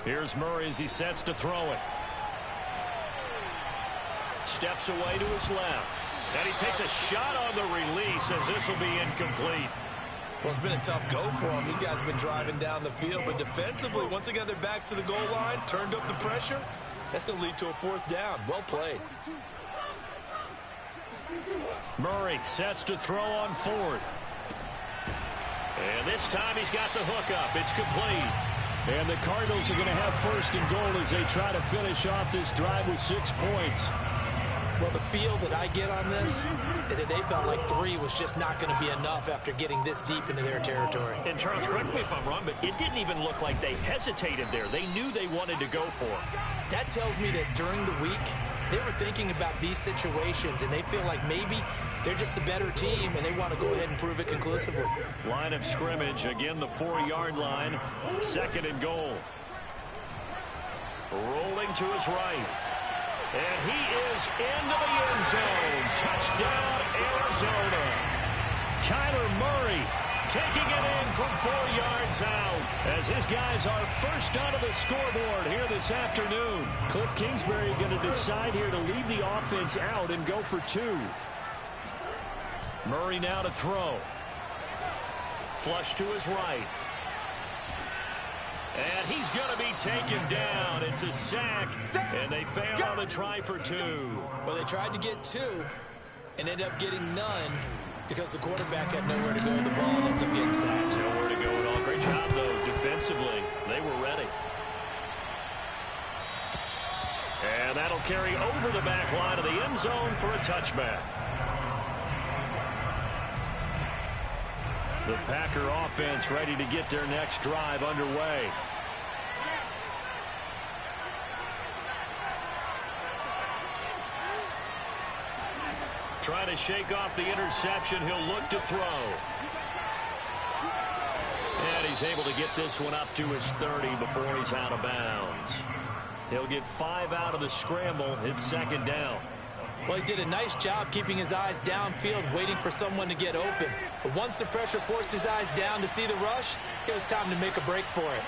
Here's Murray as he sets to throw it. Steps away to his left. And he takes a shot on the release as this will be incomplete. Well, it's been a tough go for them. These guys have been driving down the field, but defensively, once they got their backs to the goal line, turned up the pressure, that's going to lead to a 4th down. Well played. Murray sets to throw on 4th. And this time he's got the hook up. It's complete. And the Cardinals are going to have 1st and goal as they try to finish off this drive with 6 points. Well, the feel that I get on this is that they felt like 3 was just not going to be enough after getting this deep into their territory. And Charles, correct me if I'm wrong, but it didn't even look like they hesitated there. They knew they wanted to go for it. That tells me that during the week, they were thinking about these situations, and they feel like maybe they're just the better team, and they want to go ahead and prove it conclusively. Line of scrimmage, again the 4-yard line, 2nd and goal. Rolling to his right. And he is into the end zone. Touchdown, Arizona. Kyler Murray taking it in from 4 yards out as his guys are first onto the scoreboard here this afternoon. Cliff Kingsbury going to decide here to leave the offense out and go for 2. Murray now to throw. Flush to his right. And he's going to be taken down. It's a sack, and they fail on the try for 2. Well, they tried to get 2 and ended up getting none because the quarterback had nowhere to go with the ball and ends up getting sacked. Nowhere to go at all. Great job, though, defensively. They were ready. And that'll carry over the back line of the end zone for a touchback. The Packer offense ready to get their next drive underway. Trying to shake off the interception. He'll look to throw. And he's able to get this one up to his 30 before he's out of bounds. He'll get 5 out of the scramble. It's 2nd down. Well, he did a nice job keeping his eyes downfield, waiting for someone to get open. But once the pressure forced his eyes down to see the rush, it was time to make a break for it.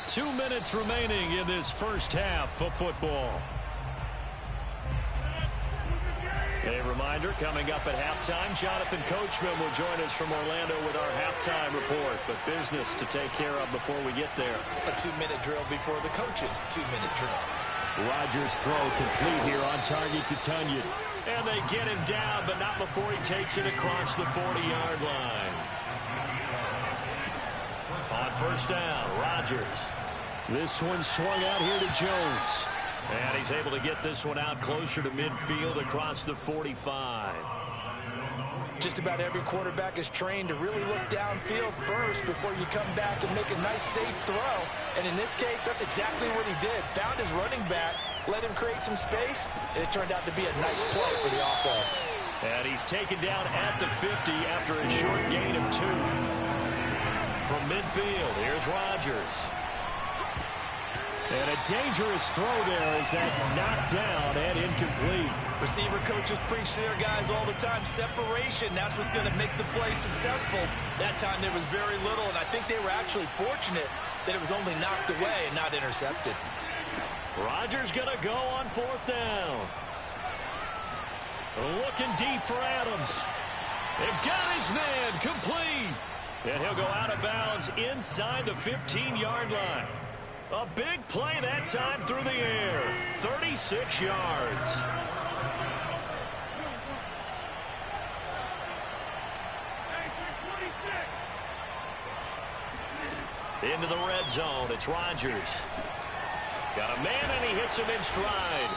2 minutes remaining in this first half of football. A reminder, coming up at halftime, Jonathan Coachman will join us from Orlando with our halftime report. But business to take care of before we get there. A 2-minute drill before the coach's 2-minute drill. Rodgers' throw complete here on target to Tunyon. And they get him down, but not before he takes it across the 40-yard line. On 1st down, Rodgers. This one swung out here to Jones. And he's able to get this one out closer to midfield across the 45. Just about every quarterback is trained to really look downfield first before you come back and make a nice, safe throw. And in this case, that's exactly what he did. Found his running back, let him create some space, and it turned out to be a nice play for the offense. And he's taken down at the 50 after a short gain of 2. From midfield, here's Rodgers. And a dangerous throw there as that's knocked down and incomplete. Receiver coaches preach to their guys all the time. Separation, that's what's going to make the play successful. That time there was very little, and I think they were actually fortunate that it was only knocked away and not intercepted. Rodgers going to go on 4th down. Looking deep for Adams. And got his man complete. And he'll go out of bounds inside the 15-yard line. A big play that time through the air. 36 yards. Into the red zone. It's Rodgers. Got a man, and he hits him in stride.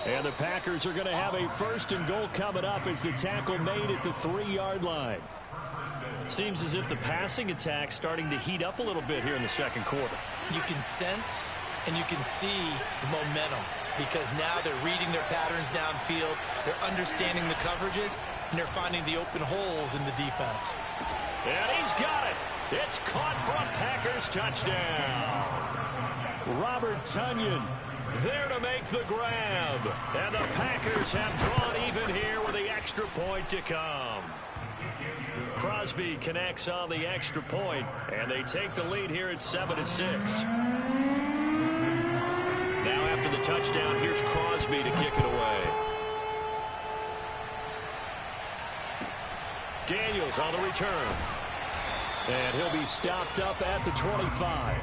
And the Packers are going to have a 1st and goal coming up as the tackle made at the 3-yard line. Seems as if the passing attack's starting to heat up a little bit here in the 2nd quarter. You can sense and you can see the momentum because now they're reading their patterns downfield, they're understanding the coverages, and they're finding the open holes in the defense. And he's got it. It's caught for a Packers touchdown. Robert Tunyon there to make the grab. And the Packers have drawn even here with the extra point to come. Crosby connects on the extra point, and they take the lead here at 7-6. Now after the touchdown, here's Crosby to kick it away. Daniels on the return. And he'll be stopped up at the 25.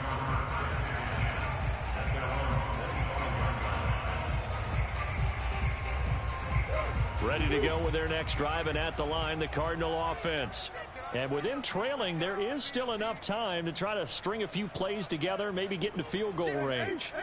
Ready to go with their next drive, and at the line, the Cardinal offense. And with them trailing, there is still enough time to try to string a few plays together, maybe get into field goal range.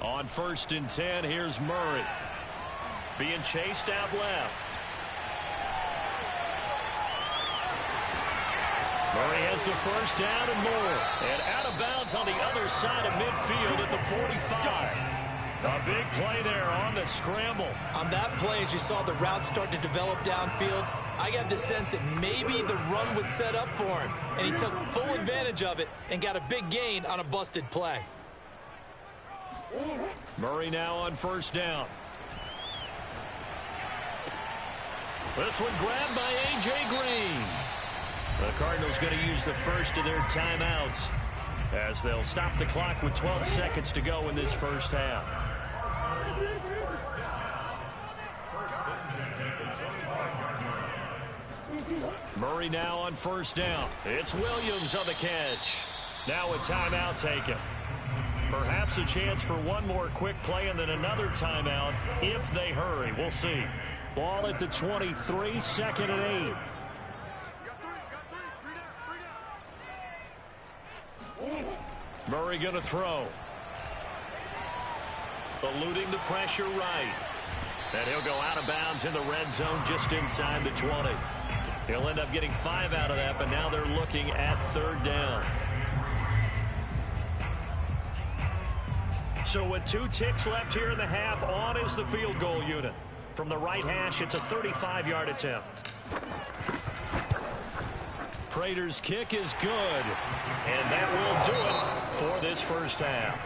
On 1st and 10, here's Murray. Being chased out left. Murray has the first down and more. And out of bounds on the other side of midfield at the 45. A big play there on the scramble. On that play, as you saw the route start to develop downfield, I got the sense that maybe the run would set up for him. And he took full advantage of it and got a big gain on a busted play. Murray now on 1st down. This one grabbed by A.J. Green. The Cardinals going to use the first of their timeouts as they'll stop the clock with 12 seconds to go in this first half. Murray now on 1st down. It's Williams on the catch. Now a timeout taken. Perhaps a chance for one more quick play and then another timeout if they hurry. We'll see. Ball at the 23, 2nd and 8. Murray going to throw. Eluding the pressure right. And he'll go out of bounds in the red zone just inside the 20. He'll end up getting 5 out of that, but now they're looking at 3rd down. So with 2 ticks left here in the half, on is the field goal unit. From the right hash, it's a 35-yard attempt. Prater's kick is good, and that will do it for this first half.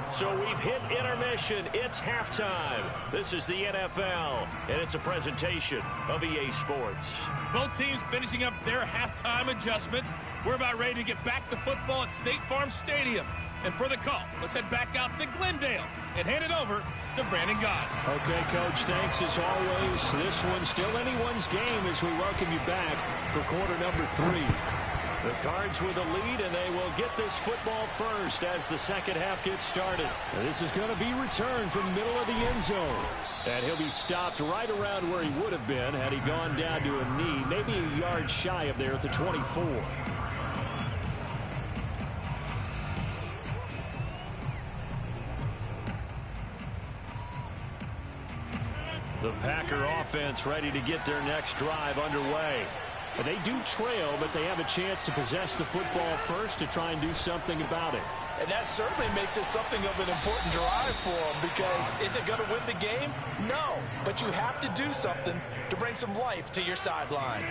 So we've hit intermission. It's halftime. This is the NFL, and it's a presentation of EA Sports. Both teams finishing up their halftime adjustments. We're about ready to get back to football at State Farm Stadium. And for the call, let's head back out to Glendale and hand it over to Brandon Gott. Okay, Coach, thanks as always. This one's still anyone's game as we welcome you back for quarter number 3. The Cards with a lead, and they will get this football first as the second half gets started. This is going to be returned from the middle of the end zone. And he'll be stopped right around where he would have been had he gone down to a knee, maybe a yard shy of there at the 24. The Packer offense ready to get their next drive underway. They do trail, but they have a chance to possess the football first to try and do something about it. And that certainly makes it something of an important drive for them, because is it going to win the game? No, but you have to do something to bring some life to your sideline.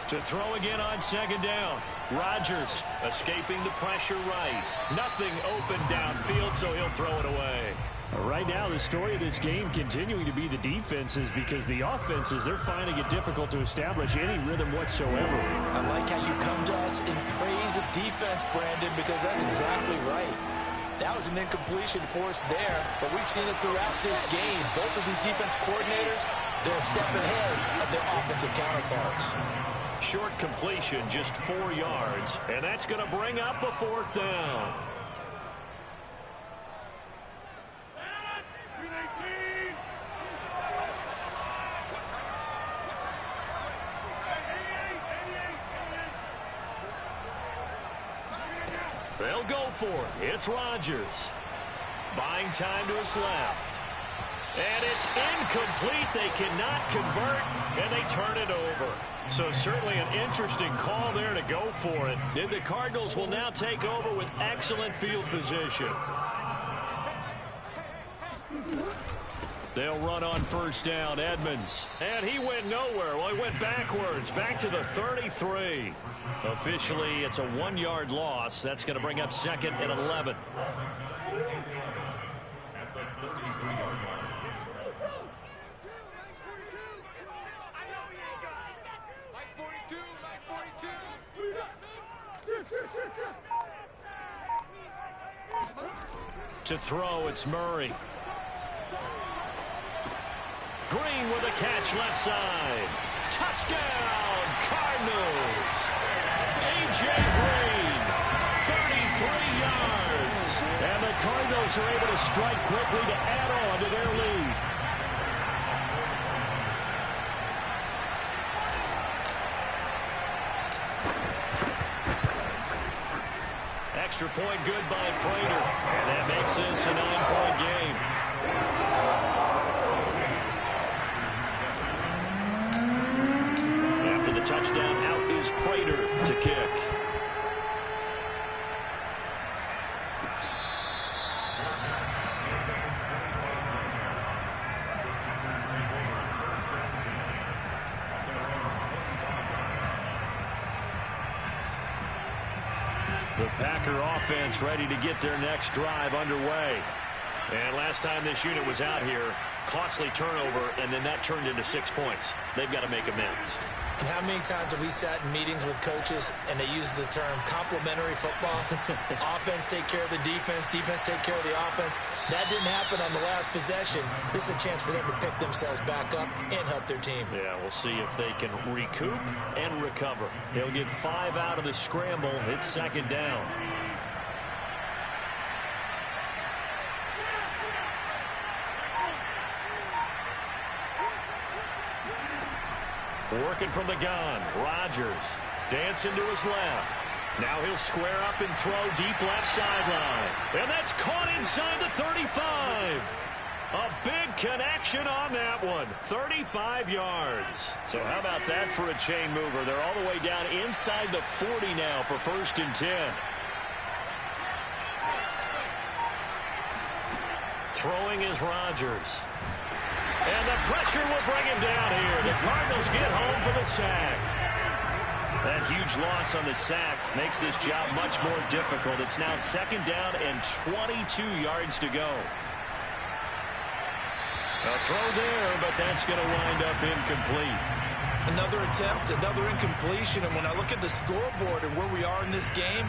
To throw again on 2nd down. Rodgers escaping the pressure right. Nothing open downfield, so he'll throw it away. Right now, the story of this game continuing to be the defenses, because the offenses, they're finding it difficult to establish any rhythm whatsoever. I like how you come to us in praise of defense, Brandon, because that's exactly right. That was an incompletion for us there, but we've seen it throughout this game. Both of these defense coordinators, they're a step ahead of their offensive counterparts. Short completion, just 4 yards, and that's going to bring up a 4th down. They'll go for it. It's Rodgers. Buying time to his left. And it's incomplete. They cannot convert, and they turn it over. So certainly an interesting call there to go for it. And the Cardinals will now take over with excellent field position. They'll run on first down. Edmonds. And he went nowhere. Well, he went backwards. Back to the 33. Officially, it's a 1-yard loss. That's going to bring up 2nd and 11. At the 33-yard line. To throw, it's Murray. Green with a catch left side. Touchdown, Cardinals. A.J. Green, 33 yards. And the Cardinals are able to strike quickly to add on to their lead. Extra point good by Prater. And that makes this a 9-point game. After the touchdown, out is Prater to kick. The Packer offense ready to get their next drive underway. And last time this unit was out here, costly turnover, and then that turned into 6 points. They've got to make amends. And how many times have we sat in meetings with coaches and they use the term complementary football? Offense take care of the defense, defense take care of the offense. That didn't happen on the last possession. This is a chance for them to pick themselves back up and help their team. Yeah, we'll see if they can recoup and recover. They'll get 5 out of the scramble. It's 2nd down. Working from the gun, Rodgers dancing to his left. Now he'll square up and throw deep left sideline. And that's caught inside the 35. A big connection on that one. 35 yards. So how about that for a chain mover? They're all the way down inside the 40 now for 1st and 10. Throwing is Rodgers. And the pressure will bring him down here. The Cardinals get home for the sack. That huge loss on the sack makes this job much more difficult. It's now 2nd down and 22 yards to go. A throw there, but that's going to wind up incomplete. Another attempt, another incompletion, and when I look at the scoreboard and where we are in this game,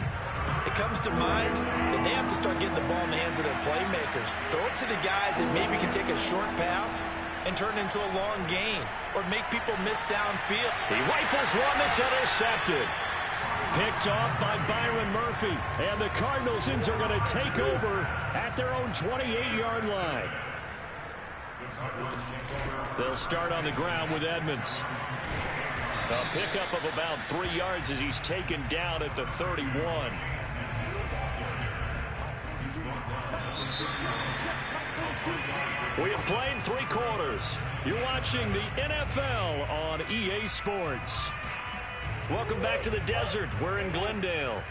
it comes to mind that they have to start getting the ball in the hands of their playmakers. Throw it to the guys that maybe can take a short pass and turn it into a long gain or make people miss downfield. He rifles one that's intercepted. Picked off by Byron Murphy. And the Cardinals are going to take over at their own 28-yard line. They'll start on the ground with Edmonds. A pickup of about 3 yards as he's taken down at the 31. We have played 3 quarters. You're watching the NFL on EA Sports. Welcome back to the desert. We're in Glendale.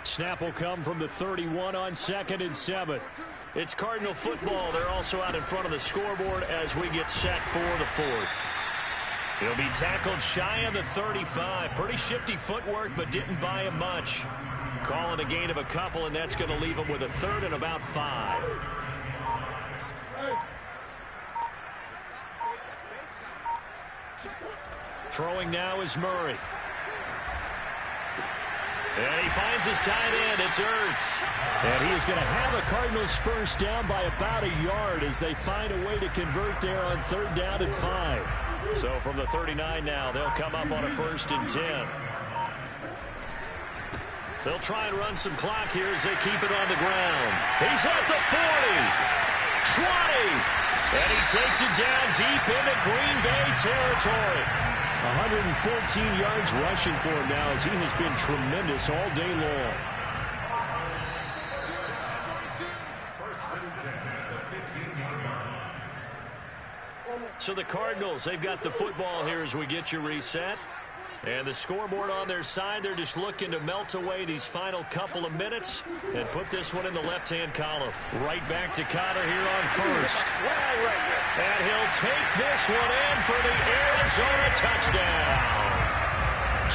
Snap will come from the 31 on 2nd and 7. It's Cardinal football. They're also out in front of the scoreboard as we get set for the 4th. He'll be tackled shy of the 35. Pretty shifty footwork, but didn't buy him much. Calling a gain of a couple, and that's going to leave him with a 3rd and about 5. Throwing now is Murray. And he finds his tight end. It's Ertz. And he is going to have a Cardinals first down by about a yard as they find a way to convert there on 3rd down and 5. So from the 39 now, they'll come up on a 1st and 10. They'll try and run some clock here as they keep it on the ground. He's at the 40, 20, and he takes it down deep into Green Bay territory. 114 yards rushing for him now as he has been tremendous all day long. So the Cardinals, they've got the football here as we get you reset. And the scoreboard on their side, they're just looking to melt away these final couple of minutes and put this one in the left-hand column. Right back to Connor here on first. And he'll take this one in for the Arizona touchdown.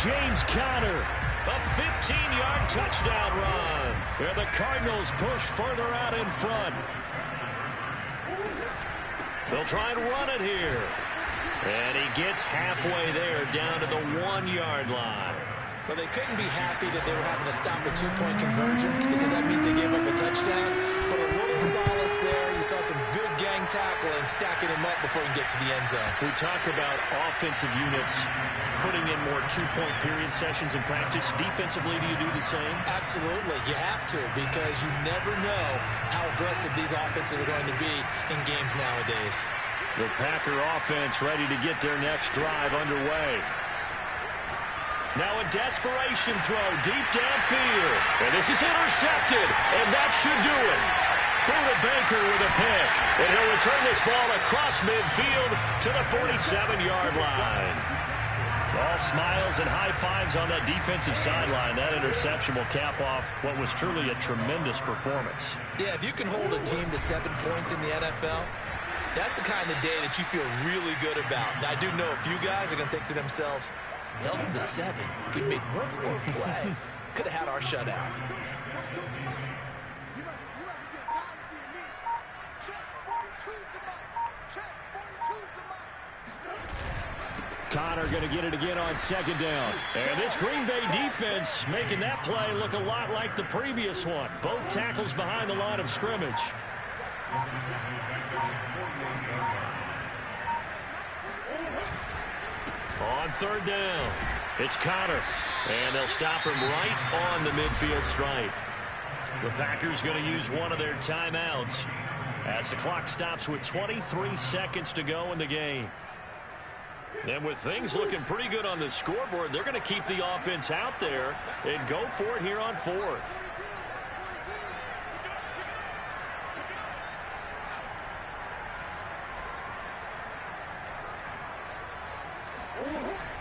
James Conner, a 15-yard touchdown run. And the Cardinals push further out in front. They'll try and run it here. And he gets halfway there down to the 1-yard line. Well, they couldn't be happy that they were having to stop a 2-point conversion because that means they gave up a touchdown. But a little solace there. You saw some good gang tackling, stacking him up before he can get to the end zone. We talk about offensive units putting in more 2-point period sessions in practice. Defensively, do you do the same? Absolutely. You have to because you never know how aggressive these offenses are going to be in games nowadays. The Packer offense ready to get their next drive underway. Now a desperation throw deep downfield. And this is intercepted. And that should do it. Buda Baker with a pick. And he'll return this ball across midfield to the 47-yard line. All smiles and high fives on that defensive sideline. That interception will cap off what was truly a tremendous performance. Yeah, if you can hold a team to 7 points in the NFL, that's the kind of day that you feel really good about. Now, I do know a few guys are going to think to themselves, held him to 7. If we made one more play, could have had our shutout. Conner going to get it again on 2nd down. And this Green Bay defense making that play look a lot like the previous one. Both tackles behind the line of scrimmage. On 3rd down, it's Conner. And they'll stop him right on the midfield stripe. The Packers going to use one of their timeouts as the clock stops with 23 seconds to go in the game. And with things looking pretty good on the scoreboard, they're going to keep the offense out there and go for it here on 4th.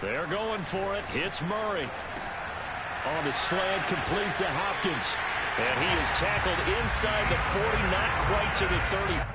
They're going for it. Hits Murray. On the slant, complete to Hopkins. And he is tackled inside the 40, not quite to the 30.